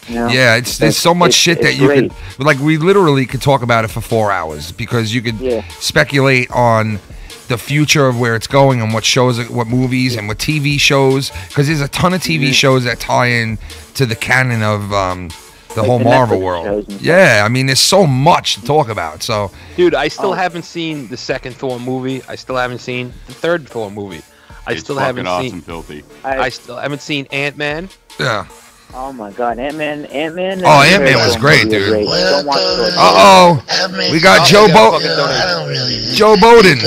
You know? Yeah, there's so much shit that you could, like, we literally could talk about it for 4 hours because you could speculate on the future of where it's going and what shows, what movies and what TV shows, because there's a ton of TV shows that tie in to the canon of the whole Marvel world. Yeah, I mean, there's so much to talk about. So, dude, I still haven't seen the second Thor movie. I still haven't seen the third Thor movie. I still haven't seen. Filthy. I still haven't seen Ant-Man. Yeah. Oh my God, Ant-Man. Oh, Ant-Man was great, dude. We got Joe Bowden.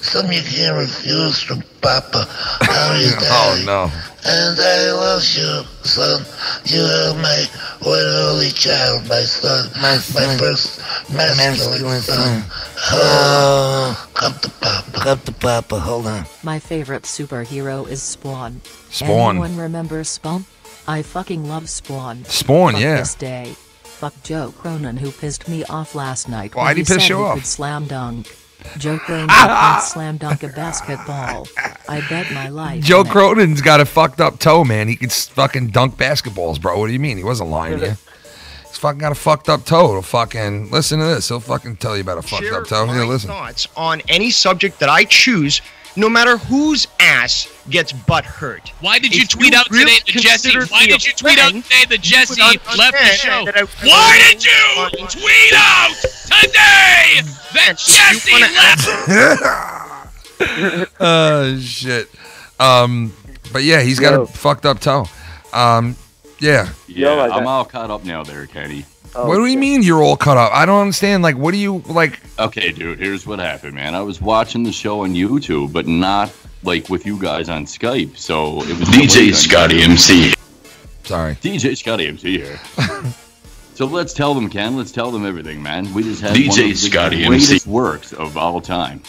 Some you can't refuse from Papa. Oh no. And I love you, son. You are my one only child, my son. My first masculine son. Oh, come to Papa. Come to Papa, hold on. My favorite superhero is Spawn. Spawn. Anyone remember Spawn? I fucking love Spawn. Spawn, Fuck yeah. This day. Fuck Joe Cronin, who pissed me off last night. Why'd he piss you off? Could slam dunk. Joe Cronin can't slam dunk a basketball. I bet my life. Joe Cronin's got a fucked up toe, man. He could fucking dunk basketballs, bro. What do you mean? He wasn't lying to you. He's fucking got a fucked up toe. He'll fucking listen to this. He'll fucking tell you about a fucked up toe. Here, listen. Thoughts on any subject that I choose, no matter whose ass gets butt hurt. Why did you tweet out today that Jesse? Why did you tweet out today that Jesse left the show? Why did you tweet out today that Jesse left? Oh shit. But yeah, he's got a fucked up toe. Yeah. Yeah, I'm all caught up now there, Kenny. What do you mean you're all cut up? I don't understand. Like, what do you, like... Okay, dude, here's what happened, man. I was watching the show on YouTube, but not, like, with you guys on Skype, so it was... DJ Scotty MC. Sorry. DJ Scotty MC here. So let's tell them, Ken. Let's tell them everything, man. We just had DJ one of the Scotty greatest MC. works of all time.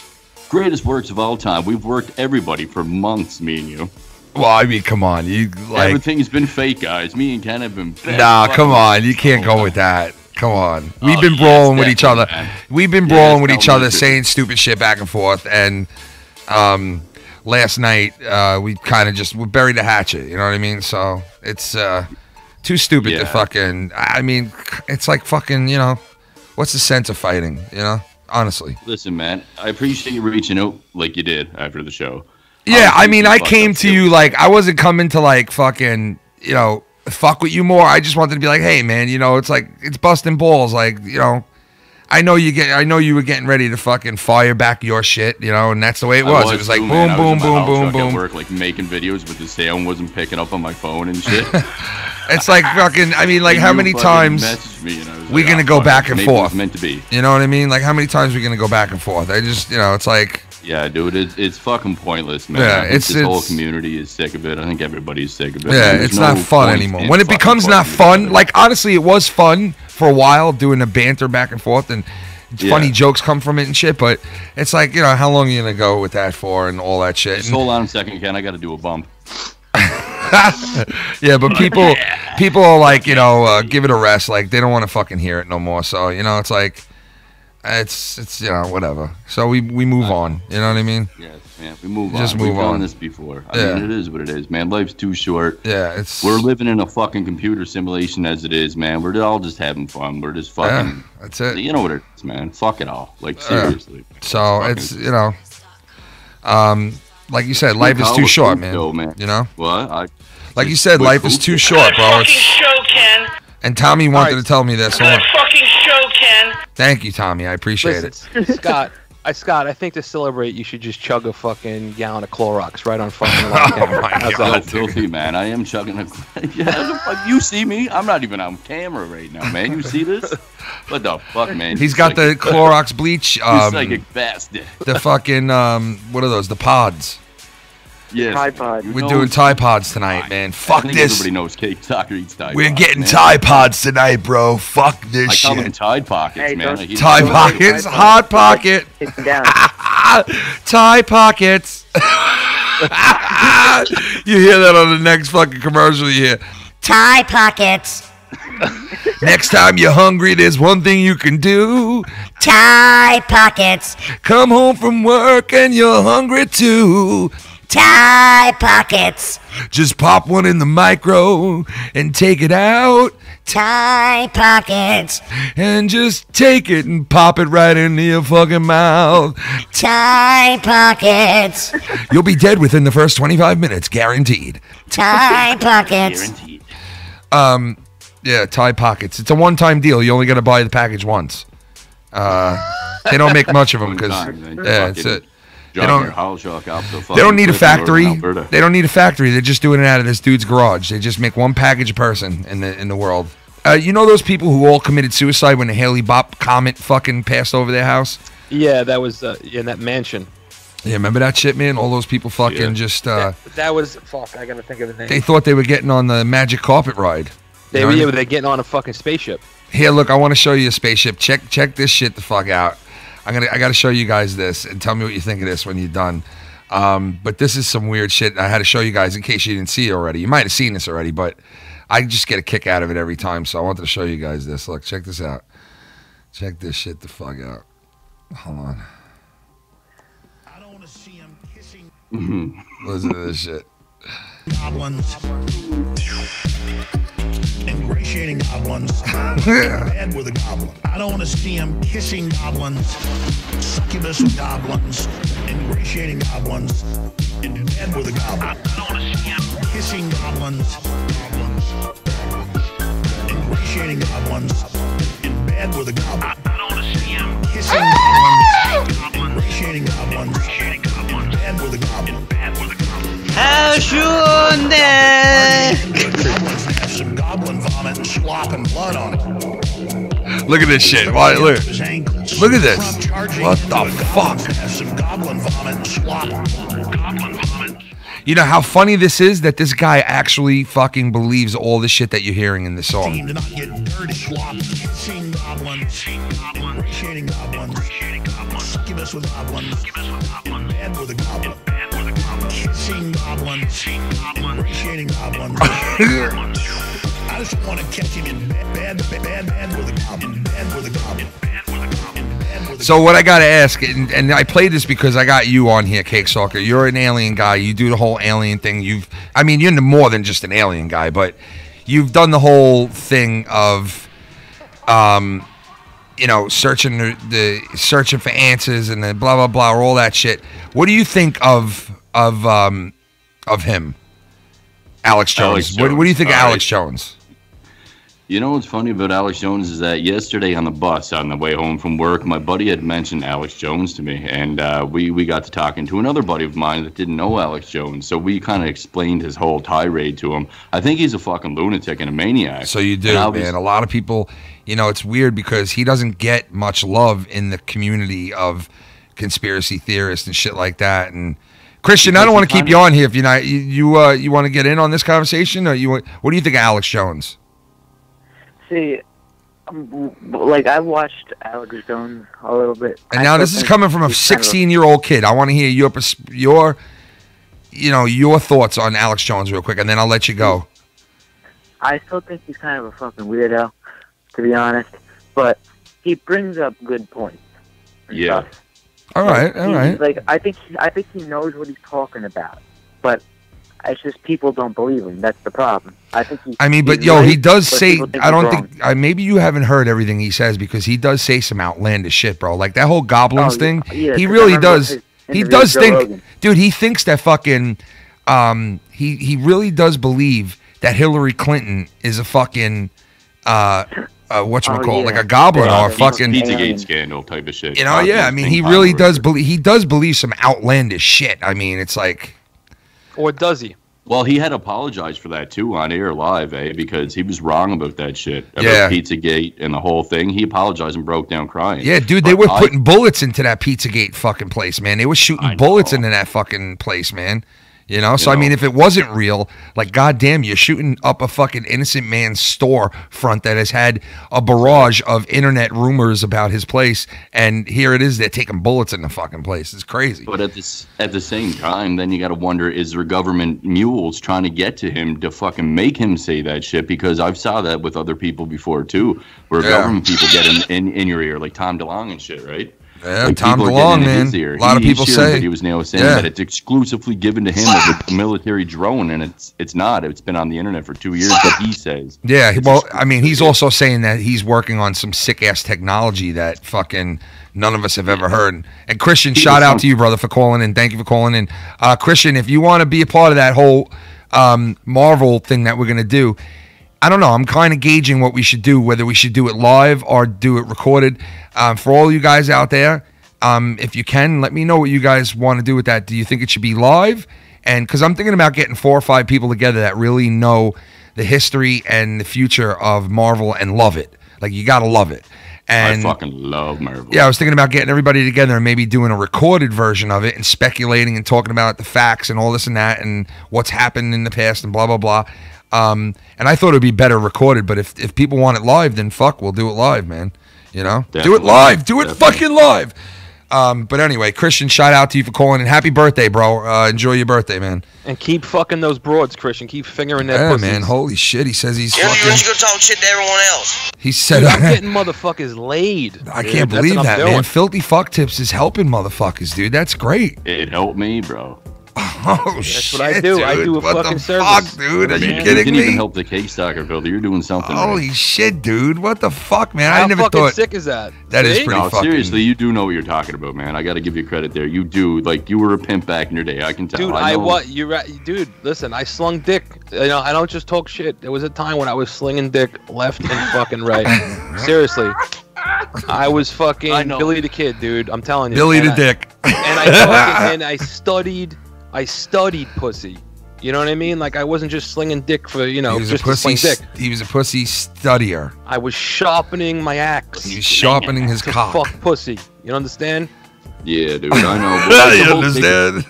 Greatest works of all time. We've worked everybody for months, me and you. Well, I mean, come on. You like everything's been fake, guys. Me and Ken have been. Nah, come on. You can't go with that. Come on. We've been brawling with each other. We've been brawling with each other, saying stupid shit back and forth. And last night we kind of we buried the hatchet. You know what I mean? So it's too stupid to fucking. I mean, it's like fucking. You know, what's the sense of fighting? You know, honestly. Listen, man. I appreciate you reaching out like you did after the show. Yeah, I mean, I came to you like I wasn't coming to like fucking, you know, fuck with you more. I just wanted to be like, hey, man, you know, it's like it's busting balls. Like, you know, I know you were getting ready to fucking fire back your shit, you know, and that's the way it was. It was like boom, boom, boom, boom, boom. At work, like making videos, but the sound wasn't picking up on my phone and shit. It's like fucking. I mean, like how many times we gonna go back and forth? Meant to be. You know what I mean? Like how many times we gonna go back and forth? I just, you know, it's like. Yeah, dude, it's fucking pointless, man. Yeah, I think this whole community is sick of it. I think everybody's sick of it. Yeah, it's not fun anymore. When it becomes not fun, like honestly, it was fun for a while doing the banter back and forth and funny jokes come from it and shit. But it's like, you know, how long are you gonna go with that for and all that shit? Just hold on a second, Ken. I got to do a bump. Yeah, but people are like, you know, give it a rest. Like they don't want to fucking hear it no more. So you know, it's like. It's you know, whatever. So we move on. You know what I mean? Yes, man. We move on. Just move We've on. done this before. I mean, it is what it is, man. Life's too short. Yeah, we're living in a fucking computer simulation as it is, man. We're all just having fun. We're just fucking. Yeah, that's it. You know what it is, man. Fuck it all. Like seriously. So it's you know, like you said, life is too short, man. You know? What? Like you said, life is too short, bro. Good show, Ken. And Tommy wanted to tell me this. Good fucking show, Ken. Thank you, Tommy. I appreciate it. Scott, I think to celebrate, you should just chug a fucking gallon of Clorox right on fucking live camera. Oh my God, filthy man! I am chugging a. Yeah, you see me? I'm not even on camera right now, man. You see this? What the fuck, man? He's got the Clorox bleach. You psychic bastard. The fucking what are those? The pods. Yes. Tide Pods. We're doing Tide Pods tonight, man. Fuck I think this. Everybody knows Cake Soccer eats Tide We're Pods, getting man. Tide Pods tonight, bro. Fuck this I call them shit. Tide Pockets, Hey, man. don't- Tide Pockets, Hot Pocket. Tide Pockets. You hear that on the next fucking commercial, you hear Tide Pockets. next time you're hungry, there's one thing you can do. Tide Pockets. Come home from work and you're hungry too. Tide Pockets. Just pop one in the micro and take it out. Tide Pockets. And just take it and pop it right into your fucking mouth. Tide Pockets. You'll be dead within the first 25 minutes, guaranteed. Tide Pockets. Yeah, Tide Pockets. It's a one-time deal. You only got to buy the package once. They don't make much of them because it's it. They don't need a factory. They don't need a factory. They're just doing it out of this dude's garage. They just make one package a person in the world. You know those people who all committed suicide when the Haley Bop comet fucking passed over their house? Yeah, that was in that mansion. Yeah, remember that shit, man? All those people fucking just... that was... Fuck, I gotta think of the name. They thought they were getting on the magic carpet ride. They were they're getting on a fucking spaceship. Here, look, I want to show you a spaceship. Check this shit the fuck out. I got to show you guys this and tell me what you think of this when you're done. But this is some weird shit I had to show you guys in case you didn't see it already. You might have seen this already, but I just get a kick out of it every time, so I wanted to show you guys this. Look, check this out. Check this shit the fuck out. Hold on. I don't want to see him kissing. Listen to this shit. Goblins. Ingratiating goblins. Bad with a goblin. I don't want to see him kissing goblins. Succubus with goblins. Ingratiating goblins. In bed with a goblin. I don't want to see him kissing goblins. Ingratiating goblins. In bed with a goblin. I don't want to see him kissing goblins. Ingratiating goblins. In bed with a goblin. Some goblin vomit and slop and blood on it. Look at this shit. Look at this. What the fuck? Some goblin vomit and slop. Goblin vomit. You know how funny this is that this guy actually fucking believes all the shit that you're hearing in the song. To not get dirty, slop, kissing goblins, ingratiating goblins, succubus with goblins, in bed with a goblin, kissing goblins, ingratiating goblins. I just want to catch him in bed with a goblin, bed with a goblin. So what I gotta ask, and I played this because I got you on here, Cake Soccer. You're an alien guy. You do the whole alien thing. You're more than just an alien guy, but you've done the whole thing of, searching searching for answers and the blah blah blah, all that shit. What do you think of him, Alex Jones? What do you think of Alex Jones? You know what's funny about Alex Jones is that yesterday on the bus on the way home from work, my buddy had mentioned Alex Jones to me, and we got to talking to another buddy of mine that didn't know Alex Jones, so we kind of explained his whole tirade to him. I think he's a fucking lunatic and a maniac. So you do, man. A lot of people, it's weird because he doesn't get much love in the community of conspiracy theorists and shit like that. And Christian, I don't want to keep you on here if you're not. You want to get in on this conversation, or what do you think of Alex Jones? See, I watched Alex Jones a little bit. And now this is coming from a 16-year-old kid. I want to hear your thoughts on Alex Jones real quick, and then I'll let you go. I still think he's kind of a fucking weirdo, to be honest. But he brings up good points. Yeah. All right. I think he knows what he's talking about, but it's just people don't believe him. That's the problem. He does say. I don't think. Maybe you haven't heard everything he says because he does say some outlandish shit, bro. Like that whole goblins thing. Yeah, he really does. He does think, dude. He thinks that fucking. He really does believe that Hillary Clinton is a fucking. Whatchamacallit, like a goblin or a fucking Pizzagate scandal type of shit. He really does believe. He does believe some outlandish shit. I mean, it's like. Or does he? Well, he had apologized for that, too, on air live, because he was wrong about that shit. About Pizzagate and the whole thing. He apologized and broke down crying. Yeah, dude, they were putting bullets into that Pizzagate fucking place, man. They were shooting bullets into that fucking place, man. You know, so I mean, if it wasn't real, like, goddamn, you're shooting up a fucking innocent man's store front that has had a barrage of internet rumors about his place, and here it is, they're taking bullets in the fucking place. It's crazy. But at the same time, then you got to wonder, is there government mules trying to get to him to fucking make him say that shit? Because I've saw that with other people before too, where government people get in your ear, like Tom DeLonge and shit, right? Yeah, like Tom DeLonge, man. A lot of people say he was now saying that it's exclusively given to him as a military drone, and it's not. It's been on the internet for 2 years, but he says. Yeah, well, I mean, he's also saying that he's working on some sick ass technology that fucking none of us have ever heard. And Christian, shout out to you, brother, for calling in. Thank you for calling in, Christian. If you want to be a part of that whole Marvel thing that we're gonna do, I don't know. I'm kind of gauging what we should do, whether we should do it live or do it recorded. For all you guys out there, if you can, let me know what you guys want to do with that. Do you think it should be live? And because I'm thinking about getting 4 or 5 people together that really know the history and the future of Marvel and love it. Like, you got to love it. And I fucking love Marvel. Yeah, I was thinking about getting everybody together and maybe doing a recorded version of it and speculating and talking about the facts and all this and that and what's happened in the past and blah, blah, blah. And I thought it would be better recorded, but if people want it live, then fuck, we'll do it live, man. You know? Definitely. Do it live. Do it fucking live. But anyway, Christian, shout out to you for calling, and happy birthday, bro. Enjoy your birthday, man. And keep fucking those broads, Christian. Keep fingering their Yeah, pussies. man. Holy shit. He says he's You're fucking... just gonna talk shit to everyone else. He said... Dude, I'm getting motherfuckers laid. I dude. can't That's believe what I'm that, doing. man. Filthy Fuck Tips is helping motherfuckers, dude. That's great. It helped me, bro. Oh, That's shit, what I do. dude. I do a What fucking the service. fuck, dude? Are you Man, kidding you can me? even help the cake stalker, Phil. You're doing something. Holy shit, dude. What the fuck, man? How I never fucking thought... sick is that? That is See? pretty No, fucking... seriously, you do know what you're talking about, man. I got to give you credit there. You do. Like, you were a pimp back in your day. I can tell. Dude, I know. Dude, listen, I slung dick. You know, I don't just talk shit. There was a time when I was slinging dick left and fucking right. Seriously. I was fucking Billy the Kid, dude. I'm telling you. Billy the Dick. And I studied pussy. You know what I mean? Like, I wasn't just slinging dick for, you know, just to sling dick. He was a pussy studier. I was sharpening my axe. He was sharpening his to cock. fuck pussy. You understand? Yeah, dude, I know. You understand?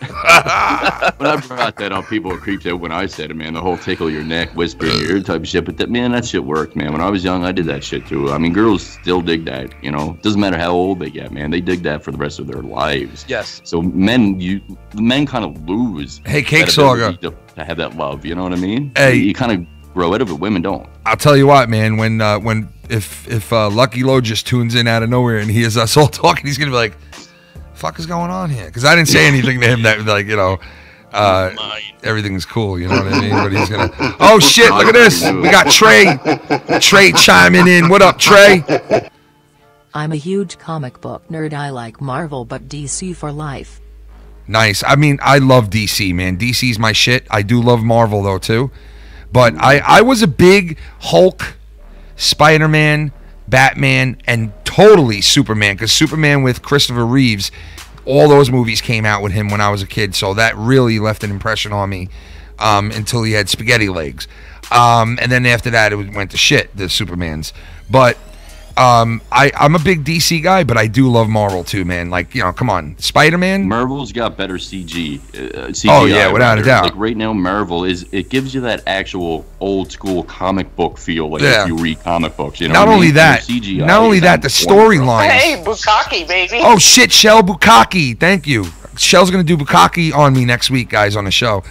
When I brought that up, people were creeped out when I said it, man. The whole tickle your neck, whisper in your ear type of shit. But that shit worked, man. When I was young, I did that shit too. I mean, girls still dig that, you know. Doesn't matter how old they get, man. They dig that for the rest of their lives. Yes. So men kind of lose. Hey, Cake that Sauger. ability to have that love, you know what I mean? Hey. You kind of grow out of it. Women don't. I'll tell you what, man. If Lucky Low just tunes in out of nowhere and he hears us all talking, he's gonna be like, "Fuck is going on here?" Because I didn't say anything to him that, like, you know, everything's cool. You know what I mean? But he's gonna. Oh shit! Look at this. We got Trey. Trey chiming in. What up, Trey? I'm a huge comic book nerd. I like Marvel, but DC for life. Nice. I mean, I love DC, man. DC's my shit. I do love Marvel though too. But I was a big Hulk, Spider-Man, Batman, and totally Superman, because Superman with Christopher Reeves, all those movies came out with him when I was a kid, so that really left an impression on me until he had spaghetti legs. And then after that, it went to shit, the Supermans. But I'm a big DC guy, but I do love Marvel too, man. Like, you know, come on, Spider-Man. Marvel's got better CGI. Oh yeah, without a doubt. Like right now, Marvel it gives you that actual old school comic book feel, like if you read comic books. You know. Not only that, CGI not only that, the storylines. Hey, Bukkake, baby. Oh shit, Shell Bukkake. Thank you. Shell's gonna do Bukkake on me next week, guys, on the show.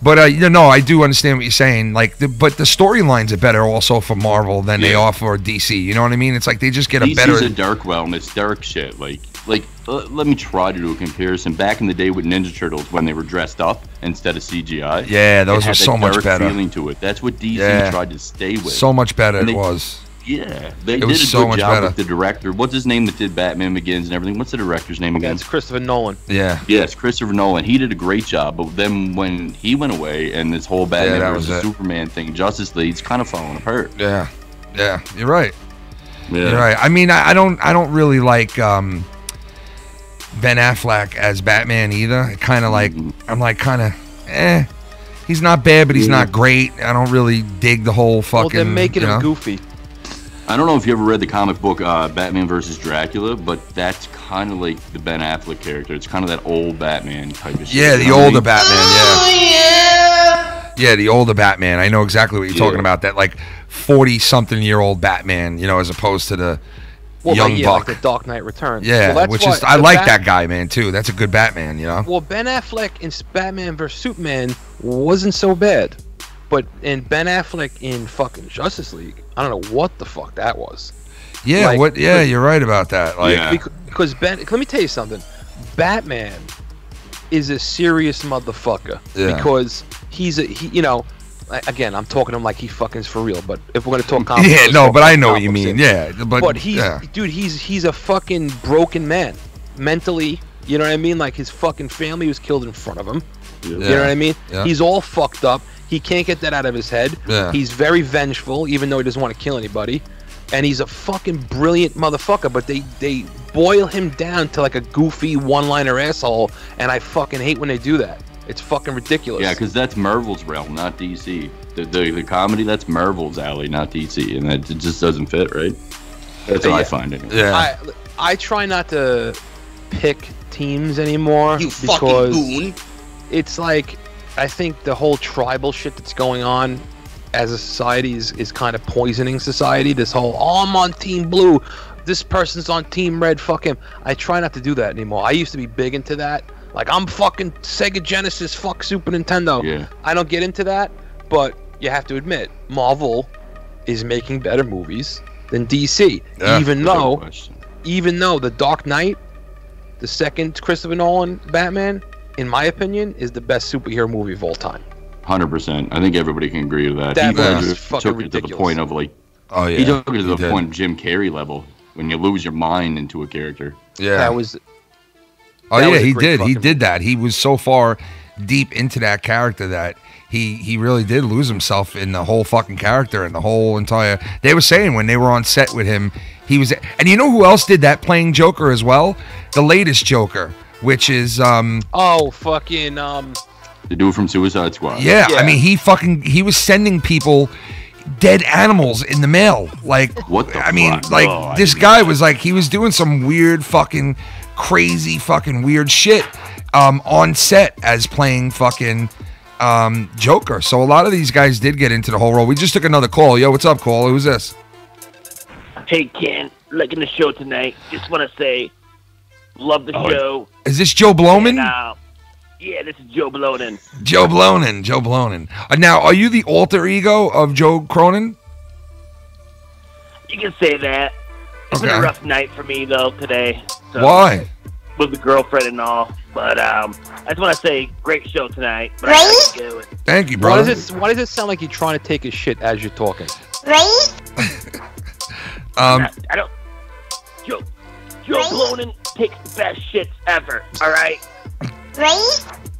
But you know, I do understand what you're saying. Like, but the storylines are better also for Marvel than they are for DC. You know what I mean? It's like they just get a better. DC's a dark realm. It's dark shit. Like let me try to do a comparison. Back in the day with Ninja Turtles, when they were dressed up instead of CGI. Yeah, those were so much better. Feeling to it. That's what DC tried to stay with. So much better it was. Yeah, they did was a so good much job better. with the director. What's his name that did Batman Begins and everything? What's the director's name again? It's Christopher Nolan. Yeah. Yes, Christopher Nolan. He did a great job, but then when he went away and this whole Batman versus Superman thing, Justice League's kind of falling apart. Yeah, yeah, you're right. Yeah. You're right. I mean, I don't really like Ben Affleck as Batman either. Kind of like I'm like kind of He's not bad, but he's not great. I don't really dig the whole fucking. Well, they're making you know? him goofy. I don't know if you ever read the comic book Batman vs. Dracula, but that's kind of like the Ben Affleck character. It's kind of that old Batman type of shit. Yeah, the older Batman, yeah. Yeah, the older Batman. I know exactly what you're talking about. That like 40-something-year-old Batman, you know, as opposed to the young buck. Like the Dark Knight Returns. Yeah, well, which is I like that guy, man, too. That's a good Batman, you know. Well, Ben Affleck in Batman vs Superman wasn't so bad, but in Ben Affleck in fucking Justice League, I don't know what the fuck that was. Yeah, like, Yeah, you're right about that. Like, because let me tell you something. Batman is a serious motherfucker because you know. Again, I'm talking to him like he fucking is for real. But if we're gonna talk comics, yeah, no, but I know what you mean. Yeah, but he's a fucking broken man mentally. You know what I mean? Like his fucking family was killed in front of him. Yeah. You know what I mean? Yeah. He's all fucked up. He can't get that out of his head. Yeah. He's very vengeful, even though he doesn't want to kill anybody. And he's a fucking brilliant motherfucker. But they boil him down to like a goofy one-liner asshole, and I fucking hate when they do that. It's fucking ridiculous. Yeah, because that's Marvel's realm, not DC. The comedy, that's Marvel's alley, not DC, and it just doesn't fit, right? That's how I find it. Yeah. I try not to pick teams anymore because it's like I think the whole tribal shit that's going on as a society is kind of poisoning society. This whole I'm on Team Blue, this person's on Team Red, fuck him. I try not to do that anymore. I used to be big into that. Like, I'm fucking Sega Genesis, fuck Super Nintendo. Yeah. I don't get into that, but you have to admit, Marvel is making better movies than DC. Yeah, even though The Dark Knight, the second Christopher Nolan Batman, in my opinion, is the best superhero movie of all time. 100%. I think everybody can agree with that. That he took it to the point of like, he took it to the point of Jim Carrey level when you lose your mind into a character. Yeah, that was. Oh yeah, he did. He did that. He was so far deep into that character that he really did lose himself in the whole fucking character and the whole entire. They were saying when they were on set with him, he was. And you know who else did that playing Joker as well? The latest Joker, which is the dude from Suicide Squad. Yeah, I mean he was sending people dead animals in the mail. Like what the fuck? This guy was like he was doing some weird fucking crazy fucking weird shit on set as playing fucking Joker. So a lot of these guys did get into the whole role. We just took another call. Yo, what's up, caller? Who's this? Hey, Ken. Liking the show tonight. Just want to say, love the show. Is this Joe Bloman? And, yeah, this is Joe Blonin. Joe Blonin. Now, are you the alter ego of Joe Cronin? You can say that. It's been a rough night for me, though, today. So, why? With the girlfriend and all. But I just want to say, great show tonight. But Thank you, brother. Why does it sound like you're trying to take a shit as you're talking? I don't. Joe Blonin takes the best shits ever. All right.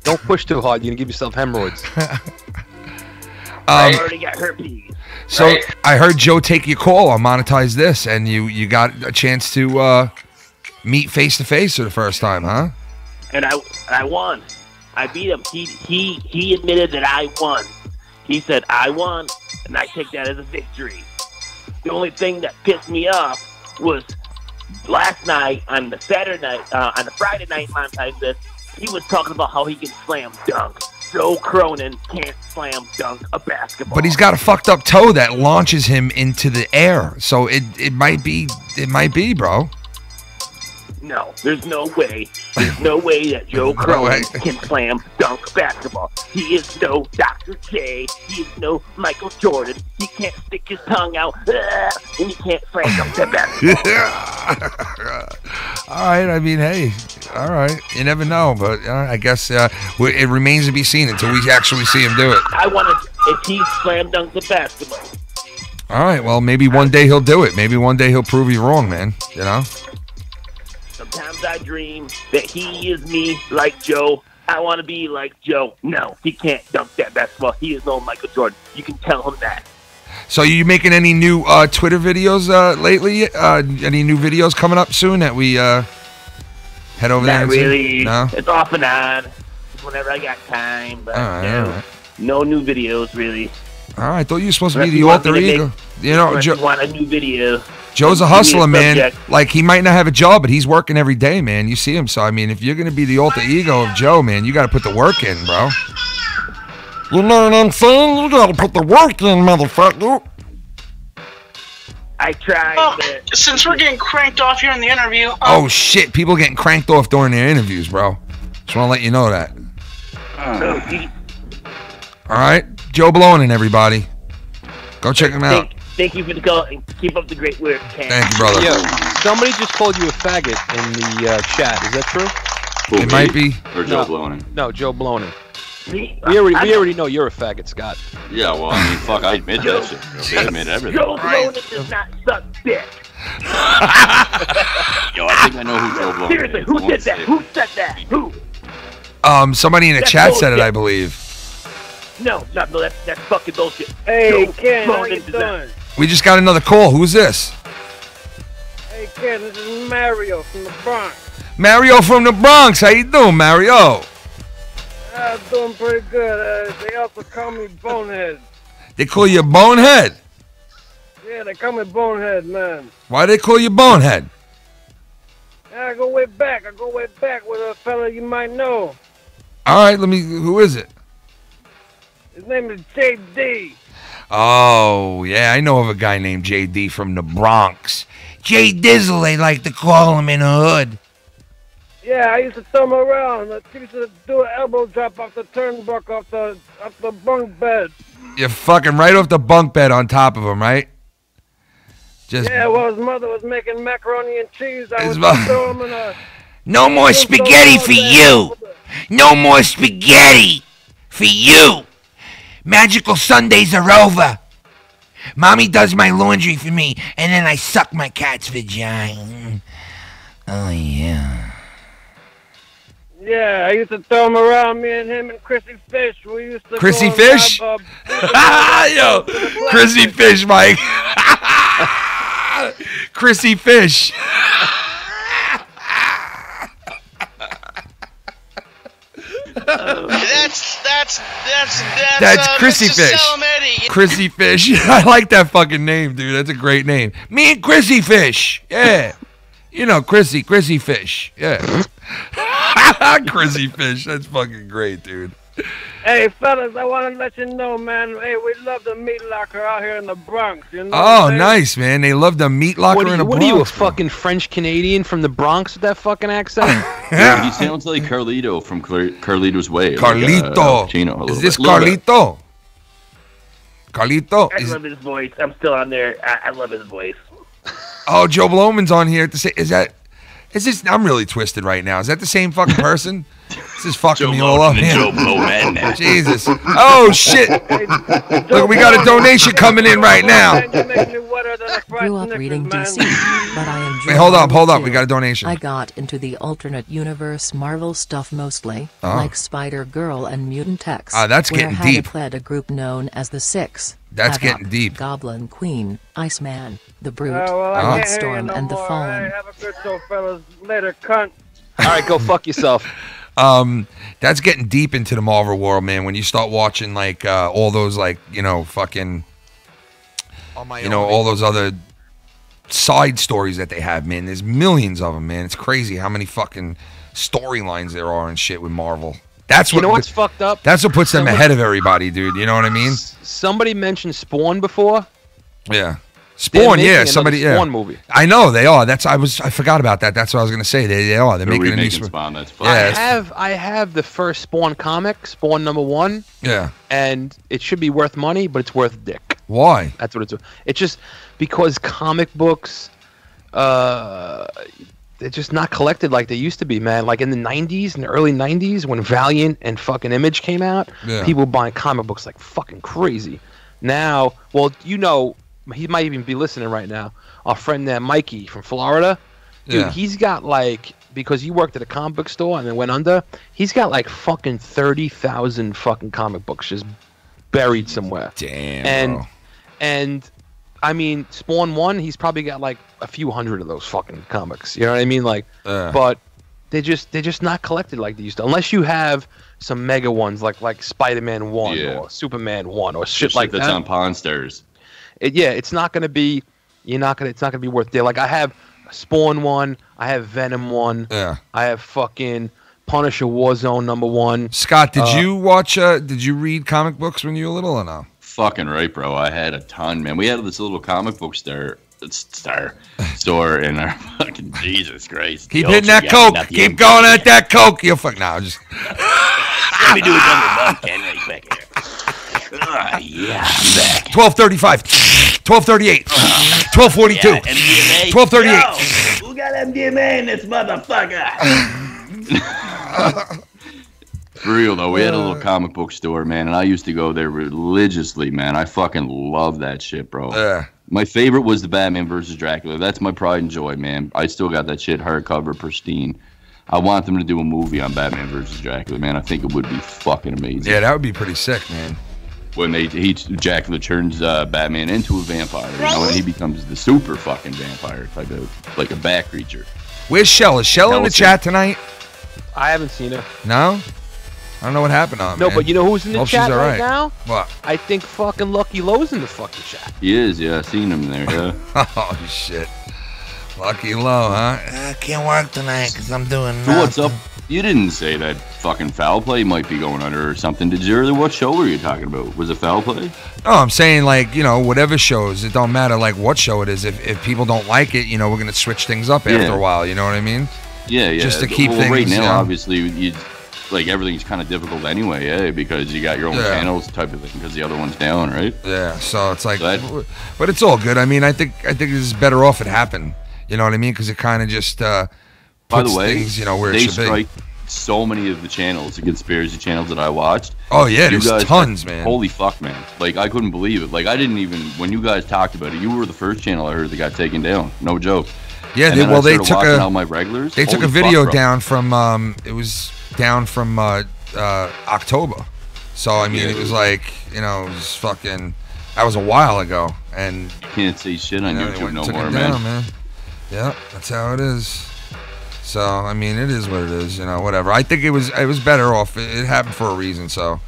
Don't push too hard. You're gonna give yourself hemorrhoids. I already got herpes. So I heard Joe take your call on Monetize This, and you got a chance to meet face to face for the first time, huh? And I won. I beat him. He admitted that I won. He said I won, and I take that as a victory. The only thing that pissed me off was last night on the Friday night Monetize This. He was talking about how he can slam dunk. Joe Cronin can't slam dunk a basketball. But he's got a fucked up toe that launches him into the air. So it might be, bro. No, there's no way. There's no way that Joe Cronin can slam dunk basketball. He is no Dr. J. He is no Michael Jordan. He can't stick his tongue out, and he can't slam dunk that basketball. All right, I mean, hey, all right. You never know, but I guess it remains to be seen until we actually see him do it. I want to, if he slam dunks the basketball. All right, well, maybe one day he'll do it. Maybe one day he'll prove you wrong, man, you know? Sometimes I dream that he is me like Joe. I want to be like Joe. No, he can't dunk that basketball. He is no Michael Jordan. You can tell him that. So are you making any new Twitter videos lately? Any new videos coming up soon that we head over there and really. See? No? It's off and on. Just whenever I got time. But all right. no new videos, really. All right, I thought you were supposed to be the alter ego. You know, want a new video. Joe's a hustler, man. Like, he might not have a job, but he's working every day, man. You see him. So, I mean, if you're going to be the alter ego of Joe, man, you got to put the work in, bro. You know what I'm saying? You got to put the work in, motherfucker. I tried. Well, since we're getting cranked off here in the interview. Oh, shit. People getting cranked off during their interviews, bro. Just want to let you know that. All right. Joe Blonin, everybody. Go check him out. Thank you for the call and keep up the great work, Ken. Thank you, brother. Yo, somebody just called you a faggot in the chat. Is that true? It might be. Or Joe Blonin. No, Joe Blonin. We already know you're a faggot, Scott. Yeah, well, I mean, fuck, I admit that shit. I admit everything. Joe Blonin does not suck dick. Yo, I think I know who Joe Blonin is. Seriously, who did that? Who said that? Who? Somebody in the chat said it, I believe. No, that's fucking bullshit. Hey, Joe Ken, how you Blonin does not. doing? We just got another call. Who's this? Hey, Ken, this is Mario from the Bronx. Mario from the Bronx. How you doing, Mario? I'm doing pretty good. They also call me Bonehead. They call you Bonehead? Yeah, they call me Bonehead, man. Why they call you Bonehead? I go way back. With a fella you might know. All right, who is it? His name is J.D. Oh, yeah, I know of a guy named J.D. from the Bronx. J. Dizzle, they like to call him in the hood. Yeah, I used to throw him around. I used to do an elbow drop off the turnbuckle off the bunk bed. You're fucking right off the bunk bed on top of him, right? Yeah, well, his mother was making macaroni and cheese. I was throw him in a... No more spaghetti for you. No more spaghetti for you. Magical Sundays are over. Mommy does my laundry for me, and then I suck my cat's vagina. Oh, yeah. Yeah, I used to throw him around, me and him and Chrissy Fish. We used to Chrissy go Fish? Yo, Chrissy Fish, Mike. Chrissy Fish. That's Chrissy Mr. Fish. Salametti. Chrissy Fish. I like that fucking name, dude. That's a great name. Me and Chrissy Fish. Yeah. You know, Chrissy Fish. Yeah. Chrissy Fish. That's fucking great, dude. Hey, fellas, I want to let you know, man. Hey, we love the meat locker out here in the Bronx. You know Oh, nice, man. They love the meat locker in the Bronx. What are you, a fucking French Canadian from the Bronx with that fucking accent? Yeah, he sounds like Carlito from Carlito's Way. Carlito. Like, is this Carlito? Carlito? I love his voice. I'm still on there. I love his voice. Oh, Joe Bloman's on here to say, is this, I'm really twisted right now. Is that the same fucking person? This is fucking me all up. Joe Bloman. Jesus. Oh, shit. Look, we got a donation coming in right now. Grew up reading DC, but I enjoy. Wait, hold up. We got a donation. I got into the alternate universe Marvel stuff mostly, like Spider-Girl and Mutant X. That's getting deep. Where led a group known as the Six. That's Havoc, getting deep. Goblin Queen, Iceman, the Brute, I can't hear you Storm, no and the more. Fallen. Hey, have a good show, fellas. Later, cunt. All right, go fuck yourself. That's getting deep into the Marvel world, man. When you start watching like all those like fucking, all those other side stories that they have, man. There's millions of them, man. It's crazy how many fucking storylines there are and shit with Marvel. That's what. You know what's fucked up? That's what puts them ahead of everybody, dude. You know what I mean? Somebody mentioned Spawn before. Yeah. Spawn, yeah, somebody, yeah. Spawn movie. I know they are. I forgot about that. That's what I was gonna say. They are. They're making a new Spawn. That's fun. Yeah, I have the first Spawn comic, Spawn #1. Yeah. And it should be worth money, but it's worth dick. Why? That's what it's. It's just because comic books, they're just not collected like they used to be, man. Like in the '90s, in the early '90s, when Valiant and fucking Image came out, people were buying comic books like fucking crazy. Now, well, he might even be listening right now. Our friend there, Mikey from Florida, dude, he's got like, because he worked at a comic book store and then went under, he's got like fucking 30,000 fucking comic books just buried somewhere. Damn. And I mean, Spawn 1, he's probably got like a few hundred of those fucking comics. You know what I mean? Like, but they're just not collected like they used to, unless you have some mega ones like Spider-Man 1 or Superman 1 or shit like that's that. on Pawn Stars. It's not gonna be. It's not gonna be worth it. Like I have Spawn 1, I have Venom 1, I have fucking Punisher Warzone #1. Scott, did you watch? Did you read comic books when you were little or no? Fucking right, bro. I had a ton, man. We had this little comic book store in our fucking Jesus Christ. Keep hitting that coke. Keep going at that coke. You fuck now. Just let me do a Thunderbolt, Ken, right quick here. Yeah, I'm back. 12:35, 12:38, 12:42, Yeah, MDMA. 12:38. Yo, who got MDMA in this motherfucker? For real though, we had a little comic book store, man, and I used to go there religiously, man. I fucking love that shit, bro. Yeah. My favorite was the Batman vs. Dracula. That's my pride and joy, man. I still got that shit hardcover, pristine. I want them to do a movie on Batman vs. Dracula, man. I think it would be fucking amazing. Yeah, that would be pretty sick, man. When Dracula turns Batman into a vampire, you know, and he becomes the super fucking vampire type of, like a bat creature. Where's Shell? Is Shell in the chat tonight? I haven't seen her. No? I don't know what happened on No, man. but you know who's in the Hope chat she's all right right now? What? I think fucking Lucky Lowe's in the fucking chat. He is, yeah. I seen him there, yeah. Oh, shit. Lucky Low, huh? I can't work tonight because I'm doing So what's up? You didn't say that fucking foul play might be going under or something. Did you? What show were you talking about? Was it foul play? No, I'm saying, like, you know, whatever shows, it don't matter, like, what show it is. If people don't like it, you know, we're going to switch things up after a while, you know what I mean? Yeah, yeah. Just to keep well, things, right now, you know? obviously, like, everything's kind of difficult anyway, because you got your own channels type of thing because the other one's down, right? Yeah, so it's like, but it's all good. I mean, I think it's better off it happened. You know what I mean? Because it kind of just puts By the way, things, you know, where it they should strike be. so many of the channels, the conspiracy channels that I watched. Oh yeah, you there's guys, tons, man. Holy fuck, man! Like I couldn't believe it. Like I didn't even when you guys talked about it. You were the first channel I heard that got taken down. No joke. Yeah, and they took all my regulars. They took a Holy video fuck, bro. down from it was down from October. So I mean, it was like, you know, it was fucking. That was a while ago, and you can't say shit on YouTube no took more, it down, man. Yeah, that's how it is. So I mean, it is what it is, you know. Whatever. I think it was better off. It happened for a reason. So,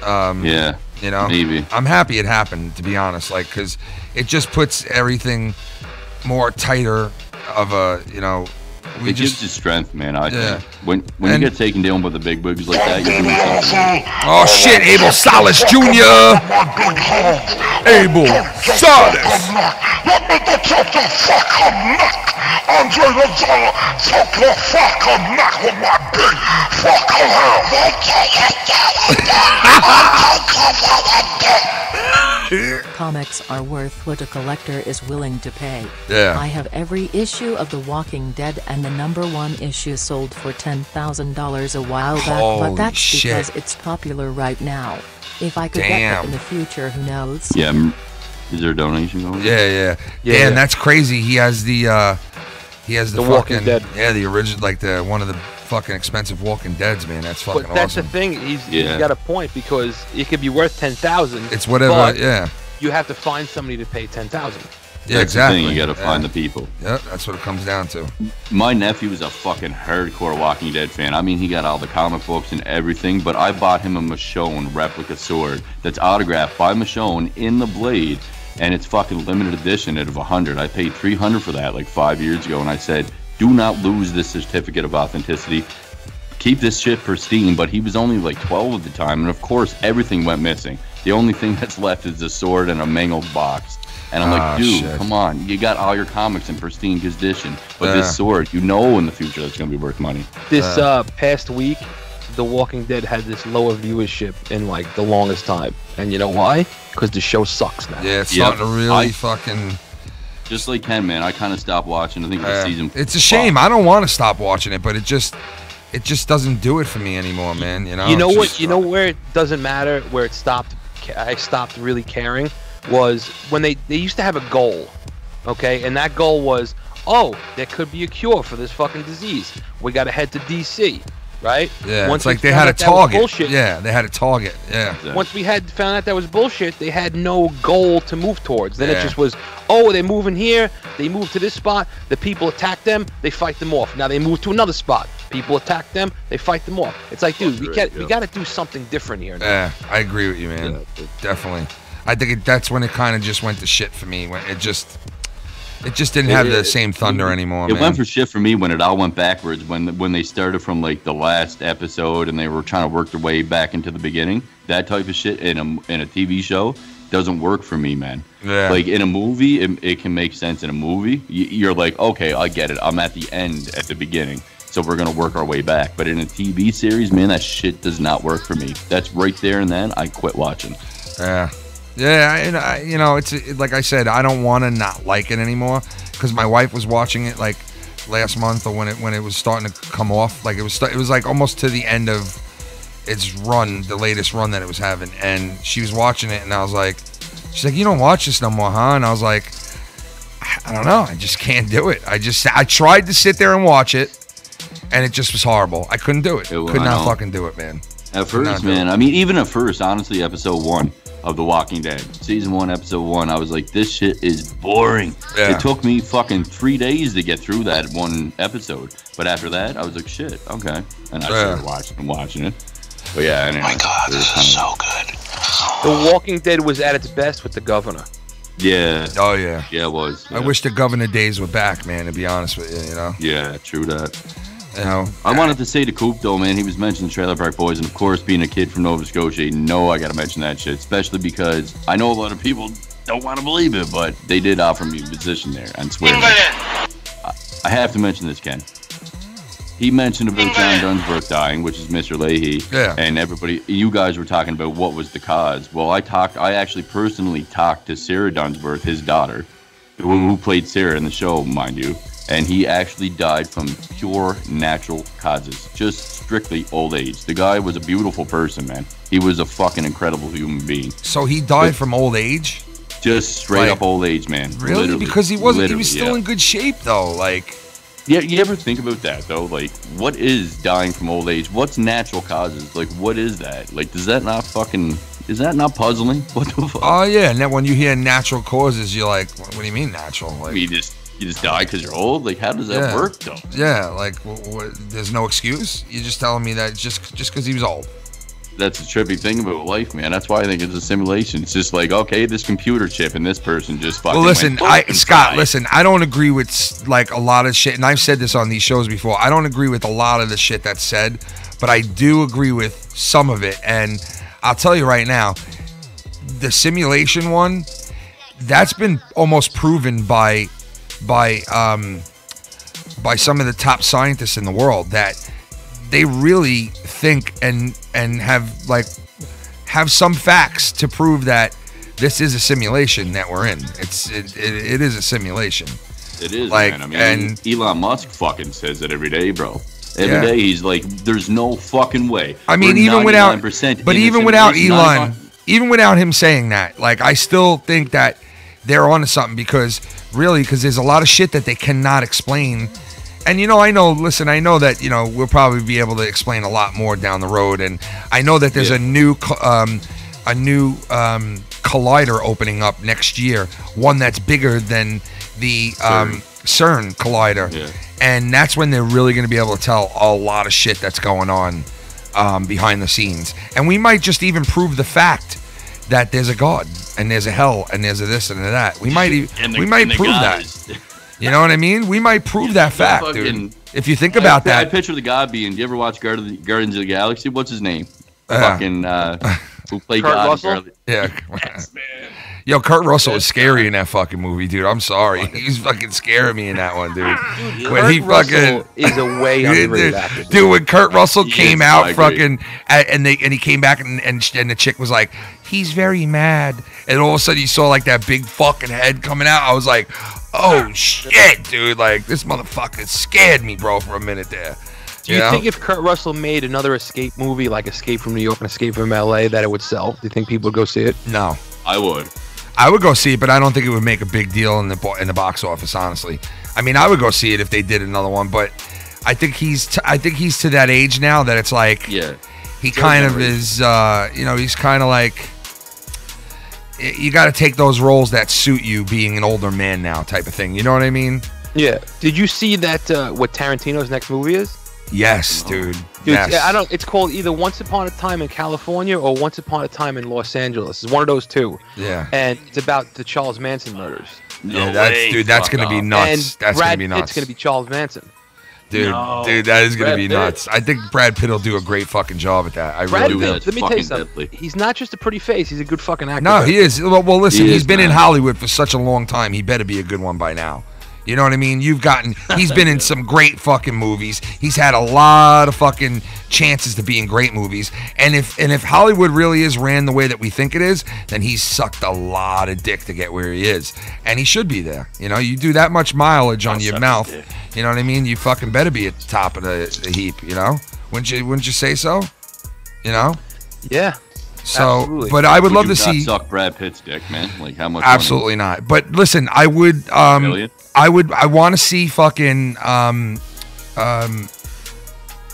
yeah, you know, maybe I'm happy it happened, to be honest. Like, because it just puts everything more tighter of a, you know. It gives you strength, man. I think when you get taken down by the big bugs like that, you're doing something. Oh shit, Abel Salas Jr. Abel Salas. Let me get you the fucking neck. Andre the Dollar, took your fucking neck with my big fucking Comics are worth what a collector is willing to pay. Yeah. I have every issue of The Walking Dead, and the #1 issue sold for $10,000 a while back, Holy but that's shit. because it's popular right now. If I could get Damn. it in the future, who knows? Yeah, is there a donation going? Yeah. Damn, that's crazy. He has the fucking Walking Dead. Yeah, the original, like the one of the fucking expensive Walking Deads, man. That's fucking But that's awesome. the thing. He's got a point because it could be worth 10,000. It's whatever. But Yeah. You have to find somebody to pay 10,000. Yeah, That's exactly. the thing, you got to find the people. Yep, that's what it comes down to. My nephew is a fucking hardcore Walking Dead fan. I mean, he got all the comic books and everything, but I bought him a Michonne replica sword that's autographed by Michonne in the blade, and it's fucking limited edition out of 100. I paid $300 for that like 5 years ago, and I said, do not lose this certificate of authenticity. Keep this shit pristine, but he was only like 12 at the time, and of course, everything went missing. The only thing that's left is the sword and a mangled box. And I'm like, dude, shit. come on. You got all your comics in pristine condition. But this sword, you know in the future that's going to be worth money. This past week, The Walking Dead had this lower viewership in like the longest time. And you know why? Because the show sucks now. Yeah, it's starting to really fucking... Just like Ken, man, I kind of stopped watching. I think the season... It's a shame. I don't want to stop watching it, but it just doesn't do it for me anymore, man. You know. You know It's what? just- You know where it doesn't matter, where it stopped. I stopped really caring was when they used to have a goal, okay, and that goal was, oh, there could be a cure for this fucking disease. We got to head to DC, right? Yeah. Once it's like we they found had a out that was target. bullshit, Yeah, they had a target. Yeah. Once we had found out that was bullshit, they had no goal to move towards. Then it Yeah. just was, oh, they're moving here. They move to this spot. The people attack them. They fight them off. Now they move to another spot. People attack them, they fight them off. It's like, dude, we got to do something different here now. Yeah, I agree with you, man. Definitely. I think that's when it kind of just went to shit for me. When it just didn't have the same thunder anymore. It went for shit for me when it all went backwards. When they started from like the last episode and they were trying to work their way back into the beginning. That type of shit in a TV show doesn't work for me, man. Yeah. Like in a movie, it can make sense in a movie. You're like, okay, I get it. I'm at the end at the beginning, so we're gonna work our way back. But in a TV series, man, that shit does not work for me. That's right there and then I quit watching. Yeah. Yeah, and you know, it's like I said, I don't want to not like it anymore because my wife was watching it like last month or when it was starting to come off. Like it was like almost to the end of its run, the latest run that it was having, and she was watching it, and I was like, she's like, you don't watch this no more, huh? And I was like, I don't know, I just can't do it. I tried to sit there and watch it, and it just was horrible. I couldn't do it. Could not fucking do it, man. At first, man. I mean, even at first, honestly, episode 1 of The Walking Dead, season 1, episode 1, I was like, this shit is boring. Yeah. It took me fucking 3 days to get through that one episode. But after that, I was like, shit, okay. And I started watching it. But yeah, anyway, my God, this is so good. The Walking Dead was at its best with the governor. Yeah. Oh yeah. Yeah, it was. Yeah. I wish the governor days were back, man. To be honest with you, you know. Yeah, true that. You know, I wanted to say to Coop though, man. He was mentioning Trailer Park Boys, and of course, being a kid from Nova Scotia, I got to mention that shit, especially because I know a lot of people don't want to believe it, but they did offer me a position there. I swear. I have to mention this, Ken. He mentioned about John Dunsburg dying, which is Mr. Leahy. Yeah. And you guys were talking about what was the cause. Well, I actually personally talked to Sarah Dunsburg, his daughter, who played Sarah in the show, mind you. And he actually died from pure natural causes, just strictly old age. The guy was a beautiful person, man. He was a fucking incredible human being. So he died from old age? Just straight up old age, man. Really? Literally. Because he was still in good shape, though. Like. Yeah, you ever think about that though? Like, what is dying from old age? What's natural causes? Like, what is that? Like, is that not puzzling? What the fuck? Oh yeah, and then when you hear natural causes, you're like, what do you mean natural? Like, you just die because you're old? Like, how does that work though? Yeah, like, there's no excuse. You're just telling me that just because he was old. That's the trippy thing about life, man. That's why I think it's a simulation. It's just like, okay, this computer chip and this person just fucking. Well, listen, Scott, listen, I don't agree with like a lot of shit, and I've said this on these shows before. I don't agree with a lot of the shit that's said, but I do agree with some of it. And I'll tell you right now, the simulation one, that's been almost proven by some of the top scientists in the world that they really think and have some facts to prove that this is a simulation that we're in. It is a simulation. It is, like, man. I mean, and Elon Musk fucking says it every day, bro. Every day he's like, "There's no fucking way." I mean, even without Elon, even without him saying that, like, I still think that they're onto something because there's a lot of shit that they cannot explain. And, I know that, we'll probably be able to explain a lot more down the road. And I know that there's a new collider opening up next year, one that's bigger than the CERN collider. Yeah. And that's when they're really going to be able to tell a lot of shit that's going on behind the scenes. And we might just even prove the fact that there's a God and there's a hell and there's a this and a that. We might prove that. You know what I mean? We might prove that fact, dude. If you think about that. I picture the God being. Do you ever watch Guardians of the Galaxy? What's his name? Who played Kurt God? Russell? Yeah. Yo, Kurt Russell was scary in that fucking movie, dude. I'm sorry. He's fucking scaring me in that one, dude. Kurt Russell is a way underrated actor. Dude, when Kurt Russell came out fucking and he came back and the chick was like, he's very mad. And all of a sudden you saw like that big fucking head coming out. I was like, oh shit, dude. Like, this motherfucker scared me, bro, for a minute there. Do you think if Kurt Russell made another escape movie like Escape from New York and Escape from LA that it would sell? Do you think people would go see it? No. I would. I would go see it, but I don't think it would make a big deal in the box office, honestly. I mean, I would go see it if they did another one, but I think he's to that age now that it's like he kind of is he's kind of like, you got to take those roles that suit you being an older man now type of thing. You know what I mean? Yeah. Did you see that what Tarantino's next movie is? Yes, dude. Dude, Yes. I don't. It's called either Once Upon a Time in California or Once Upon a Time in Los Angeles. It's one of those two. Yeah. And it's about the Charles Manson murders. Yeah, that's gonna be nuts. And That's Brad gonna be nuts. Pitt's gonna be Charles Manson. Dude, that is gonna be nuts. I think Brad Pitt will do a great fucking job at that. I Brad really do. Pitt, let me tell you something. He's not just a pretty face. He's a good fucking actor. No, he is. Well, listen, he's been in man. Hollywood for such a long time. He better be a good one by now. You know what I mean? He's been in some great fucking movies. He's had a lot of fucking chances to be in great movies. And if Hollywood really is ran the way that we think it is, then he's sucked a lot of dick to get where he is. And he should be there. You know, you do that much mileage on your mouth. You know what I mean? You fucking better be at the top of the heap, you know? Wouldn't you say so? You know? Yeah. So, Absolutely. but I would love to not see. Suck Brad Pitt's dick, man. Like how much? Absolutely not. But listen, I would. Million? I want to see fucking.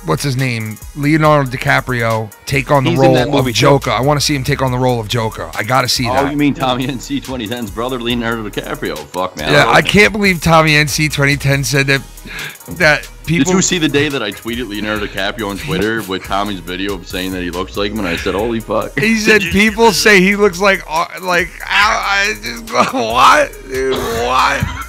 What's his name? Leonardo DiCaprio take on the He's in that role of movie, too. Joker. I want to see him take on the role of Joker. I got to see Oh, that. you mean Tommy NC 2010's brother, Leonardo DiCaprio? Fuck, man. Yeah, I can't believe Tommy NC 2010 said that people. Did you see the day that I tweeted Leonardo DiCaprio on Twitter with Tommy's video of saying that he looks like him, and I said, "Holy fuck!" He said people say he looks like I just go, what, dude, what?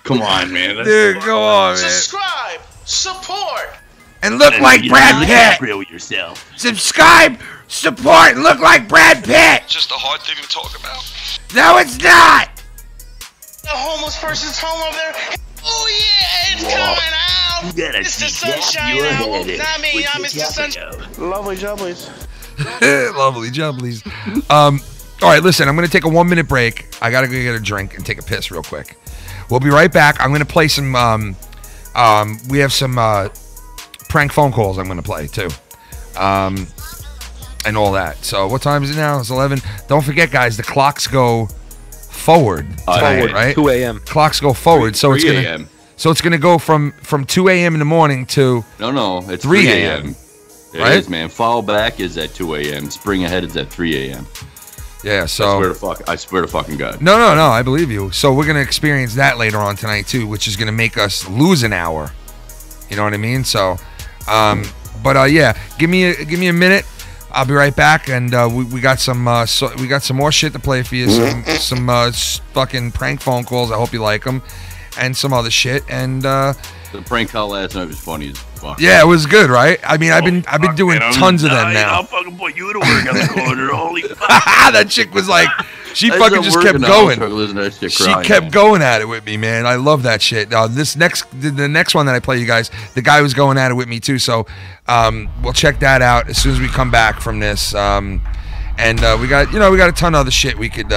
Come on, man. Dude, go on, man. Subscribe, support. And look like Brad Pitt. DiCaprio yourself. Subscribe, support, and look like Brad Pitt. Just a hard thing to talk about. No, it's not. The homeless person's home over there. Oh yeah, it's coming out. You gotta It's the see that Sunshine you're Album. headed Not me, with I'm Mr. Sunshine. DiCaprio. Lovely jubblies. Lovely jubblies. All right, listen, I'm going to take a 1 minute break. I got to go get a drink and take a piss real quick. We'll be right back. I'm going to play some, we have some prank phone calls I'm going to play too. And all that. So what time is it now? It's 11. Don't forget, guys, the clocks go forward tonight, right? 2 a.m. Clocks go forward. So it's 3 going a.m. to, so it's going to go from 2 a.m. in the morning to No, it's 3 3 a.m. a.m. It Right? is, man. Fall back is at 2 a.m. Spring ahead is at 3 a.m. Yeah, so I swear to fucking God. No, I believe you. So we're gonna experience that later on tonight too, which is gonna make us lose an hour. You know what I mean? So, yeah, give me a minute. I'll be right back, and we got some we got some more shit to play for you. Some fucking prank phone calls. I hope you like them, and some other shit. And the prank call last night was funny as fuck. yeah, it was good, right? I mean, I've been doing tons of them now. I'll fucking put you to work on the corner. Holy fuck. That chick was like, she fucking just kept going. She kept going at it with me, man. I love that shit. The next one that I play, you guys, the guy was going at it with me too. So we'll check that out as soon as we come back from this. And we got a ton of other shit we could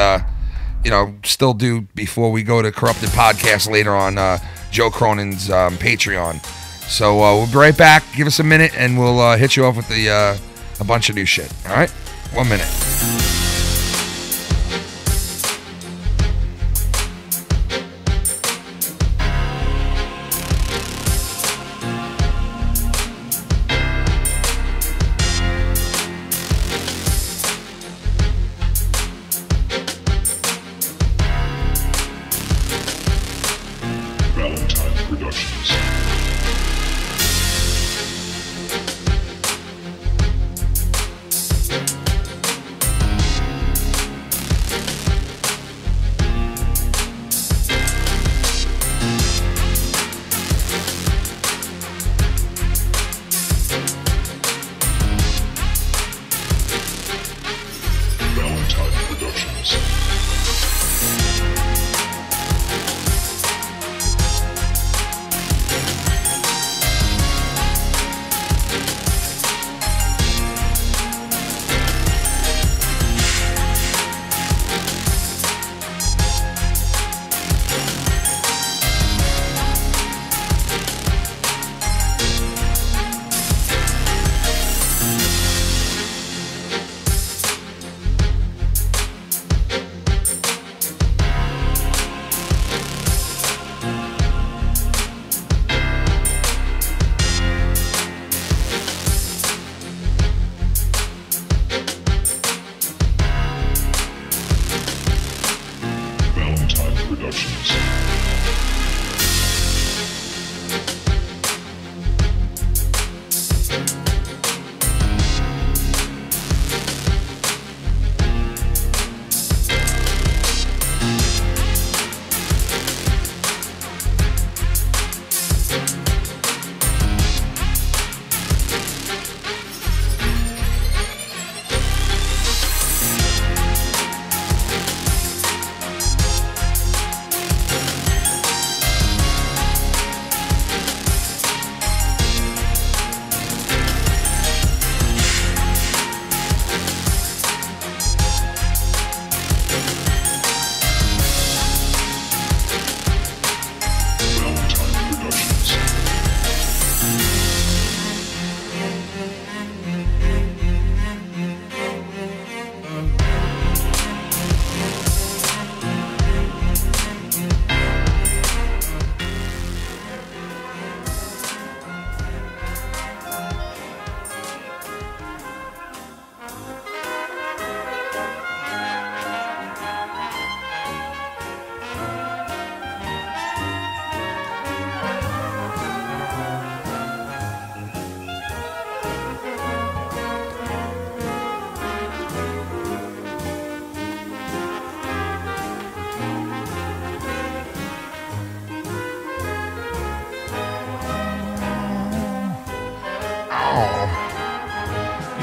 still do before we go to Corrupted Podcast later on Joe Cronin's Patreon. So we'll be right back. Give us a minute, and we'll hit you off with a bunch of new shit. All right? 1 minute. Valentine's Productions.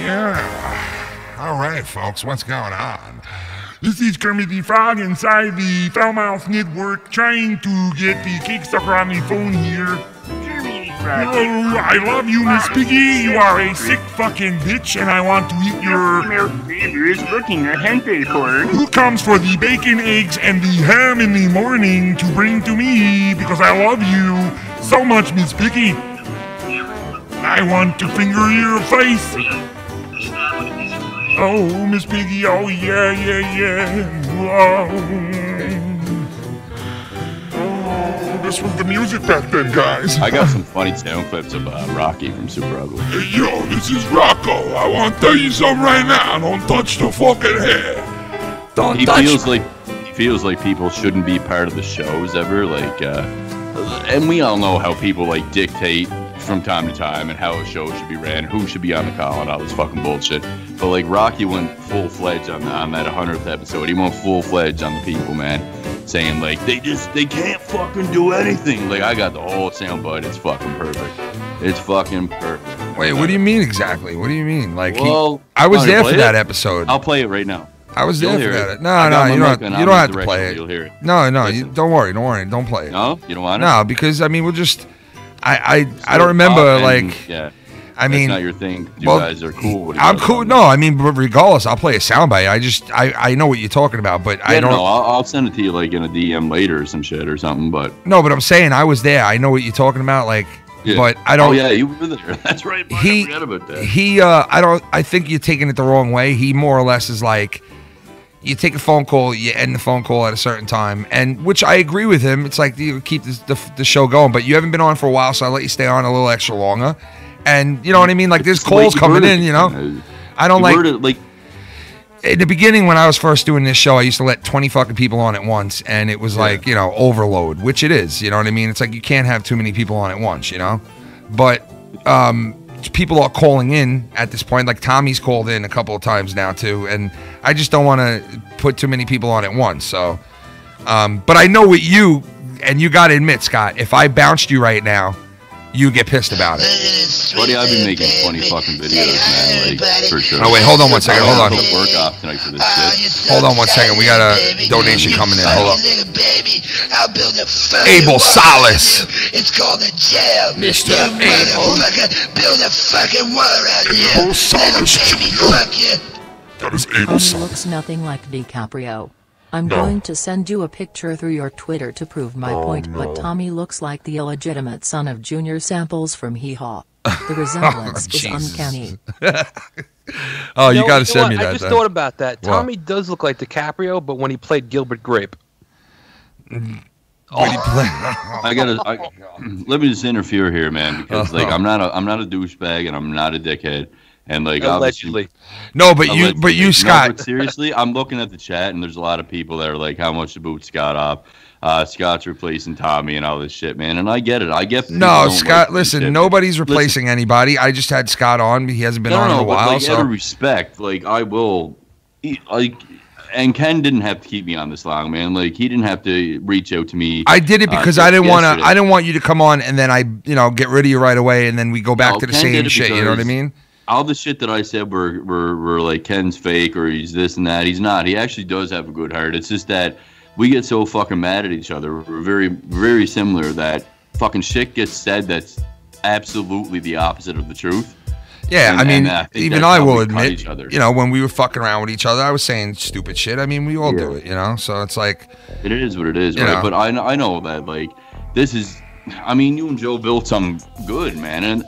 Yeah. All right, folks, what's going on? This is Kermit the Frog inside the Foul Mouth Network trying to get the Kickstarter on the phone here. Hello, I love you, Miss Piggy. You are a sick fucking bitch, and I want to eat your... is looking at hentai porn. Who comes for the bacon, eggs, and the ham in the morning to bring to me because I love you so much, Miss Piggy. I want to finger your face. Oh, Miss Piggy, oh yeah. Oh, this was the music back then, guys. I got some funny sound clips of Rocky from Super Ugly. Hey, yo, this is Rocco. I want to tell you something right now. Don't touch the fucking hair. Don't touch. He feels like people shouldn't be part of the shows ever. Like, and we all know how people like dictate from time to time and how a show should be ran, who should be on the call, and all this fucking bullshit. But like Rocky went full-fledged on that 100th episode. He went full-fledged on the people, man, saying like they can't fucking do anything. Like I got the whole soundbite. It's fucking perfect. It's fucking perfect. Wait, what do you mean exactly? What do you mean? Like, well, I was there for that episode. I'll play it right now. I was there for that. No, you don't have to play it. You'll hear it. No, don't worry. Don't play it. No, you don't want it. No, because I mean, we'll just. I don't remember like. Yeah. I mean, that's not your thing. You guys are cool with it. I'm cool. No, I mean, but regardless, I'll play a soundbite. I know what you're talking about, but I don't. No, I'll send it to you like in a DM later or some shit or something. But no, but I'm saying I was there. I know what you're talking about. Like, yeah. But I don't. Oh yeah, you were there. That's right. I forgot about that. I think you're taking it the wrong way. He more or less is like, you take a phone call, you end the phone call at a certain time, and which I agree with him. It's like you keep the show going, but you haven't been on for a while, so I let you stay on a little extra longer. And you know what I mean? Like there's calls coming in, you know. I don't like in the beginning when I was first doing this show, I used to let 20 fucking people on at once, and it was like, you know, overload, which it is. You know what I mean? It's like you can't have too many people on at once, you know. But people are calling in at this point. Like Tommy's called in a couple of times now too, and I just don't want to put too many people on at once. So, but I know what you got to admit, Scott. If I bounced you right now, you get pissed about it. Buddy, I've been making funny fucking videos, man. Like, for sure. Oh, wait, hold on one second. Hold on. Work off tonight for this shit. Hold on one second. We got a donation coming in. Hold up. Abel Solace. It's called a jam. Mr. Abel. Build a fucking wall around here. Abel Solace. Fuck you. That is Abel Tommy looks nothing like DiCaprio. I'm going to send you a picture through your Twitter to prove my point, but Tommy looks like the illegitimate son of Junior Samples from Hee Haw. The resemblance is uncanny. Oh, you got to send me that. I just thought about that. Tommy does look like DiCaprio, but when he played Gilbert Grape. Let me just interfere here, man, because like I'm not a douchebag and I'm not a dickhead. And like allegedly, no, but you, Scott. No, but seriously, I'm looking at the chat, and there's a lot of people that are like, "How much to boot Scott off? Scott's replacing Tommy and all this shit, man." And I get it. I get. No, Scott. Listen, nobody's replacing anybody. I just had Scott on. He hasn't been on in a while. Like, out of respect, like I will, like. And Ken didn't have to keep me on this long, man. Like he didn't have to reach out to me. I did it because I didn't want to. I didn't want you to come on and then I, get rid of you right away, and then we go back to the same shit. You know what I mean? All the shit that I said were like Ken's fake or he's this and that. He's not. He actually does have a good heart. It's just that we get so fucking mad at each other. We're very, very similar that fucking shit gets said that's absolutely the opposite of the truth. Yeah, I mean, even I will admit, when we were fucking around with each other, I was saying stupid shit. I mean, we all do it, So it's like... It is what it is, right? But I know that, like, this is... I mean, you and Joe built something good, man. And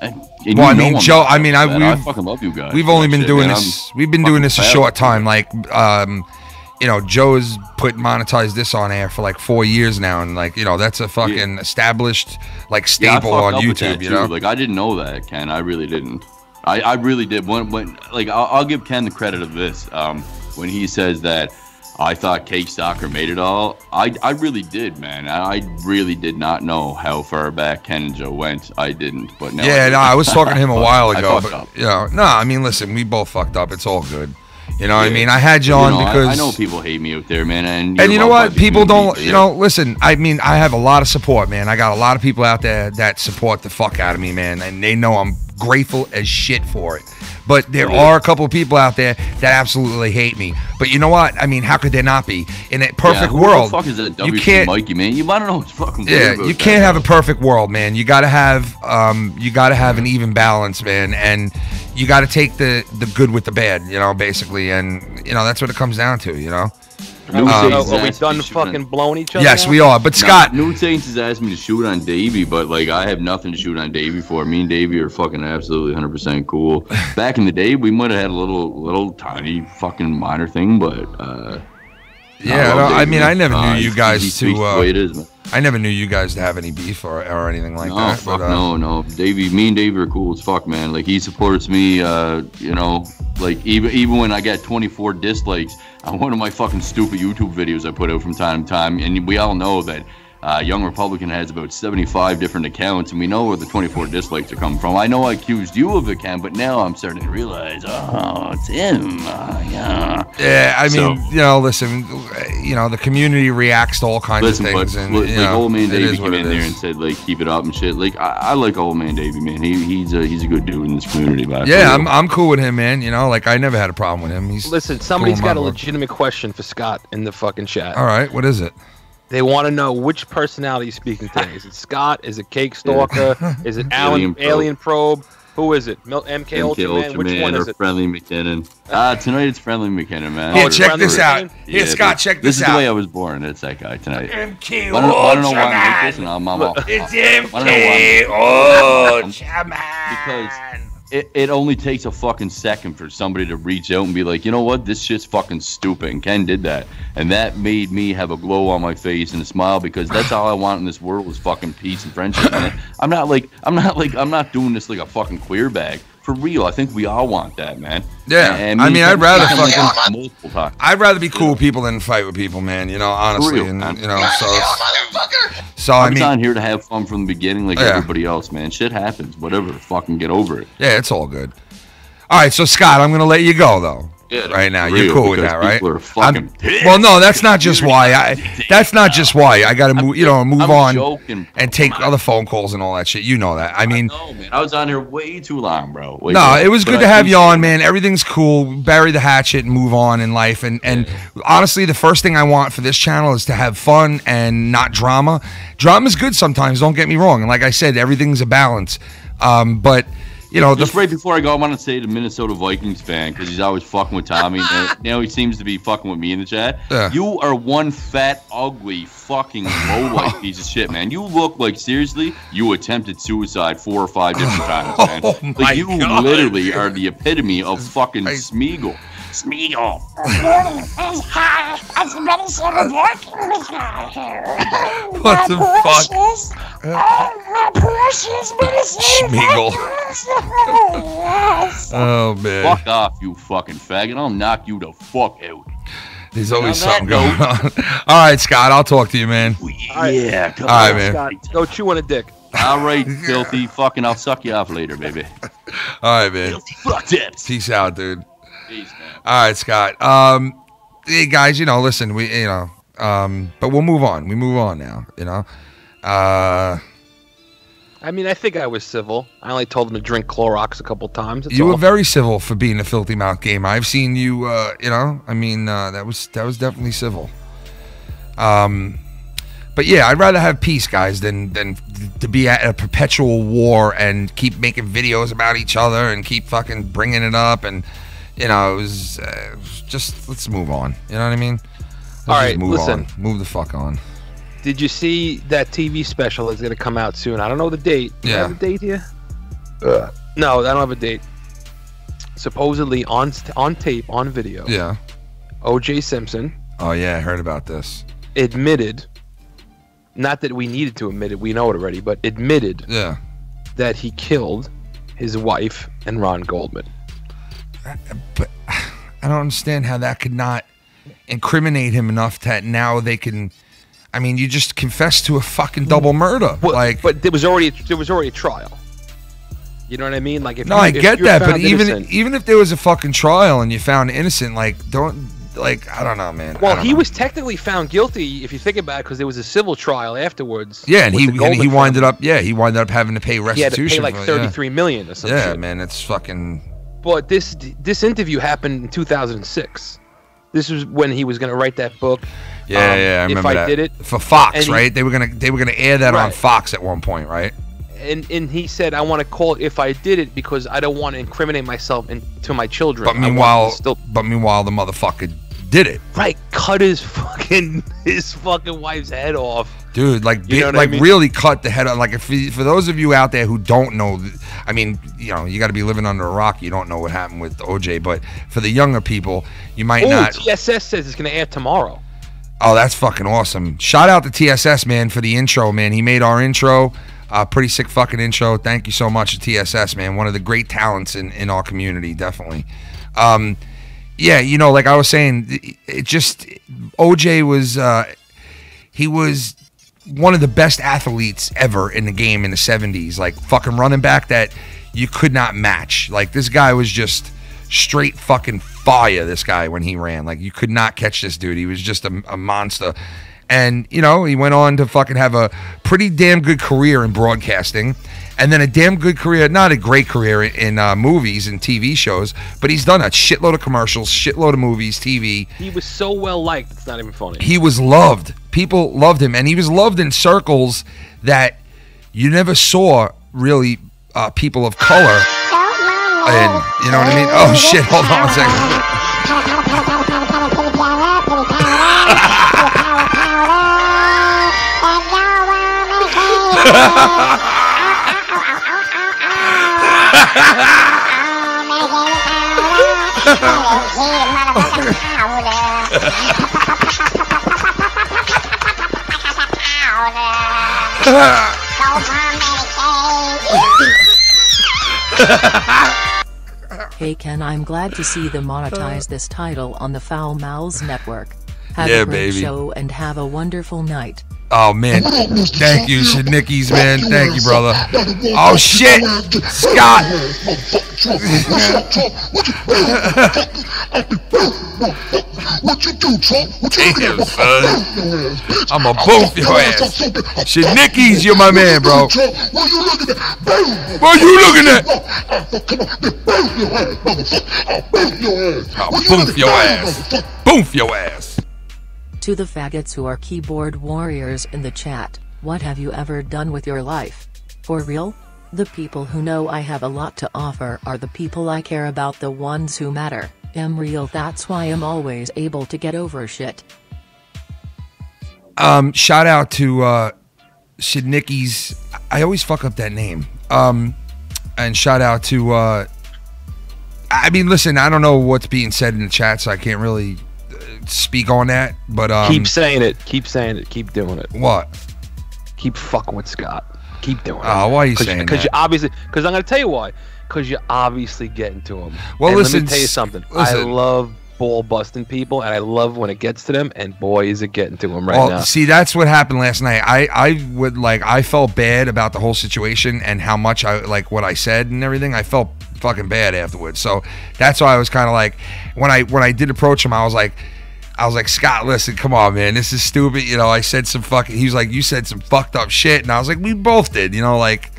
Joe. I mean, I fucking love you guys. We've only been doing this. We've been doing this a short time. Like, Joe has monetized this on air for like 4 years now, and like, that's a fucking established like staple on YouTube. Like, I didn't know that, Ken. I really didn't. I really did. When like, I'll give Ken the credit of this. When he says that. I thought Cake Stalker made it all. I really did, man. I really did not know how far back Ken and Joe went. I didn't, but now. Yeah, I was talking to him a while ago. I mean, listen, we both fucked up. It's all good. You know what I mean? I had you on because I know people hate me out there, man. And you know what? People don't. Listen. I mean, I have a lot of support, man. I got a lot of people out there that support the fuck out of me, man, and they know I'm grateful as shit for it. But there are a couple of people out there that absolutely hate me. But you know what? I mean, how could there not be? In a perfect world, who the fuck is that you WC can't. Mikey, man? You might not know what's fucking. Yeah, you can't have a perfect world, man. You gotta have an even balance, man, and you gotta take the good with the bad, you know, basically, and you know that's what it comes down to, you know. Are we done fucking blowing each other? Yes, now? we are. But Scott, New Saints has asked me to shoot on Davey, but like I have nothing to shoot on Davey for. Me and Davey are fucking absolutely 100% cool. Back in the day, we might have had a little tiny fucking minor thing, but yeah, no, I mean, I never knew you guys to. The way it is, man. I never knew you guys to have any beef or anything like that. Fuck but, no. Me and Davey are cool as fuck, man. Like he supports me, you know, like even when I got 24 dislikes on one of my fucking stupid YouTube videos I put out from time to time, and we all know that Young Republican has about 75 different accounts, and we know where the 24 dislikes are coming from. I know I accused you of it, Ken, but now I'm starting to realize, oh, it's him. Yeah. Yeah, I mean, you know, listen, you know, the community reacts to all kinds of things, and like you know, old man Davey came in there and said like keep it up and shit. Like I like old man Davey, man. He's a good dude in this community. Yeah, I'm cool with him, man. You know, like I never had a problem with him. Listen, somebody's got a legitimate question for Scott in the fucking chat. All right, what is it? They want to know which personality is speaking today. Is it Scott? Is it Cake Stalker? Is it Alien Probe? Who is it? MK Ultraman? Which one is it? Friendly McKinnon. Tonight it's Friendly McKinnon, man. Here, check this out. Here, Scott, check this out. This is the way I was born. It's that guy tonight. MK I don't know why I'm like this, and I'm It's MK Ultraman. Because it only takes a fucking second for somebody to reach out and be like, you know what, this shit's fucking stupid. And Ken did that, and that made me have a glow on my face and a smile, because that's all I want in this world is fucking peace and friendship, man. I'm not doing this like a fucking queer bag. For real, I think we all want that, man. Yeah, and I mean, I'd rather fucking multiple times. I'd rather be cool with people than fight with people, man. You know, honestly, and you know, so I I'm mean, on here to have fun from the beginning, like everybody else, man. Shit happens, whatever. Fucking get over it. Yeah, it's all good. All right, so Scott, I'm gonna let you go though. Yeah, right now, real, you're cool with that, right? Are fucking well, no, that's not just why. That's not just why. I gotta move, move on joking, and take other phone calls and all that shit. You know that. I mean, no, man, I was on here way too long, bro. It was good to have you on, man. Everything's cool. Bury the hatchet and move on in life. And honestly, the first thing I want for this channel is to have fun and not drama. Drama's good sometimes. Don't get me wrong. And like I said, everything's a balance. But you know, just right before I go, I want to say the Minnesota Vikings fan, because he's always fucking with Tommy. Now he seems to be fucking with me in the chat. Yeah. You are one fat, ugly, fucking low-life piece of shit, man. You look like, seriously, you attempted suicide 4 or 5 different times, man. Like, you literally are the epitome of fucking Smeagol. Smeagol. What the fuck? Smeagol. Oh, man. Fuck off, you fucking faggot. I'll knock you the fuck out. There's always something going on. All right, Scott, I'll talk to you, man. Yeah, all right, man. Scott, go chew on a dick. All right, filthy. Fucking, I'll suck you off later, baby. All right, man. Fuck tips. Peace out, dude. Peace, man. All right, Scott. Hey, guys, listen, but we'll move on. We move on now, I mean, I think I was civil. I only told him to drink Clorox a couple times. You were very civil for being a filthy mouth gamer. I've seen you, that was definitely civil. But yeah, I'd rather have peace, guys, than to be at a perpetual war and keep making videos about each other and keep fucking bringing it up. And, it was just, let's move on. You know what I mean? All right, listen. Move the fuck on. Did you see that TV special that's going to come out soon? I don't know the date. Do you have a date here? No, I don't have a date. Supposedly on tape, on video. Yeah. O.J. Simpson. Oh, yeah, I heard about this. Admitted, not that we needed to admit it, we know it already, but admitted that he killed his wife and Ron Goldman. But I don't understand how that could not incriminate him enough that now they can... I mean, you just confessed to a fucking double murder. Well, but there was already a trial. You know what I mean? Like, I get that, but even if there was a fucking trial and you found innocent, like, don't like, I don't know, man. Well, he was technically found guilty if you think about it, because there was a civil trial afterwards. Yeah, and he winded up. Yeah, he winded up having to pay restitution. He had to pay like $33 million or something. Yeah, man, it's fucking. But this interview happened in 2006. This was when he was going to write that book. Yeah, I remember that. If I Did It for Fox, right? They were gonna air that on Fox at one point, right? And he said, I want to call it If I Did It because I don't want to incriminate myself to my children. But meanwhile, the motherfucker did it. Right, cut his fucking wife's head off. Dude, like, I mean? Really cut the head off. Like, for those of you out there who don't know, I mean, you know, you got to be living under a rock. You don't know what happened with OJ. But for the younger people, you might not. TSS says it's going to air tomorrow. Oh, that's fucking awesome. Shout out to TSS, man, for the intro, man. He made our intro. Pretty sick fucking intro. Thank you so much to TSS, man. One of the great talents in our community, definitely. Yeah, you know, like I was saying, it just OJ was he was one of the best athletes ever in the game in the 70s. Like, fucking running back that you could not match. Like, this guy was just straight fucking fire, this guy, when he ran. Like, you could not catch this dude. He was just a monster. And, you know, he went on to fucking have a pretty damn good career in broadcasting. And then a damn good career, not a great career in movies and TV shows, but he's done a shitload of commercials, shitload of movies, TV. He was so well liked, it's not even funny. He was loved. People loved him. And he was loved in circles that you never saw, really, people of color. And, you know what I mean? Oh, shit, hold on a second. Hey Ken, I'm glad to see them monetize this title on the Foul Mouths Network. Have Yeah, a great baby. show and have a wonderful night. Oh, man. Thank you, Shadnickies, man. Thank you, brother. Oh, shit. Scott. What you do, Trump? What you do? Damn, son. I'm a boof your ass. Shadnickies, you're my man, bro. What you looking at? Boom. What you looking at? I'll boof your ass. Boof your ass. To the faggots who are keyboard warriors in the chat, what have you ever done with your life? For real? The people who know I have a lot to offer are the people I care about, the ones who matter. I'm real, that's why I'm always able to get over shit. Shout out to Shadnickies. I always fuck up that name. And shout out to I mean, listen, I don't know what's being said in the chat, so I can't really speak on that, but keep saying it, keep doing it. What? Keep fucking with Scott. Keep doing it. Oh, why are you saying that? Because you obviously, because I'm gonna tell you why. Because you're obviously getting to him. Well, and listen, let me tell you something. I love ball busting people, and I love when it gets to them. And boy, is it getting to them right now. See, that's what happened last night. I felt bad about the whole situation and how much I like what I said and everything. I felt fucking bad afterwards. So that's why I was kind of like, when I did approach him, I was like, Scott, listen, come on, man, this is stupid. You know, I said some fucking, he was like, you said some fucked up shit. And I was like, we both did, you know, like,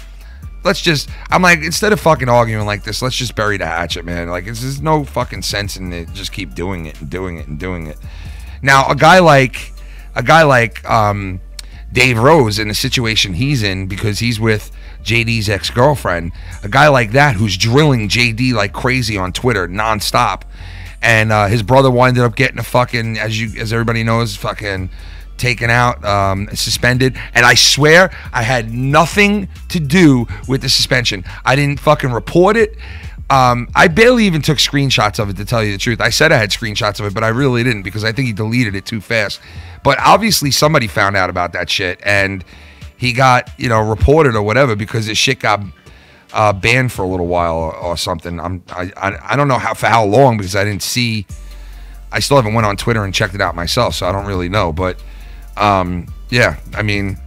I'm like, instead of fucking arguing like this, let's just bury the hatchet, man. Like, there's no fucking sense in it. Just keep doing it and doing it and doing it. Now, a guy like Dave Rose, in the situation he's in, because he's with JD's ex-girlfriend, a guy like that who's drilling JD like crazy on Twitter nonstop. And his brother winded up getting a fucking, as everybody knows, fucking taken out, suspended. And I swear I had nothing to do with the suspension. I didn't fucking report it. I barely even took screenshots of it, to tell you the truth. I said I had screenshots of it, but I really didn't, because I think he deleted it too fast. But obviously somebody found out about that shit, and he got, you know, reported or whatever, because his shit got banned for a little while or something. I don't know for how long, because I didn't see. I still haven't went on Twitter and checked it out myself, so I don't really know. But yeah, I mean,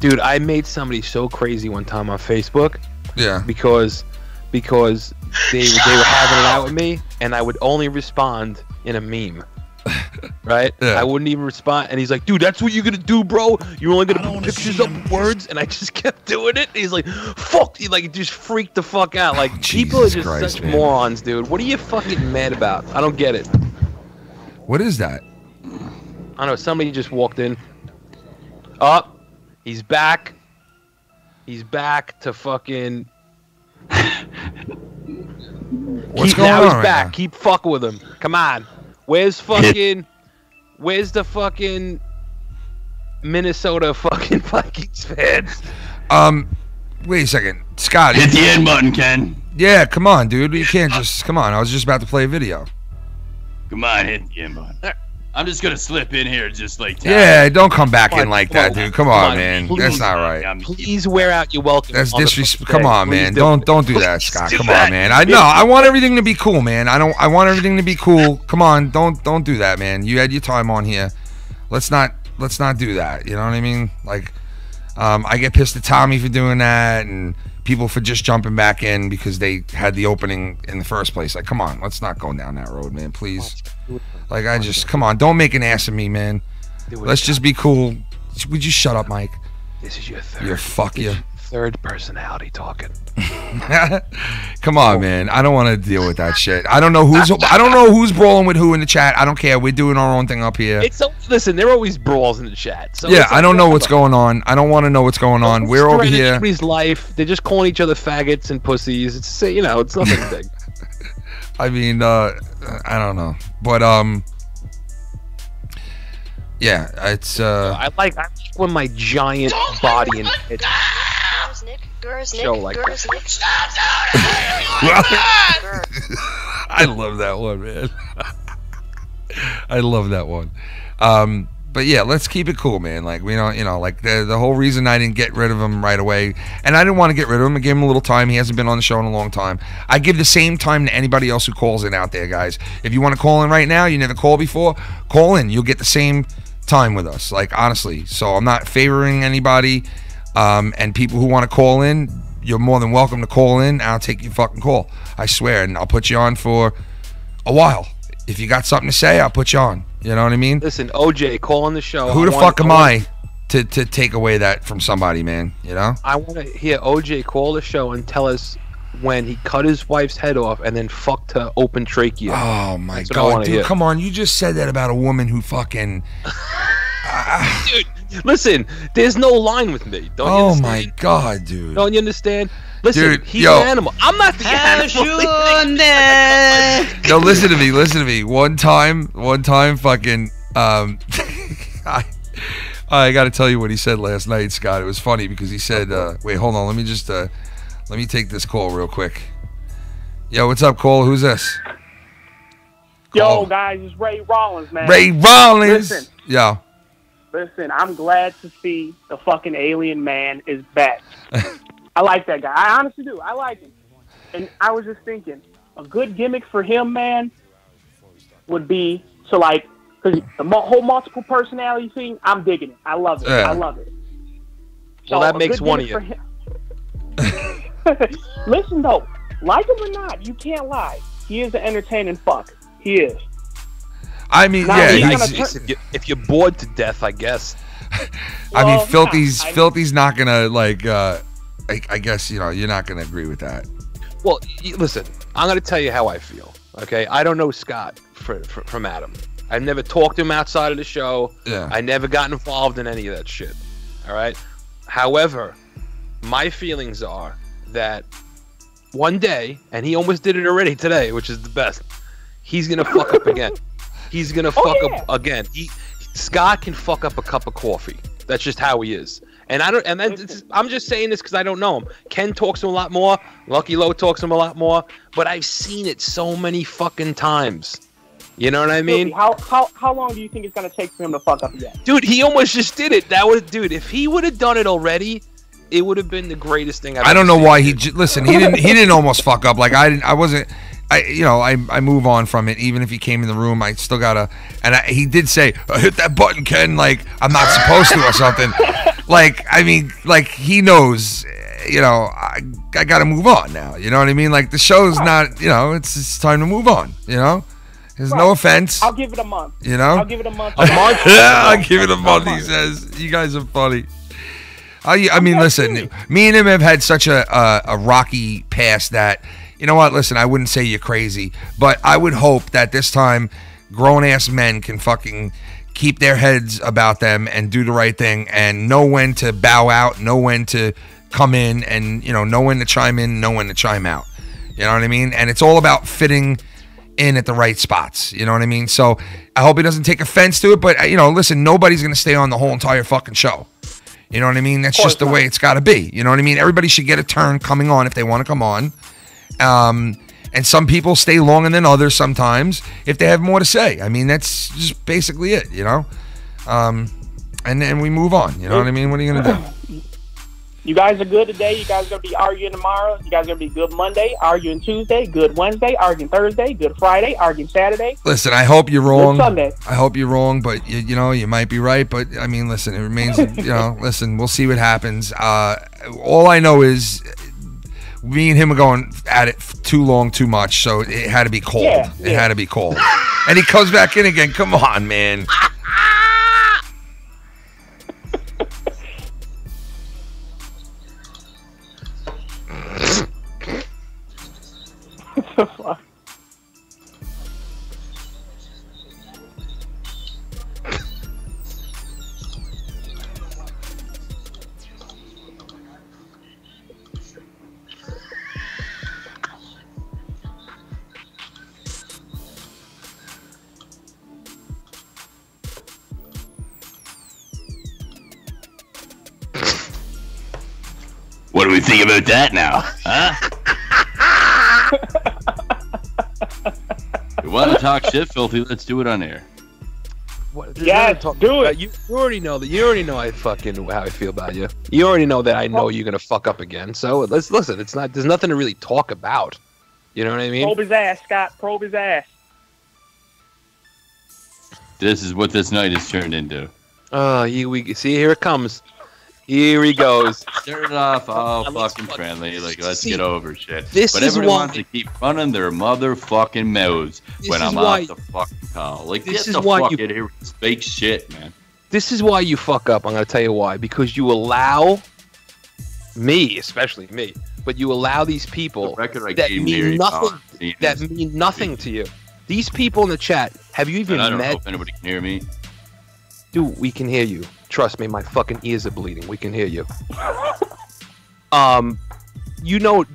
dude, I made somebody so crazy one time on Facebook. Yeah, because they were having it out with me, and I would only respond in a meme. right? I wouldn't even respond. And he's like, dude, that's what you're gonna do, bro. You're only gonna put pictures up with words. And I just kept doing it. And he's like, fuck. He like just freaked the fuck out. Like people are just such morons, dude. What are you fucking mad about? I don't get it. What is that? I don't know. Somebody just walked in. Up. He's back. He's back to fucking. What's going now on he's right back. now? Keep fucking with him. Come on. Where's the fucking Minnesota fucking Vikings fans? Wait a second, Scott. Hit the end button, Ken. Yeah, come on, dude. You can't just come on. I was just about to play a video. Come on, hit the end button. I'm just gonna slip in here, just like. Yeah, don't come back in like that, dude. Come on, man. That's not right. Please wear out your welcome. That's disrespect. Come on, man. Don't do that, Scott. Come on, man. I know. I want everything to be cool, man. I want everything to be cool. Come on, don't do that, man. You had your time on here. Let's not do that. You know what I mean? Like, I get pissed at Tommy for doing that, and people for just jumping back in because they had the opening in the first place. Like, come on, let's not go down that road, man. Please. Like, come on, don't make an ass of me, man. Let's just be cool. Would you shut up, Mike? This is your third. Fuck you. Third personality talking. Come on, man. I don't want to deal with that shit. I don't know who's brawling with who in the chat. I don't care. We're doing our own thing up here. Listen, there are always brawls in the chat. So yeah, I don't know what's going on. I don't want to know what's going on. We're over here. Everybody's life. They're just calling each other faggots and pussies. It's it's nothing big. I mean, I don't know, but yeah, it's I like when my giant body and head show like that. I love that one, man. I love that one. But yeah, let's keep it cool, man. Like, we don't, like the whole reason I didn't get rid of him right away, and I didn't want to get rid of him. I gave him a little time. He hasn't been on the show in a long time. I give the same time to anybody else who calls in out there, guys. If you want to call in right now, you never called before, call in. You'll get the same time with us, like, honestly. So I'm not favoring anybody, and people who want to call in, you're more than welcome to call in. I'll take your fucking call, I swear, and I'll put you on for a while. If you got something to say, I'll put you on. You know what I mean? Listen, OJ, call on the show. Who the fuck am I to take away that from somebody, man? You know? I want to hear OJ call the show and tell us when he cut his wife's head off and then fucked her open trachea. Oh my god, dude! Come on, you just said that about a woman who fucking. Dude, listen, there's no line with me. Don't you understand? My god, dude! Don't you understand? Listen, dude, he's an animal. I'm not the animal. Yo, listen to me. One time, fucking. I got to tell you what he said last night, Scott. It was funny because he said, "Wait, hold on. Let me just let me take this call real quick." Yo, what's up, Cole? Who's this? Yo, guys, it's Ray Rollins, man. Ray Rollins. Listen. Yo. Listen, I'm glad to see the fucking alien man is back. I like that guy. I honestly do. I like him. And I was just thinking, a good gimmick for him, man, would be because the whole multiple personality thing, I'm digging it. I love it. Yeah. I love it. Well, that makes one of you. Listen, though, like him or not, you can't lie. He is an entertaining fuck. He is. I mean, now, if you're bored to death, I guess. I mean, Filthy's not gonna like. I guess you're not gonna agree with that. Well, listen, I'm gonna tell you how I feel. Okay, I don't know Scott from Adam. I've never talked to him outside of the show. Yeah. I never got involved in any of that shit. All right. However, my feelings are that one day, and he almost did it already today, which is the best. He's gonna fuck up again. He's gonna fuck up again. Scott can fuck up a cup of coffee. That's just how he is. And I'm just saying this because I don't know him. Ken talks to him a lot more. Lucky Lowe talks to him a lot more. But I've seen it so many fucking times. You know what I mean? How long do you think it's gonna take for him to fuck up again? Dude, he almost just did it. Dude, if he would have done it already, it would have been the greatest thing I've ever I don't know seen. why he listen. He didn't almost fuck up. Like I wasn't. I move on from it. Even if he came in the room, I still gotta. And he did say, "Hit that button, Ken." Like I'm not supposed to or something. Like I mean, like he knows. I gotta move on now. You know what I mean? Like the show's not. It's time to move on. There's no offense. I'll give it a month. You know? I'll give it a month. Yeah, I'll give it a month, he says. You guys are funny. I mean, listen, me and him have had such a rocky past that, you know what, listen, I wouldn't say you're crazy, but I would hope that this time grown-ass men can fucking keep their heads about them and do the right thing and know when to bow out, know when to come in, and, you know when to chime in, know when to chime out. You know what I mean? And it's all about fitting in at the right spots. You know what I mean? So I hope he doesn't take offense to it, but, listen, nobody's going to stay on the whole entire fucking show. You know what I mean? That's just the way it's got to be. You know what I mean? Everybody should get a turn coming on if they want to come on. And some people stay longer than others sometimes if they have more to say. I mean, that's just basically it, and then we move on. You know what I mean? What are you going to do? You guys are good today. You guys are going to be arguing tomorrow. You guys are going to be good Monday, arguing Tuesday, good Wednesday, arguing Thursday, good Friday, arguing Saturday. Listen, I hope you're wrong. Good Sunday. I hope you're wrong, but, you might be right. But, I mean, listen, it remains, listen, we'll see what happens. All I know is me and him are going at it too long, too much, so it had to be cold. Yeah. It had to be cold. And he comes back in again. Come on, man. What the fuck? What do we think about that now? Huh? You want to talk shit, Filthy? Let's do it on air. Yes, do it. You already know that. You already know how I feel about you. You already know that I know you're gonna fuck up again. So let's listen. It's not. There's nothing to really talk about. You know what I mean? Probe his ass, Scott. Probe his ass. This is what this night has turned into. Oh, we see. Here it comes. Here he goes. Start it off all fucking friendly, like let's get over shit. This but is everyone why wants to keep running their motherfucking mouths when I'm off the fucking call. Like, This get is the why fuck you- out of here with this fake shit, man. This is why you fuck up. I'm gonna tell you why. Because you allow me, especially me, but you allow these people that gave mean Mary nothing. Poppins. That mean nothing to you. These people in the chat. Have you even And I don't know met? if anybody can hear me. Dude, we can hear you. Trust me, my fucking ears are bleeding. We can hear you.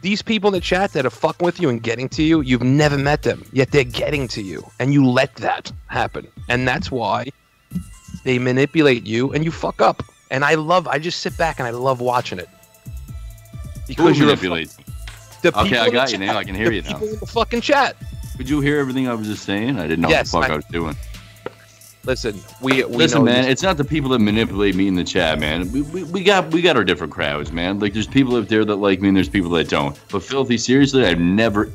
These people in the chat that are fucking with you and getting to you, you've never met them, yet they're getting to you, and you let that happen. And that's why they manipulate you and you fuck up. And I just sit back and I love watching it. Because Who you're manipulates? the Okay, people I in got the you chat. now. I can hear you now. People in the fucking chat. Could you hear everything I was just saying? I didn't know Yes, what the fuck I- I was doing. Listen, we Listen, know man, these- it's not the people that manipulate me in the chat, man. We got our different crowds, man. Like, there's people up there that like me, and there's people that don't. But Filthy, seriously, I've never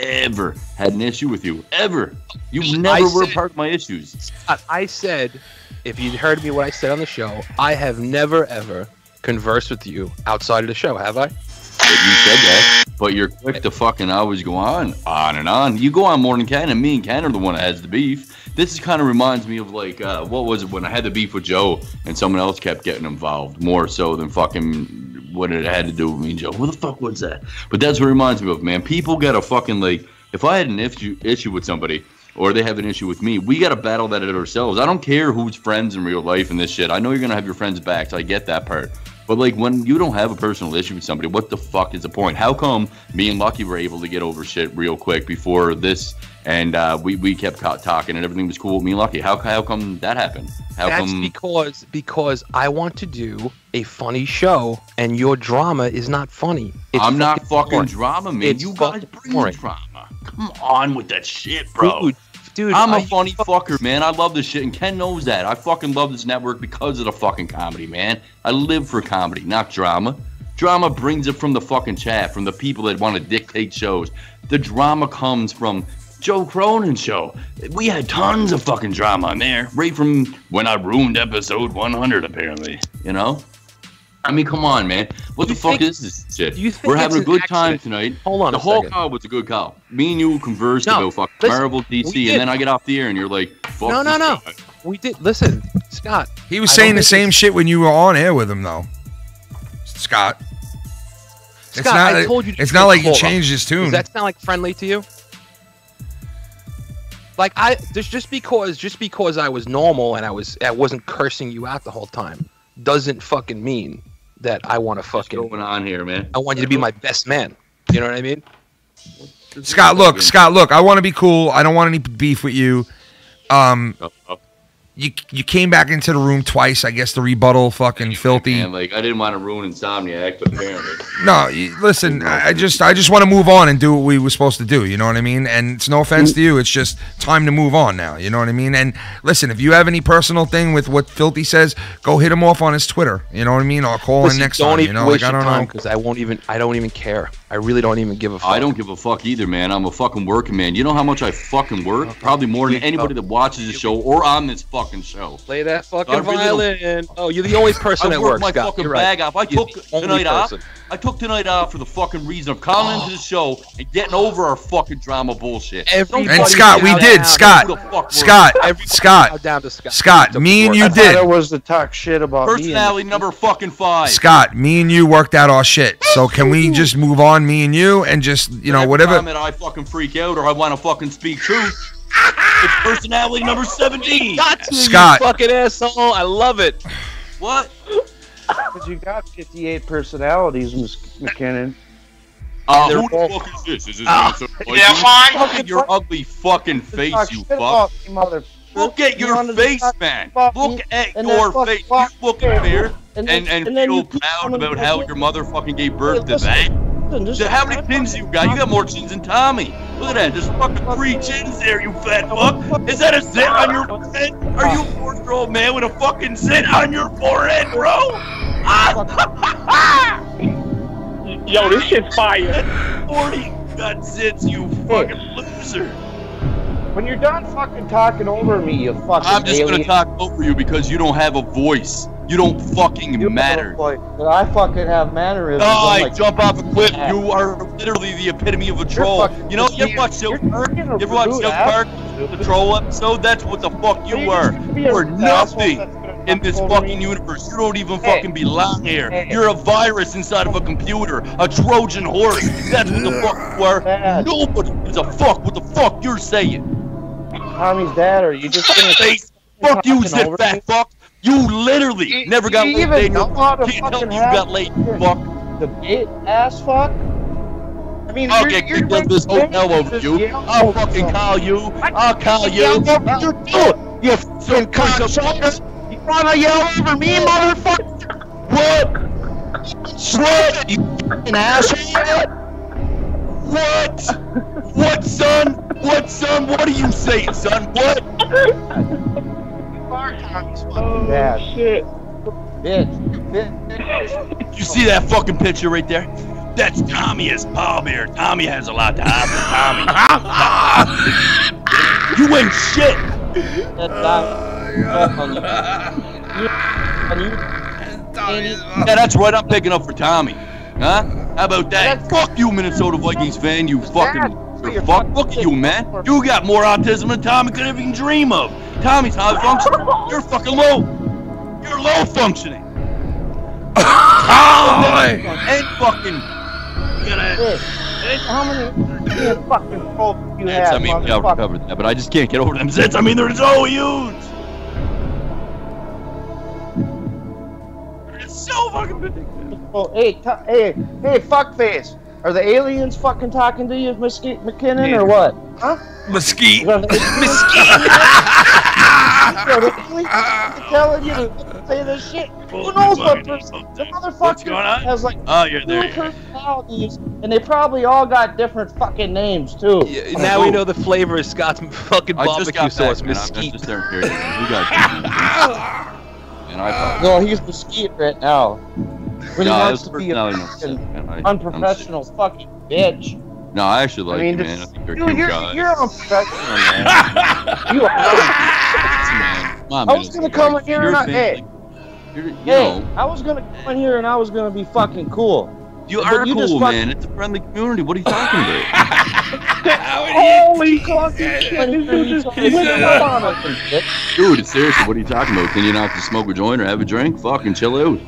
ever had an issue with you, ever. You never were part of my issues. I said, if you heard me what I said on the show, I have never ever conversed with you outside of the show, have I? But you said that, but you're quick to fucking always go on and on. You go on more than Ken, and me and Ken are the one that has the beef. This kind of reminds me of like, what was it when I had the beef with Joe and someone else kept getting involved more so than fucking what it had to do with me and Joe. Who the fuck was that? But that's what it reminds me of, man. People gotta fucking like, if I had an issue with somebody or they have an issue with me, we gotta battle that out ourselves. I don't care who's friends in real life and this shit. I know you're gonna have your friends' backs. I get that part. But like when you don't have a personal issue with somebody, what the fuck is the point? How come me and Lucky were able to get over shit real quick before this, and we kept talking and everything was cool with me and Lucky? How come that happened? That's because I want to do a funny show, and your drama is not funny. It's I'm not fucking boring. drama, man. It's You guys bring boring. drama. Come on with that shit, bro. Dude, I'm a funny fucker, man. I love this shit, and Ken knows that. I fucking love this network because of the fucking comedy, man. I live for comedy, not drama. Drama brings it from the fucking chat, from the people that want to dictate shows. The drama comes from Joe Cronin's show. We had tons of fucking drama in there, right from when I ruined episode 100, apparently. You know? I mean, come on, man. What the fuck is this shit? We're having a good time tonight. Hold on the whole call was a good call. Me and you conversed about fucking Marvel, DC, and then I get off the air and you're like, fuck no. guy. We did. Listen, Scott. He was saying the same shit when you were on air with him, though. Scott. I told you. It's not like you changed his tune. Does that sound like friendly to you? Like just because I was normal and I wasn't cursing you out the whole time doesn't fucking mean that I want to fucking. What's going on here, man? I want you to be my best man. You know what I mean? Scott, look. I want to be cool. I don't want any beef with you. You came back into the room twice, I guess, to rebuttal fucking Filthy. Man, like I didn't want to ruin Insomniac, but apparently. No, listen. I just want to move on and do what we were supposed to do. You know what I mean? And it's no offense to you. It's just time to move on now. You know what I mean? And listen, if you have any personal thing with what Filthy says, go hit him off on his Twitter. You know what I mean? I'll call in next time. You know, like I don't know, because I don't even care. I really don't even give a fuck. I don't give a fuck either, man. I'm a fucking working man. You know how much I fucking work? Probably more than anybody that watches the show or on this fucking show. Play that fucking violin. Oh, you're the only person that works. I worked my fucking bag off. I took tonight off. I took tonight off for the fucking reason of calling into the show and getting over our fucking drama bullshit. And Scott, we did. Scott, me and you did. That was the talk shit about personality number fucking 5. Scott, me and you worked out our shit. So can we just move on, me and you, and just whatever. Every time that I fucking freak out or I want to fucking speak truth, it's personality number 17. Scott, you fucking asshole. I love it. What? Because you got 58 personalities, McKinnon. Who the fuck is this? Is this Look at your ugly fucking face, you fuck. Look at your face, man. Look at your face. You look in there and feel proud about how your mother fucking gave birth to that. How many chins you got? You got more chins than Tommy. Look at that. There's fucking 3 chins there, you fat fuck. Is that a zit on your forehead? Are you a 4-year-old man with a fucking zit on your forehead, bro? Yo, this shit's fire. 40 got zits, you fucking loser. When you're done fucking talking over me, you fucking I'm just gonna talk over you because you don't have a voice. You don't fucking matter. But I fucking have mannerisms. Oh, I jump off a cliff. You are literally the epitome of a troll. You know, you ever watch South Park? You ever watch South Park? The troll episode? That's what the fuck you are. You are nothing in this fucking universe. You don't even fucking belong here. You're a virus inside of a computer. A Trojan horse. That's what the fuck you are. Nobody gives a fuck what the fuck you're saying. Tommy's dad, or you just gonna fuck you, zit fat fuck. You literally never got laid. Can't tell you got laid, fuck. The bit ass fuck. I mean, okay, you're like this hotel over you. I'll fucking call you. I'll call you. You fucking cocksucker. You wanna yell over me, motherfucker? What? You fucking asshole. What? What, son? What, son? What are you saying, son? What? Oh, shit. Bitch. You see that fucking picture right there? That's Tommy as pallbearer. Tommy has a lot to offer, Tommy. You ain't shit. Yeah, that's right. I'm picking up for Tommy. Huh? How about that? Fuck you, Minnesota Vikings fan. You fucking fuck. Look at you, man. You got more autism than Tommy could even dream of. Tommy's high functioning. You're fucking low. You're low functioning. And fucking. How many fucking folks you have? I mean, we covered that, but I just can't get over them zits. I mean, they're so huge. It's so fucking big. Oh, hey, fuckface. Are the aliens fucking talking to you, McKinnon, or what? Huh? Mesquite. Mesquite. Telling you to say this shit. Who knows what person? The motherfucker has like two personalities, and they probably all got different fucking names too. Yeah, now we know the flavor of Scott's fucking barbecue sauce, Mesquite. No, he's Mesquite right now. When he wants to be a unprofessional fucking bitch. No, I actually like you, man. I think you're a cute guy. You're unprofessional, man. You are. I was gonna come in here and Hey, I was gonna come in here and I was gonna be fucking cool. You are cool, man. It's a friendly community. What are you talking about? Holy fucking shit! This dude just flipped up on us. Dude, seriously, what are you talking about? Can you not just smoke a joint or have a drink? Fucking chill out.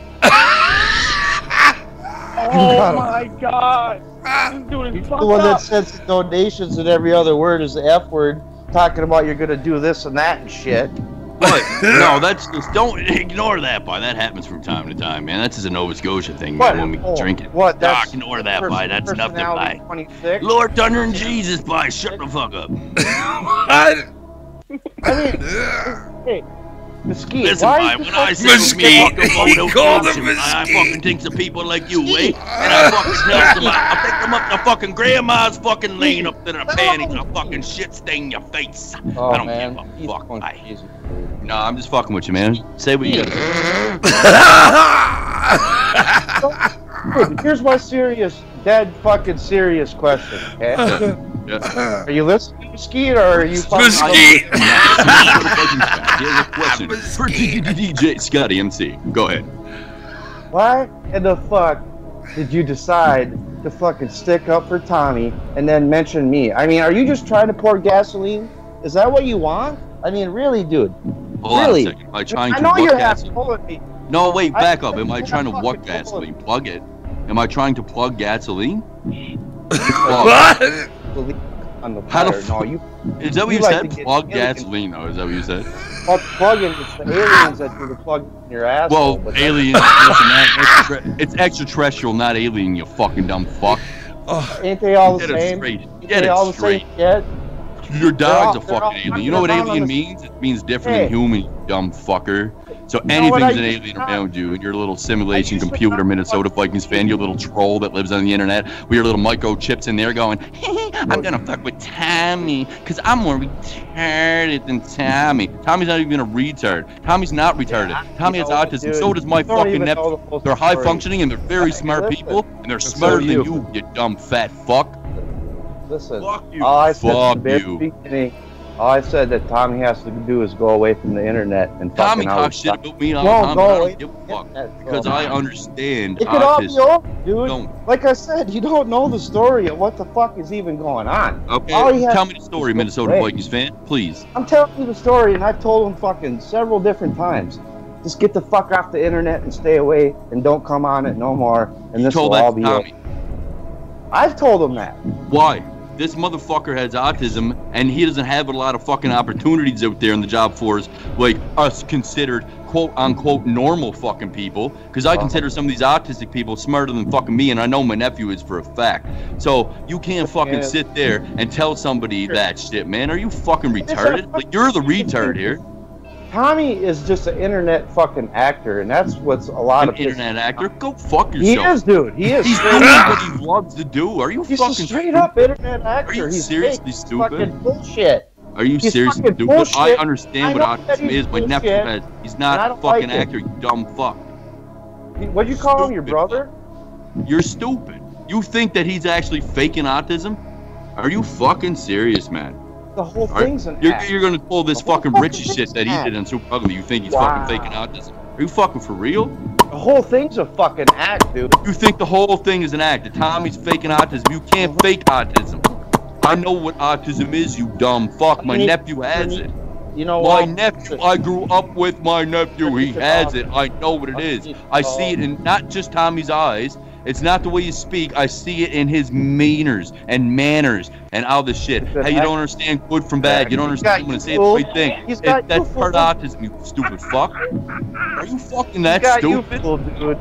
Oh my god! This dude is fucked The one that up. says donations and every other word is the F word, talking about you're gonna do this and that and shit. What? No, that's just, don't ignore that, boy. That happens from time to time, man. That's just a Nova Scotia thing, man, when we drink it. What? That's ignore that, boy. That's nothing, boy. 26? Lord Thunder and Jesus, boy. Shut the fuck up. I mean, hey, Mesquite, Listen, why boy, when I say Mesquite, I fucking think of people like you, eh? And I fucking snatch them out. I take them up to fucking grandma's fucking lane up to the panties. I'll fucking shit stain your face. Oh, I don't man. give a fuck, boy. No, I'm just fucking with you, man. Say what you gotta Dude, here's my dead fucking serious question, okay? Yeah. Are you listening, Mesquite, or are you fucking... Mesquite! Here's a question for DJ Scotty MC. Go ahead. Why in the fuck did you decide to fucking stick up for Tommy and then mention me? I mean, are you just trying to pour gasoline? Is that what you want? I mean, really, dude? Hold really? on a second. Am I trying to I know what you're half gasoline? pulling me. No, wait, back up. Am I I'm trying to fucking what gasoline? pulling. Plug it. Am I trying to plug gasoline? What? On the How the fire. No, you. Is that what you like said? to get Plug aliens. gasoline, though. Is that what you said? Plugging, it's the aliens that do the plug in your ass. Well, aliens, listen, man, it's extraterrestrial, not alien, you fucking dumb fuck. Ain't they all the Get it same? straight. Ain't Get they it all the straight. same shit? Your dog's a they're all fucking alien. You know what knocking around on alien the- means? It means different Hey. than human, you dumb fucker. So You know what, anything's I an used alien to around you, and your little simulation computer Minnesota Vikings fan, you little troll that lives on the internet, with your little microchips in there going, I'm gonna fuck with Tommy, because I'm more retarded than Tommy. Tommy's not even a retard. Tommy's not retarded. Tommy has autism. dude, So does my you don't fucking even know nephew. the whole They're high story. functioning, and they're very smart listen. people, and they're So smarter do than you. you dumb fat fuck. Listen, Fuck you. all I said Fuck at the very you. beginning, all I said that Tommy has to do is go away from the internet and Tommy fucking talks shit about me all No, the time, go but I away don't give a from fuck. the internet, Because bro. I understand It could all be autism. over, dude. Don't. Like I said, you don't know the story of what the fuck is even going on. All he Okay, has tell to me the do story, is go Minnesota away. Vikings fan, please. I'm telling you the story, and I've told him fucking several different times. Just get the fuck off the internet and stay away, and don't come on it no more. And this told will that all to be Tommy. over. I've told him that. Why? This motherfucker has autism, and he doesn't have a lot of fucking opportunities out there in the job force, like us considered quote-unquote normal fucking people, because I consider some of these autistic people smarter than fucking me, and I know my nephew is for a fact. So you can't fucking sit there and tell somebody that shit, man. Are you fucking retarded? Like, you're the retard here. Tommy is just an internet fucking actor, and that's what's a lot An of internet actor? Go fuck He yourself. is, dude. He is. He's straight doing up. what he loves to do. Are you He's fucking a straight up internet actor. Are you He's seriously fake. stupid? Fucking bullshit. Are you He's seriously fucking stupid? bullshit. I understand I what know that autism he's is. My nephew bullshit, has. He's and I not a don't fucking like it. actor, you dumb fuck. What'd you call him, your brother? You're stupid. You think that he's actually faking autism? Are you fucking serious, man? The whole thing's an act. You're gonna pull this The whole fucking fucking Richie shit thing's that he an did in Super Ugly. You think he's Wow. fucking faking autism? Are you fucking for real? The whole thing's a fucking act, dude. You think the whole thing is an act? That Tommy's faking autism? You can't fake autism. I know what autism is, you dumb fuck. My nephew has it. You know My what? nephew, I grew up with my nephew. He has it. I know what it is. I see it in not just Tommy's eyes. It's not the way you speak. I see it in his manners and all this shit. How you don't understand good from bad. You don't understand when I say the right thing. That's part of autism, you stupid fuck. Are you fucking that stupid? Dude.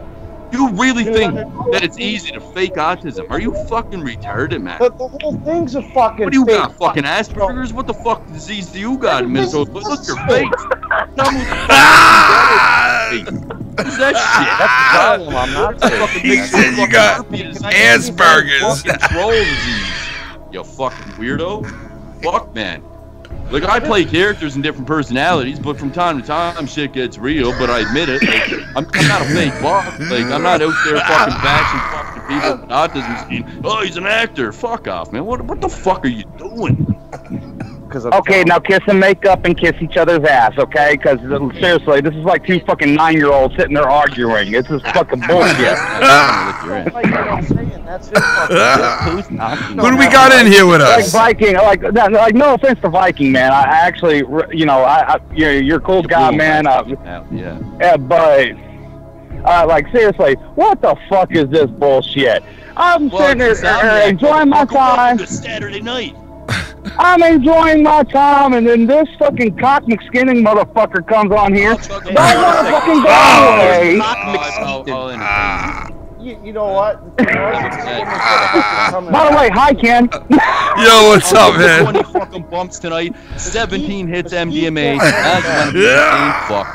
You really think that it's easy to fake autism? Are you fucking retarded, man? But the whole thing's a fucking. What do you fake got? Fucking Asperger's? What the fuck disease do you got in Minnesota? Look at your face. Tell me what is that shit? That's the problem. I'm not saying. He said you got Asperger's. Fucking troll disease. You fucking weirdo. Fuck, man. Like, I play characters and different personalities, but from time to time, shit gets real, but I admit it. Like, I'm not a fake fuck. Like, I'm not out there fucking bashing fucking people with autism scheme. Oh, he's an actor. Fuck off, man. What the fuck are you doing? because okay, now kiss and make up and kiss each other's ass, okay? Because seriously, this is like two fucking 9-year-olds sitting there arguing. This is fucking bullshit. Who do we got in here with us? Like Viking, like no offense to Viking, man. I actually, you're a cool guy, man. Yeah, but like seriously, what the fuck is this bullshit? I'm sitting there enjoying my time. Saturday night. I'm enjoying my time, and then this fucking cock McSkinning motherfucker comes on here. Don't want to fucking go away. You know what? By the way, hi Ken. Yo, what's up, man? 20 fucking bumps tonight. 17 hits MDMA. That's gonna be the same fuck.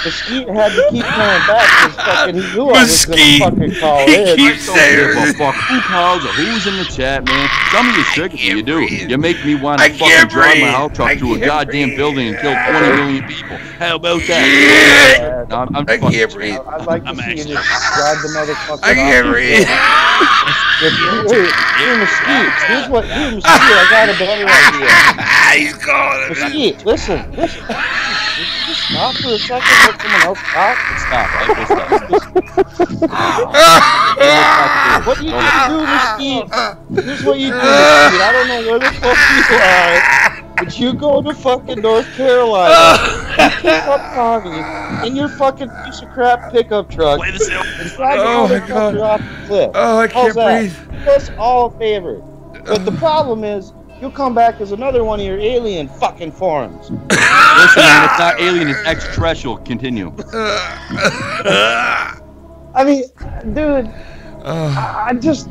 Mesquite had to keep coming back because fucking he knew I was gonna fucking call in. Keeps saying fuck who calls or who's in the chat, man. Some of you tricks you do. You make me want to fucking drive my house truck through a goddamn building and kill 20 million people. How about that? No, I can't breathe. I'd like to see you just drive the motherfucker. I can't breathe. Here, Mesquite. Here's Mesquite. I got a better idea. He's calling it. Mesquite, listen. Just stop for a second. Let someone else talk. Stop. What do you do, Mesquite? Here's what you do, Mesquite. I don't know where the fuck you are, but you go to fucking North Carolina, you pick up Tommy in your fucking piece of crap pickup truck, and drive the motherfucker off the cliff. Oh, I can't breathe. That's all favored. But the problem is, you'll come back as another one of your alien fucking forms. Listen, man, it's not alien, it's extraterrestrial. Continue. I mean, dude, I just,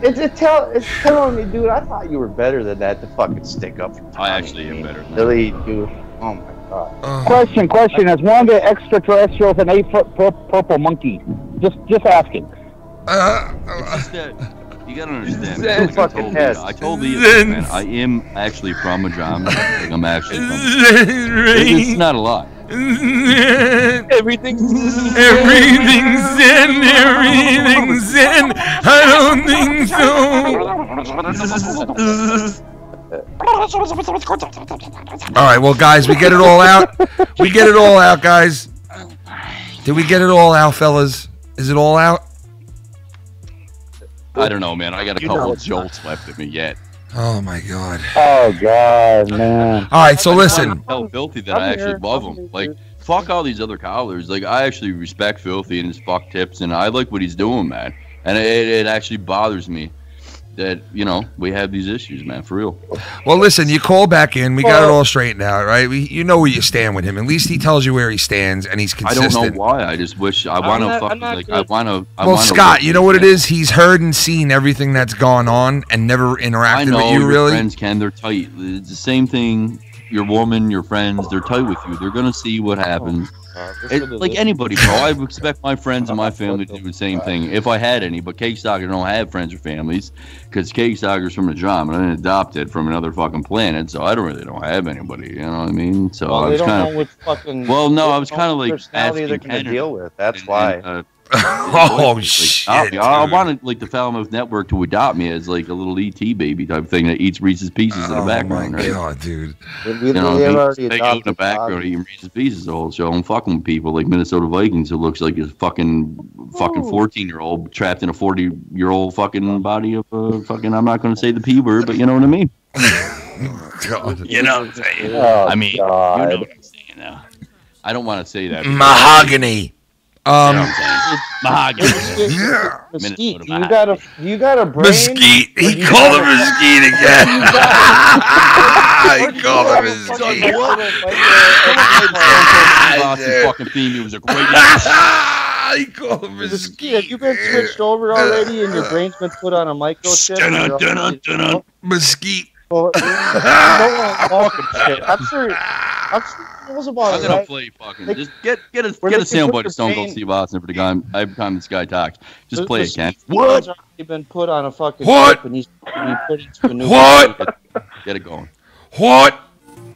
it's telling me, dude, I thought you were better than that to fucking stick up for Tommy. I actually am better than that. Really, dude. Oh my god. Question. Is one of the extraterrestrials an 8-foot purple monkey? Just asking. It's just that you gotta understand. Man, like I told you, man, I am actually from a drama. Like, I'm actually from. It's not a lot. Everything's zen. Everything's zen. I don't think so. All right, well, guys, we get it all out. We get it all out, guys. Did we get it all out, fellas? Is it all out? I don't know, man. I got a couple of jolts left of me yet. Oh my god. Oh god, man. All right, so listen. Tell Filthy that I actually love him. Like, fuck all these other callers. Like, I actually respect Filthy and his fuck tips, and I like what he's doing, man. And it actually bothers me that, we have these issues, man, for real. Well, listen, you call back in. We got it all straightened out, right? You know where you stand with him. At least he tells you where he stands, and he's consistent. I don't know why. I just wish I want to fucking, like, I want to. Well, Scott, you know what it is? He's heard and seen everything that's gone on and never interacted with you, really. Friends can. They're tight. It's the same thing. Your woman, your friends, they're tight with you. They're going to see what happens. Like anybody, bro. I would expect my friends and my family to do the same thing if I had any. But Cake Stalker don't have friends or families because Cake Stalker's from the drama and adopted from another fucking planet. So I don't have anybody. You know what I mean? So I was kind of. I was kind of like asking they're going to deal with. That's why. Oh shit! I wanted like the Falmouth Network to adopt me as like a little ET baby type thing that eats Reese's Pieces in the background. Oh my god, dude! They out in the background eating Reese's Pieces the whole show. I'm fucking with people like Minnesota Vikings who looks like a fucking 14-year-old trapped in a 40-year-old fucking body of fucking. I'm not going to say the P word, but you know what I mean. God. You know what I'm saying? You know what I'm saying now. I don't want to say that. Mahogany. Mahogany. Mesquite, you got a brain? Mesquite. He called him Mesquite again. He called him Mesquite. Fucking theme. It was a great. He called him Mesquite. Have you been switched over already, and your brain's been put on a microchip? Mesquite. I'm sure it was about I'm gonna play fucking. Just get a soundbite of Stone Cold Steve Austin for the guy. Every time this guy talks, just play it, Ken. What? He's been put on a fucking what? And he's put into a new what? Get it going. What?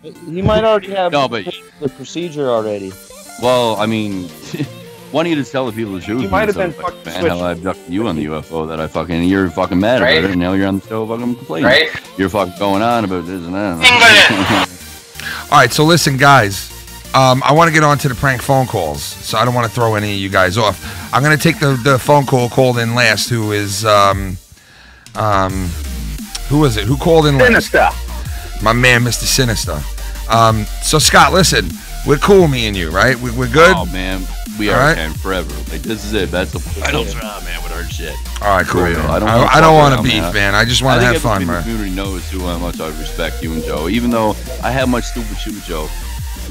He might already have the procedure already. Well, I mean, Why don't you just tell the people the truth? You might have been fucking fucking man, how I abducted you on the UFO that I fucking, you're fucking mad about it, and now you're on the show fucking complaining. Right. You're fucking going on about this and that. All right, so listen, guys. I want to get on to the prank phone calls, so I don't want to throw any of you guys off. I'm gonna take the phone call called in last. Who is who was it? Who called in last? Sinister. My man, Mr. Sinister. So Scott, listen, we're cool, me and you, right? We're good. Oh man, we All are right. man forever. Like this is it. That's the final round, man, with our shit. All right, cool. For real. Man. I don't want to fuck beef, around, man. I just want to have fun, man. man. The community knows how much I respect you and Joe. Even though I have much stupid shit with Joe.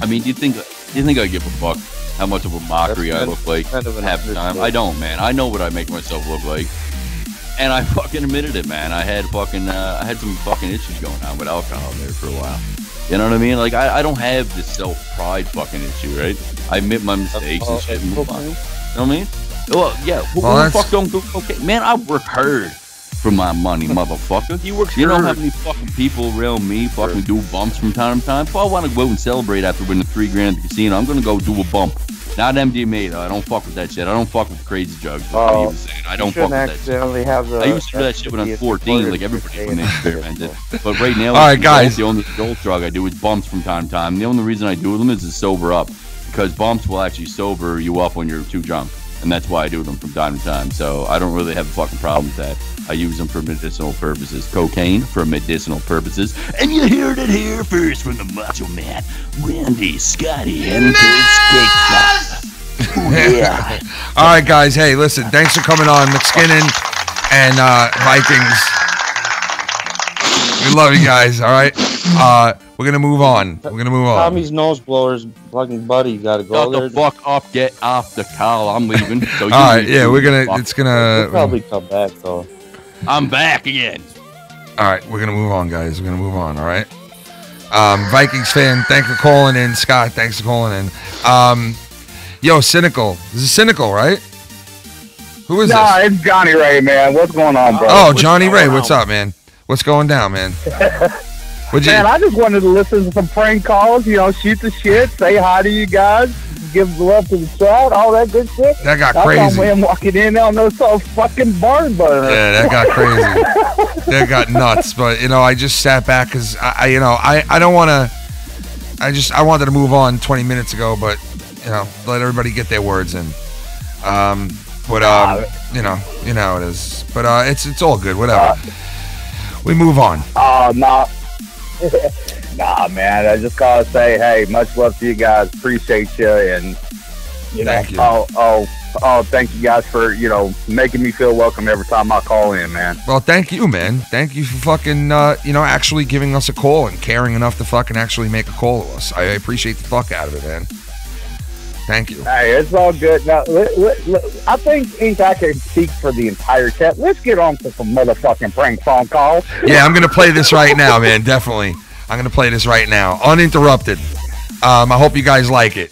I mean, do you think I give a fuck how much of a mockery I look like half the time? I don't, man. I know what I make myself look like. And I fucking admitted it, man. I had some fucking issues going on with alcohol there for a while. You know what I mean? Like, I don't have this self-pride fucking issue, right? I admit my mistakes and shit and move on. You know what I mean? Well, yeah. Who the fuck don't do okay? Man, I work hard for my money, motherfucker. You know how many fucking people around me fucking do bumps from time to time? If I want to go out and celebrate after winning $3,000 at the casino, I'm gonna go do a bump. Not MDMA though. I don't fuck with that shit. I don't fuck with crazy drugs. Like you were saying. I don't fuck with that shit. I used to do that shit when I was 14, like everybody when they experimented. But right now, all right, guys. The only adult drug I do is bumps from time to time. The only reason I do them is to sober up, because bumps will actually sober you up when you're too drunk, and that's why I do them from time to time. So I don't really have a fucking problem with that. I use them for medicinal purposes. Cocaine for medicinal purposes. And you heard it here first from the Macho Man, Randy Scotty and Yeah. All right, guys. Hey, listen. Thanks for coming on, McSkinnon and Vikings. We love you guys. All right. We're gonna move on. Tommy's nose blower's fucking buddy. Got to go there. Shut the fuck up. Get off the call. I'm leaving. So All right. Yeah, we're gonna. It's gonna. He'll probably come back though. I'm back again. All right, we're gonna move on, guys. We're gonna move on. All right. Vikings fan, thanks for calling in. Scott, thanks for calling in. Yo, Cynical. This is Cynical, right? Who is this? Nah, it's Johnny Ray, man. What's going on, bro? Oh, Johnny Ray. What's up, man? What's going down, man? Man, I just wanted to listen to some prank calls, shoot the shit, say hi to you guys, give love to the chat, all that good shit. That got I crazy. saw man walking in on those fucking barn burner. Yeah, that got crazy. That got nuts. But I just sat back because I don't want to. I wanted to move on 20 minutes ago, but let everybody get their words in. You know how it is. But it's all good. Whatever. We move on. Oh no. Nah, man. I just gotta say, hey, much love to you guys. Appreciate you, and thank you. Thank you guys for making me feel welcome every time I call in, man. Well, thank you, man. Thank you for fucking actually giving us a call and caring enough to fucking actually make a call to us. I appreciate the fuck out of it, man. Thank you. Hey, it's all good. Now, I think I can speak for the entire chat. Let's get on to some motherfucking prank phone calls. Yeah, I'm going to play this right now, man. Definitely. I'm going to play this right now. Uninterrupted. I hope you guys like it.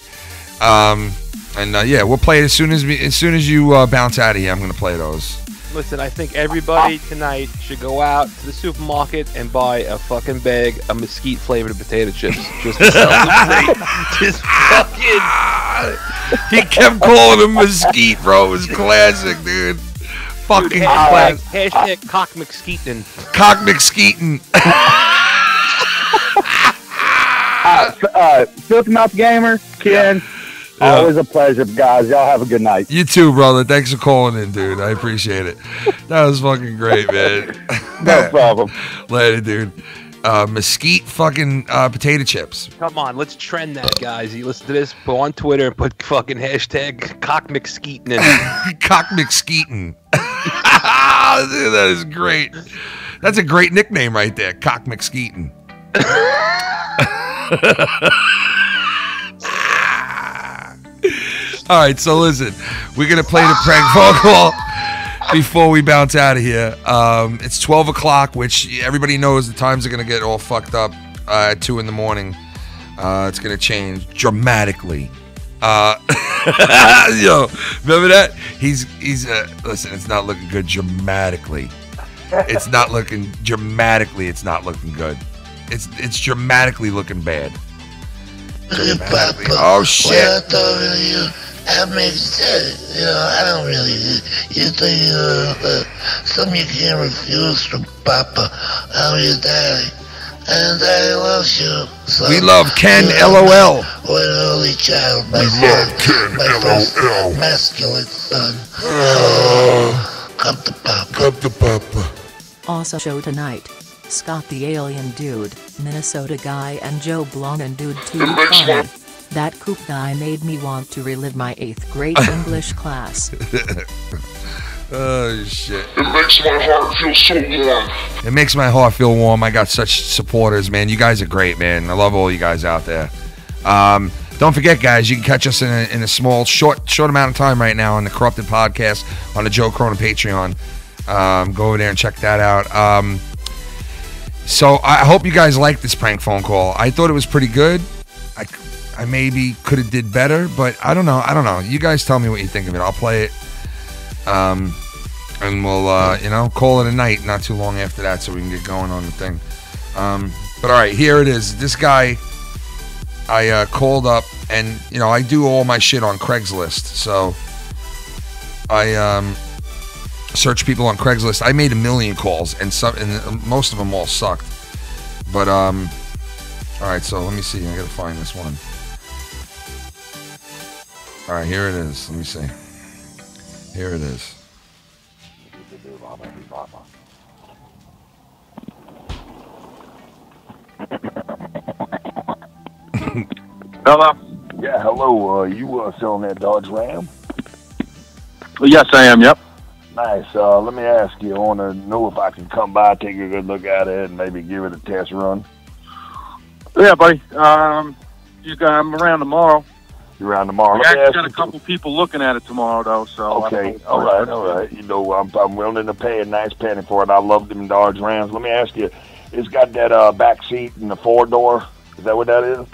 Yeah, we'll play it as soon as you bounce out of here. I'm going to play those. Listen, I think everybody tonight should go out to the supermarket and buy a fucking bag of mesquite-flavored potato chips. Just to celebrate. Just fucking... He kept calling him mesquite, bro. It was classic, dude. Fucking classic. Hashtag cock McSkeeton. Cock McSkeeton. Filthy Mouth Gamer, Ken. Always a pleasure, guys. Y'all have a good night. You too, brother. Thanks for calling in, dude. I appreciate it. That was fucking great, man. No problem. Later, dude. Mesquite fucking potato chips. Come on, let's trend that, guys. You listen to this, go on Twitter and put fucking hashtag cock McSkeeton in it. Cock McSkeeton. Dude, that is great. That's a great nickname right there. Cock McSkeeton. All right, so listen, we're gonna play the prank phone call before we bounce out of here. It's 12 o'clock, which everybody knows the times are gonna get all fucked up at 2 in the morning. It's gonna change dramatically. Yo, remember that? He's listen, it's not looking good dramatically. It's not looking dramatically. It's not looking good. It's dramatically looking bad. Oh shit! That makes sense. You know, I don't really. You think something you can't refuse from Papa. I'm your daddy. And Daddy loves you. So We love Ken, LOL. What an only child, my We son. love Ken, My first LOL. masculine son. Oh, come to Papa. Come to Papa. Also show tonight. Scott the Alien Dude, Minnesota Guy and Joe Blonde Dude too funny. That Coop guy made me want to relive my 8th grade English class. Oh shit. It makes my heart feel so warm. It makes my heart feel warm. I got such supporters, man. You guys are great, man. I love all you guys out there. Don't forget, guys, you can catch us in a small, short amount of time right now on the Corrupted Podcast on the Joe Corona Patreon. Go over there and check that out. So I hope you guys like this prank phone call. I thought it was pretty good. I maybe could have did better, but I don't know. You guys tell me what you think of it. I'll play it. And we'll, call it a night not too long after that so we can get going on the thing. But all right, here it is. This guy, I called up, and, I do all my shit on Craigslist. So I search people on Craigslist. I made 1 million calls, and most of them all sucked. But, all right, so let me see. I got to find this one. All right, here it is. Let me see. Here it is. Hello? Yeah, hello. You selling that Dodge Ram? Yes, I am, yep. Nice. Let me ask you, I want to know if I can come by, take a good look at it, and maybe give it a test run. Yeah, buddy. I'm around tomorrow. You're around tomorrow. I actually got a couple people looking at it tomorrow, though. So okay, all right. I'm willing to pay a nice penny for it. I love them Dodge Rams. Let me ask you, it's got that back seat and the 4-door. Is that what that is?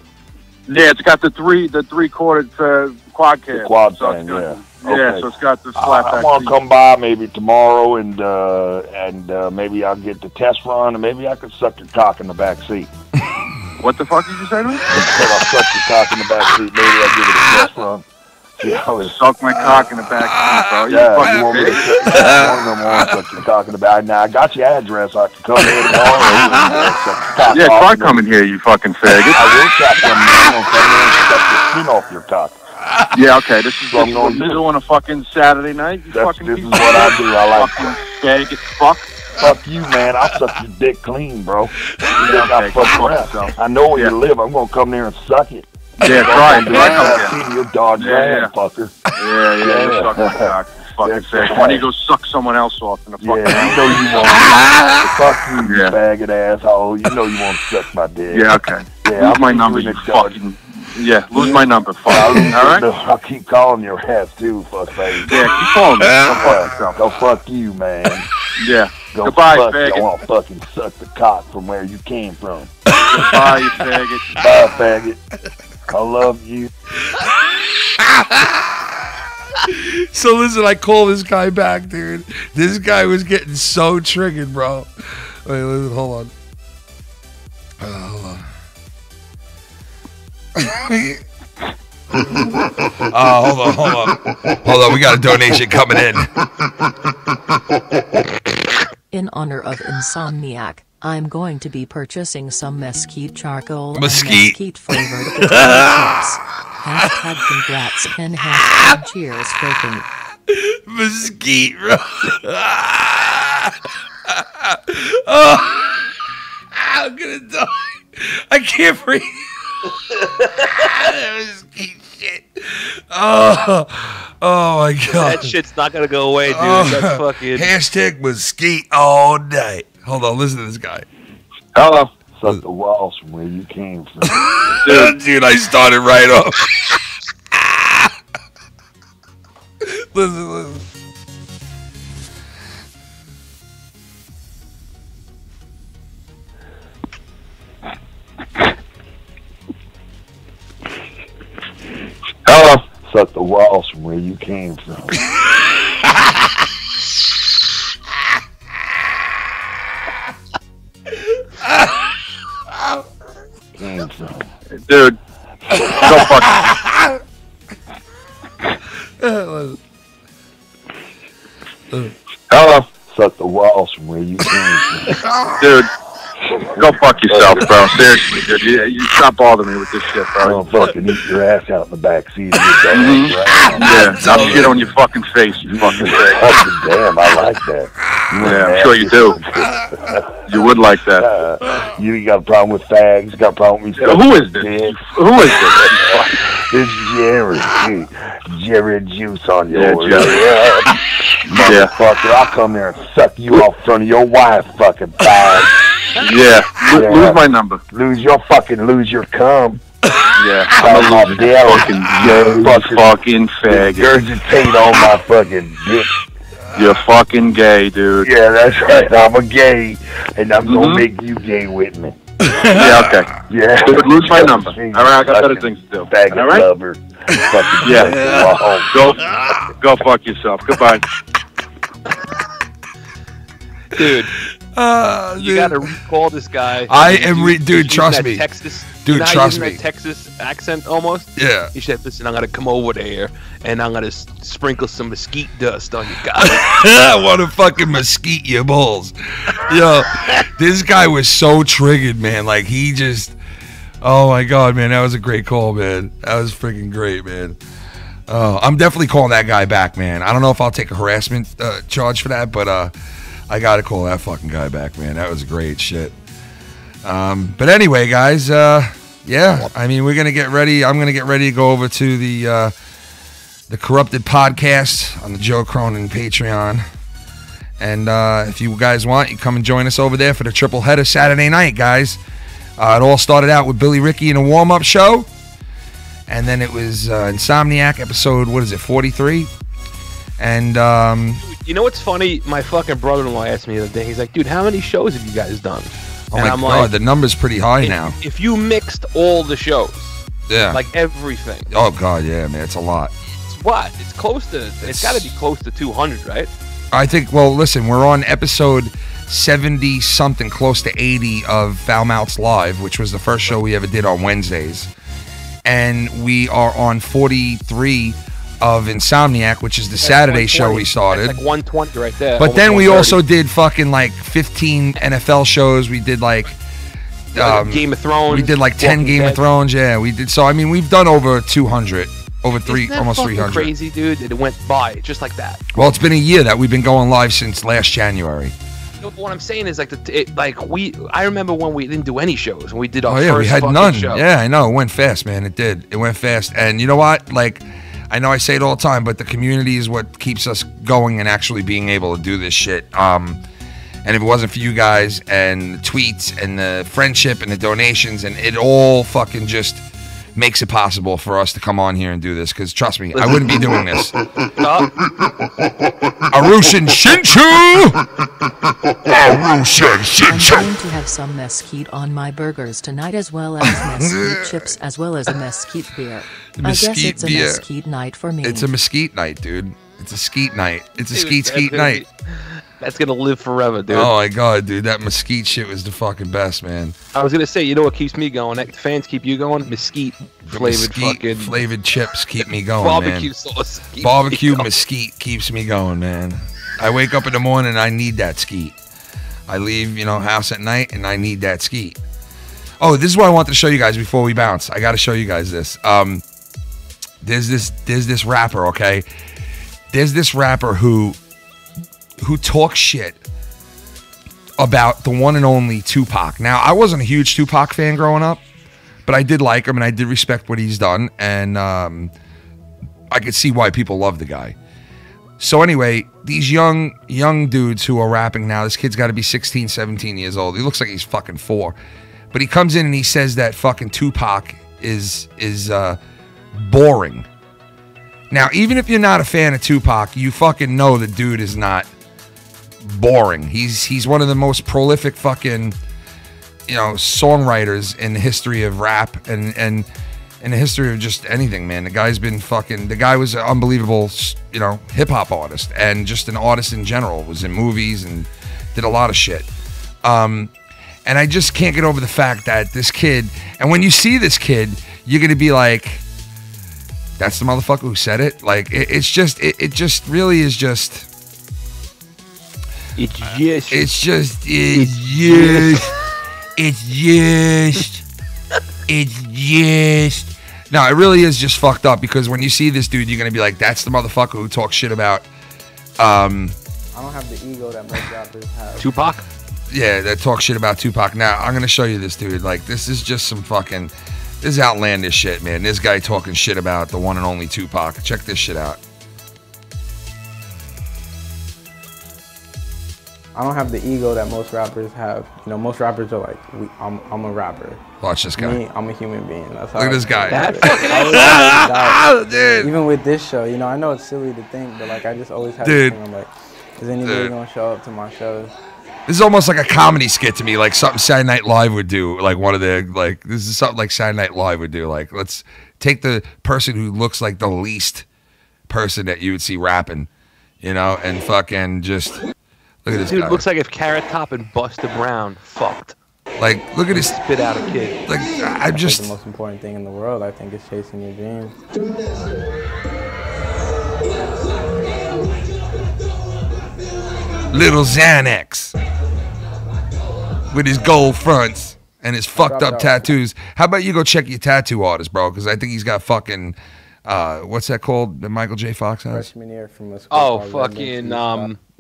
Yeah, it's got the three-quarter quad cab. The quad so thing, yeah. Yeah, Okay. so it's got the flat back I want seat. to come by maybe tomorrow, and maybe I'll get the test run, and maybe I could suck your cock in the back seat. What the fuck did you say to me? I'll suck your cock in the back seat. Maybe I'll give it a test run. See how it Suck my cock in the back seat, bro. Yeah, you want me to suck your cock in the back. Now, I got your address. I can come here tomorrow. Yeah, try coming here, you fucking faggot. I will suck them, man. I'm coming in and suck the skin off your cock. Yeah, okay, this is what what I'm going to do on a fucking Saturday night. You fucking This piece is of what I shit. do. I like Fucking faggot fuck. Fuck you, man. I'll suck your dick clean, bro. You think okay, I fuck go around. fuck yourself. I know where you live. I'm going to come there and suck it. Yeah, try it. I've seen your Dodge Ram, Yeah. fucker. Yeah, you suck my cock. Fucking faggot. Why don't you go suck someone else off in the fucking Yeah, you know you want fuck you, you faggot asshole. You know you want to suck my dick. Yeah, okay. Yeah, Lose my number, you fucking... Yeah, lose my number, fuck. All right? I'll keep calling your ass, too, fuck face. Yeah, keep calling me. Go fuck yourself. Go fuck you, man. Yeah. Go Goodbye, fuck you. faggot. I want to fucking suck the cock from where you came from. Goodbye, you faggot. Bye, faggot. I love you. So listen, I call this guy back, dude. This guy was getting so triggered, bro. Wait, listen, hold on. Hold on. Hold on. We got a donation coming in. In honor of Insomniac, I'm going to be purchasing some mesquite charcoal Mesquite. and mesquite flavored potato chips. Hashtag congrats Ken. Hashtag cheers faking. Mesquite, bro. Oh, I'm gonna die. I can't breathe. Mesquite shit. Oh my god. That shit's not gonna go away, dude. That's fucking. Hashtag mesquite all night. Hold on, listen to this guy. Hello. Suck the walls from where you came from. Dude, I started right off. Listen. Hello. Suck the walls from where you came from. Dude, go fuck. where you came from. Dude, go fuck yourself, bro. Seriously, dude. You stop bothering me with this shit, bro. I'll fucking eat your ass out in the back seat of your dog. Yeah, I'll shit on your fucking face, you fucking thing. Fucking damn, I like that. Yeah, I'm sure you do. You would like that. You got a problem with fags? You got a problem with me? Who is this? Who is this? This is Jerry. Jerry juice on yours. Jerry. Motherfucker, I'll come there and suck you off in front of your wife, fucking fag. Yeah, lose my number. Lose your cum. Yeah, I'm gonna lose it. Fucking faggot. Regurgitate on my fucking dick. You're fucking gay, dude. Yeah, that's right. I'm a gay, and I'm gonna make you gay with me. Yeah, okay. Yeah. Dude, lose my number. All right, I got better things to do. Faggot All right? lover. Yeah. Go fuck yourself. Goodbye. Dude. You gotta recall this guy. Dude, trust me. Texas, Dude, trust me. That Texas accent almost. Yeah. He said, "Listen, I'm gonna come over there and I'm gonna sprinkle some mesquite dust on you guys." I want to fucking mesquite your balls. Yo, this guy was so triggered, man. Like he just, oh my god, man, that was a great call, man. That was freaking great, man. I'm definitely calling that guy back, man. I don't know if I'll take a harassment charge for that, but I gotta call that fucking guy back, man. That was great shit. But anyway, guys, yeah. I mean, we're gonna get ready. I'm gonna get ready to go over to the Corrupted Podcast on the Joe Cronin Patreon. And if you guys want, you come and join us over there for the triple header Saturday night, guys. It all started out with Billy Ricky in a warm-up show, and then it was Insomniac episode. What is it, 43? And you know what's funny? My fucking brother-in-law asked me the other day. He's like, "Dude, how many shows have you guys done?" Oh my god, the number's pretty high now. If you mixed all the shows, yeah, like everything. Oh god, yeah, man, it's a lot. It's what? It's close to. It's got to be close to 200, right? I think. Well, listen, we're on episode 70 something, close to 80 of Foul Mouths Live, which was the first show we ever did on Wednesdays, and we are on 43 of Insomniac, which is the Saturday show we started. That's like 120 right there. But then we also did fucking like 15 NFL shows. We did like Game of Thrones. We did like 10 Game of Thrones. Yeah, we did. So I mean, we've done over 200, almost 300. Crazy, dude. It went by just like that. Well, it's been a year that we've been going live since last January. No, but what I'm saying is I remember when we didn't do any shows and we did our we had fucking none. show. Yeah, I know. It went fast, man. It did. It went fast. And you know what? Like, I know I say it all the time, but the community is what keeps us going and actually being able to do this shit. And if it wasn't for you guys and the tweets and the friendship and the donations, and it all fucking just makes it possible for us to come on here and do this. Because trust me, I wouldn't be doing this. Arushin Shinchu! Arushin Shinchu! I'm going to have some mesquite on my burgers tonight, as well as mesquite chips, as well as a mesquite beer. I guess it's a mesquite night for me. It's a mesquite night, dude. It's a skeet night. It's a skeet night. That's gonna live forever, dude. Oh my god, dude, that mesquite shit was the fucking best, man. I was gonna say, you know what keeps me going? The fans keep you going. Mesquite flavored chips keep me going, barbecue man. Sauce. Barbecue mesquite keeps me going, man. I wake up in the morning and I need that skeet. I leave, house at night and I need that skeet. Oh, this is what I wanted to show you guys before we bounce. I got to show you guys this. There's this rapper, okay? There's this rapper who talks shit about the one and only Tupac. Now, I wasn't a huge Tupac fan growing up, but I did like him and I did respect what he's done, and I could see why people love the guy. So anyway, these young dudes who are rapping now, this kid's got to be 16, 17 years old. He looks like he's fucking 4. But he comes in and he says that fucking Tupac is boring. Now, even if you're not a fan of Tupac, you fucking know the dude is not boring. He's one of the most prolific fucking, songwriters in the history of rap and in the history of just anything, man. The guy was an unbelievable, hip hop artist and just an artist in general. Was in movies and did a lot of shit. And I just can't get over the fact that this kid, and when you see this kid, you're going to be like, that's the motherfucker who said it. Like, it just really is just, It's just. It's just. It's just. It's just. It's just. No, it really is just fucked up because when you see this dude, you're gonna be like, "That's the motherfucker who talks shit about." I don't have the ego that most rappers have. Tupac. Yeah, that talk shit about Tupac. Now I'm gonna show you this dude. Like, this is just some fucking. This is outlandish shit, man. This guy talking shit about the one and only Tupac. Check this shit out. I don't have the ego that most rappers have. You know, most rappers are like, I'm a rapper. Watch this guy. Me, I'm a human being. That's how Look at this guy. Dude. Even with this show, you know, I know it's silly to think, but like I just always have this thing. I'm like, is anybody gonna show up to my shows? This is almost like a comedy skit to me, like something Saturday Night Live would do. Like one of the, like, this is something like Saturday Night Live would do. Like, let's take the person who looks like the least person that you would see rapping, you know, and fucking just look at this dude. guy. Looks like if Carrot Top and Busta Brown fucked. Like, look at his spit out a kid. Like, I just. The most important thing in the world, I think, is chasing your dreams. Little Xanax with his gold fronts and his fucked up tattoos. How about you go check your tattoo artist, bro? Because I think he's got fucking what's that called that Michael J. Fox has? Freshman year from a school called fucking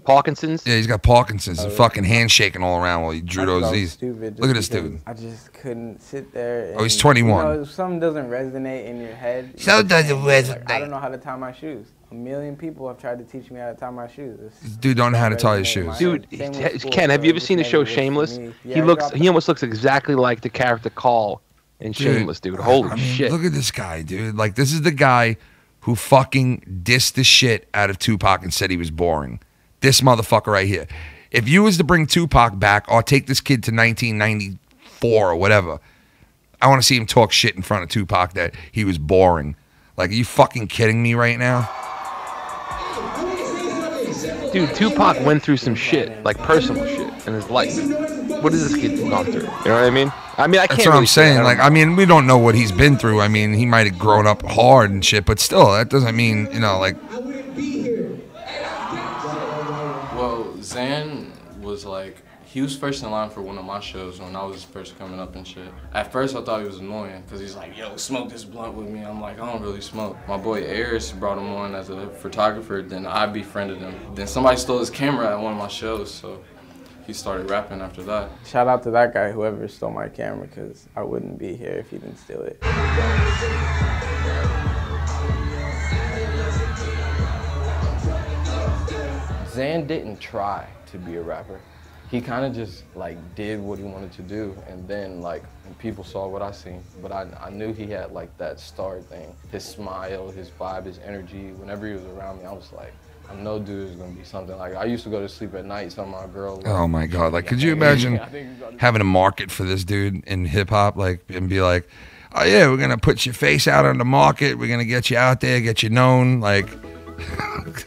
Parkinson's. Yeah, he's got Parkinson's and fucking handshaking all around while he drew those Z's. Look at this dude. I just couldn't sit there. And, Oh, he's 21. You know, if something doesn't resonate in your head. Something doesn't resonate. Like, I don't know how to tie my shoes. A million people have tried to teach me how to tie my shoes. This dude don't know how to tie his shoes. Dude, Ken, have you ever seen the show Shameless? He almost looks exactly like the character Carl in Shameless, dude. Holy shit. Look at this guy, dude. Like, this is the guy who fucking dissed the shit out of Tupac and said he was boring. This motherfucker right here. If you was to bring Tupac back or take this kid to 1994 or whatever, I want to see him talk shit in front of Tupac that he was boring. Like, are you fucking kidding me right now? Dude, Tupac went through some shit, like personal shit in his life. What has this kid gone through? You know what I mean? I can't. That's what I'm saying. Like, I mean, we don't know what he's been through. I mean, he might have grown up hard and shit, but still, that doesn't mean, you know, like. Well, Zan was like, he was first in line for one of my shows when I was first coming up and shit. At first, I thought he was annoying because he's like, yo, smoke this blunt with me. I'm like, I don't really smoke. My boy Eris brought him on as a photographer, then I befriended him. Then somebody stole his camera at one of my shows, so he started rapping after that. Shout out to that guy, whoever stole my camera, because I wouldn't be here if he didn't steal it. Zan didn't try to be a rapper. He kind of just like did what he wanted to do, and then like people saw what I seen. But I knew he had like that star thing. His smile, his vibe, his energy. Whenever he was around me, I was like, I know dude is gonna be something. Like, I used to go to sleep at night, so my girl. Like, oh my god! Like, could you imagine having a market for this dude in hip hop, like, and be like, oh yeah, we're gonna put your face out on the market. We're gonna get you out there, get you known, like.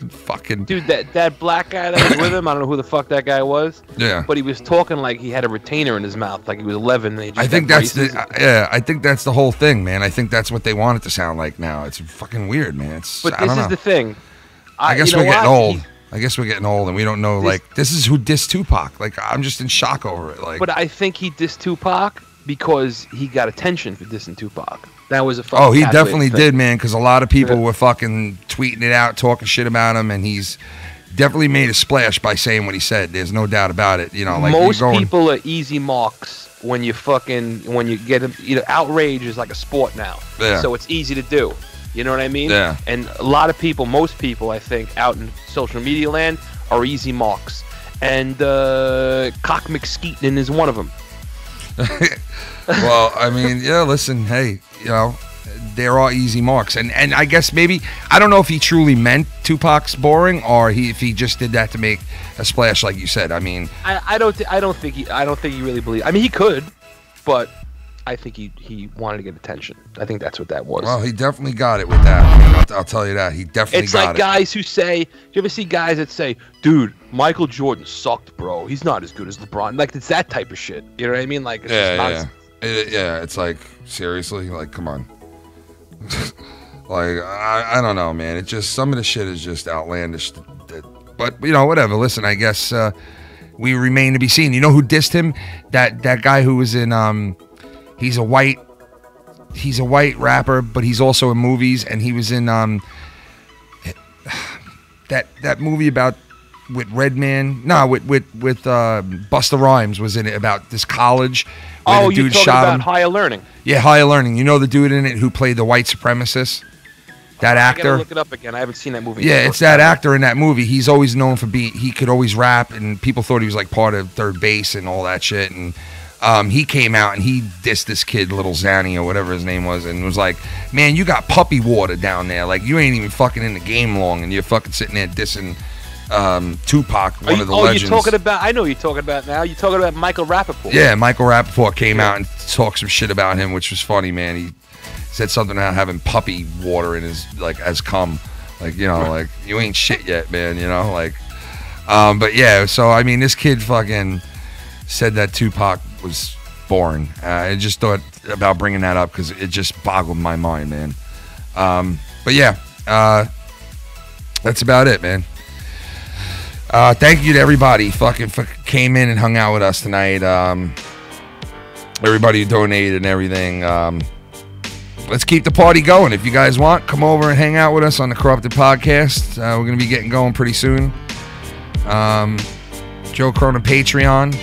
Fucking dude, that black guy that was with him, I don't know who the fuck that guy was. Yeah. But he was talking like he had a retainer in his mouth, like he was 11. And he just I think that's I think that's the whole thing, man. I think that's what they want it to sound like now. It's fucking weird, man. But this is the thing. I guess we're getting old. I guess we're getting old, and we don't know. Like, this is who dissed Tupac. Like, I'm just in shock over it. Like, but I think he dissed Tupac because he got attention for dissing Tupac. That was a fucking. Oh, he definitely did, man. Because a lot of people were fucking tweeting it out, talking shit about him, and he's definitely made a splash by saying what he said. There's no doubt about it. You know, like most people are easy marks when you get them. You know, outrage is like a sport now. Yeah. So it's easy to do. You know what I mean? Yeah. And a lot of people, most people, I think, out in social media land are easy marks. And Cock McSkeeton is one of them. Well, I mean, yeah, listen, hey, you know, there are easy marks. And I guess maybe, I don't know if he truly meant Tupac's boring or if he just did that to make a splash like you said. I mean, I don't think he really believed. I mean, he could, but I think he wanted to get attention. I think that's what that was. Well, he definitely got it with that. I mean, I'll tell you that. He definitely got it. It's like guys who say, do you ever see guys that say, dude, Michael Jordan sucked, bro. He's not as good as LeBron. Like, it's that type of shit. You know what I mean? Like, it's just nonsense. Yeah, it's like, seriously? Like, come on. Like, I don't know, man. It's just, some of the shit is just outlandish that But you know, whatever. Listen, I guess we remain to be seen. You know who dissed him? That guy who was in he's a white rapper, but he's also in movies, and he was in that movie about with Redman. No, with Busta Rhymes was in it about this college. Oh, the you dude talking shot about him. Higher Learning? Yeah, Higher Learning. You know the dude in it who played the white supremacist? That I actor. gotta look it up again. I haven't seen that movie. Yeah, before. it's that actor in that movie. He's always known for he could always rap, and people thought he was like part of Third Base and all that shit. And he came out and he dissed this kid, Little Zanny or whatever his name was, and was like, "Man, you got puppy water down there. Like you ain't even fucking in the game long, and you're fucking sitting there dissing Tupac, one of the legends." You're talking about? I know you're talking about now. You're talking about Michael Rappaport. Yeah, Michael Rappaport came out and talked some shit about him, which was funny, man. He said something about having puppy water in his, like, as cum. Like, you know, like, you ain't shit yet, man, you know? Like, but yeah, so, I mean, this kid fucking said that Tupac was boring. I just thought about bringing that up because it just boggled my mind, man. But yeah, that's about it, man. Thank you to everybody fucking came in and hung out with us tonight. Everybody who donated and everything. Let's keep the party going. If you guys want, come over and hang out with us on the Corrupted Podcast. We're going to be getting going pretty soon. Joe Corona Patreon.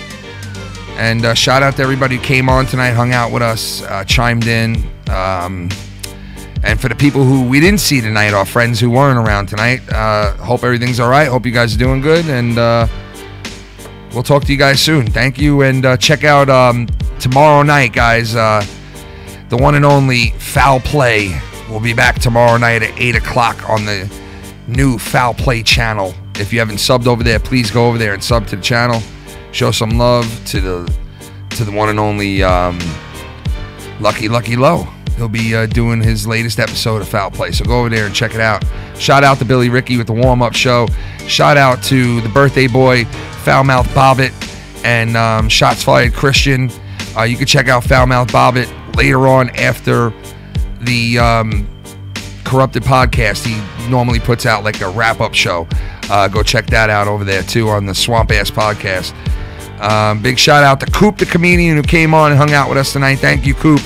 And shout out to everybody who came on tonight, hung out with us, chimed in. And for the people who we didn't see tonight, our friends who weren't around tonight, hope everything's all right. Hope you guys are doing good. And we'll talk to you guys soon. Thank you. And check out tomorrow night, guys. The one and only Foul Play will be back tomorrow night at 8 o'clock on the new Foul Play channel. If you haven't subbed over there, please go over there and sub to the channel. Show some love to the one and only Lucky Low. He'll be doing his latest episode of Foul Play, so go over there and check it out. Shout out to Billy Ricky with the warm-up show. Shout out to the birthday boy, Foulmouth Bobbit, and Shots Fired Christian. You can check out Foulmouth Bobbit later on after the Corrupted Podcast. He normally puts out like a wrap-up show. Go check that out over there, too, on the Swamp Ass Podcast. Big shout-out to Coop, the comedian who came on and hung out with us tonight. Thank you, Coop.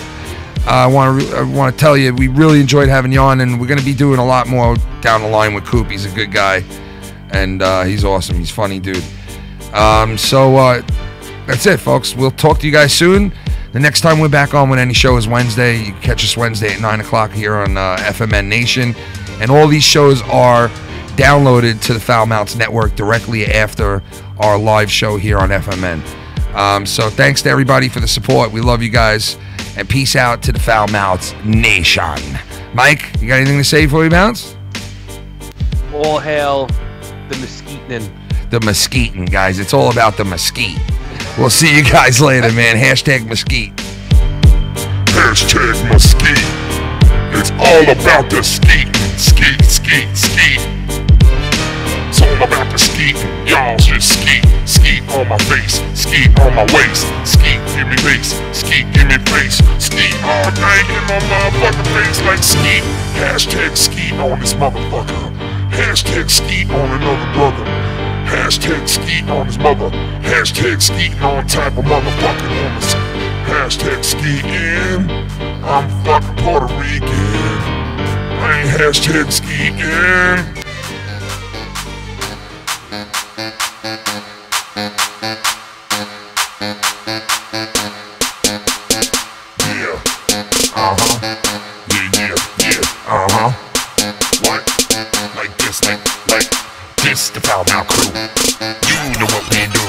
I want to tell you, we really enjoyed having you on, and we're going to be doing a lot more down the line with Coop. He's a good guy, and he's awesome. He's a funny dude. So that's it, folks. We'll talk to you guys soon. The next time we're back on with any show is Wednesday. You can catch us Wednesday at 9 o'clock here on FMN Nation. And all these shows are downloaded to the Foul Mouths Network directly after our live show here on FMN. So thanks to everybody for the support. We love you guys. And peace out to the Foul Mouths Nation. Mike, you got anything to say before we bounce? All hail the mesquite. The mesquite, guys. It's all about the mesquite. We'll see you guys later, man. Hashtag mesquite. Hashtag mesquite. It's all about the skeet. Skeet, skeet, skeet. It's all about the skeet. Y'all just skeet. Skeet on my face. Skeet on my waist. Skeet, give me face. Skeet, give me face. Skeet all night in my motherfucking face like skeet. Hashtag skeet on this motherfucker. Hashtag skeet on another brother. Hashtag skeeting on his mother. Hashtag skeeting on type of motherfucking woman. Hashtag skeeting. I'm fucking Puerto Rican. I ain't hashtag skeeting. This the Foul Mouth Crew. You know what we do.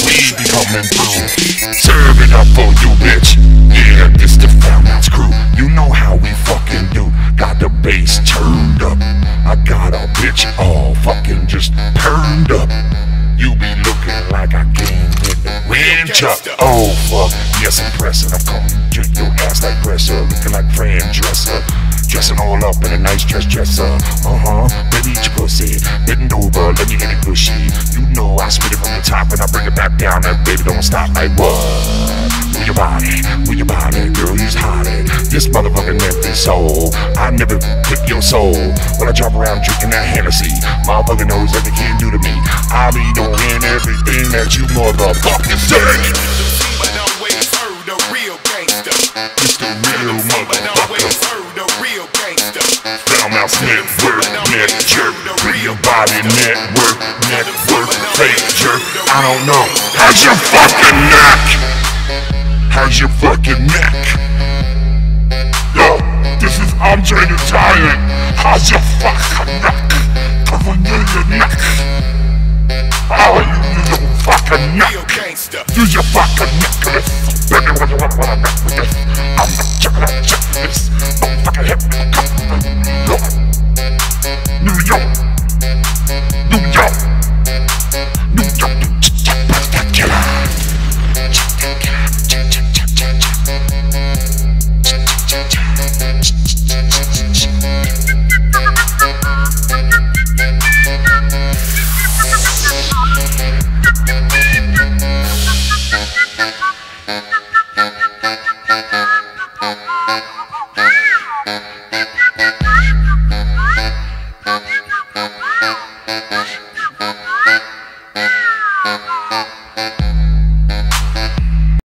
We be coming through. Serve it up for you, bitch. Yeah, this the Foul Mouth Crew. You know how we fucking do. Got the bass turned up. I got a bitch all fucking just turned up. You be looking like I came with the Winchester. Oh fuck, yes I'm pressing. I'm coming to your ass like pressure. Looking like Fran Dresser. Dressing all up in a nice dresser. Baby, eat your pussy. Bend over, let me get it gushy. You know I spit it from the top and I bring it back down. That baby don't stop like what? your body, move your body, girl, you's hottie. This motherfucking empty soul, I never pick your soul. When I drop around drinking that Hennessy, motherfucker knows that they can't do to me. I be doing everything that you motherfuckers say. But always heard a real gangster. It's the real motherfucker. Heard a real gangster. Foul Mouse Network, neck jerk, real body network, fake jerk. I don't know. How's your fucking neck? How's your fucking neck? Yo, this is Andre the Giant. How's your fucking neck? Cover your neck. How are you, you little fucking neck? Use your fucking neck. I'm not checking this. Don't fucking hit me. New York. New York.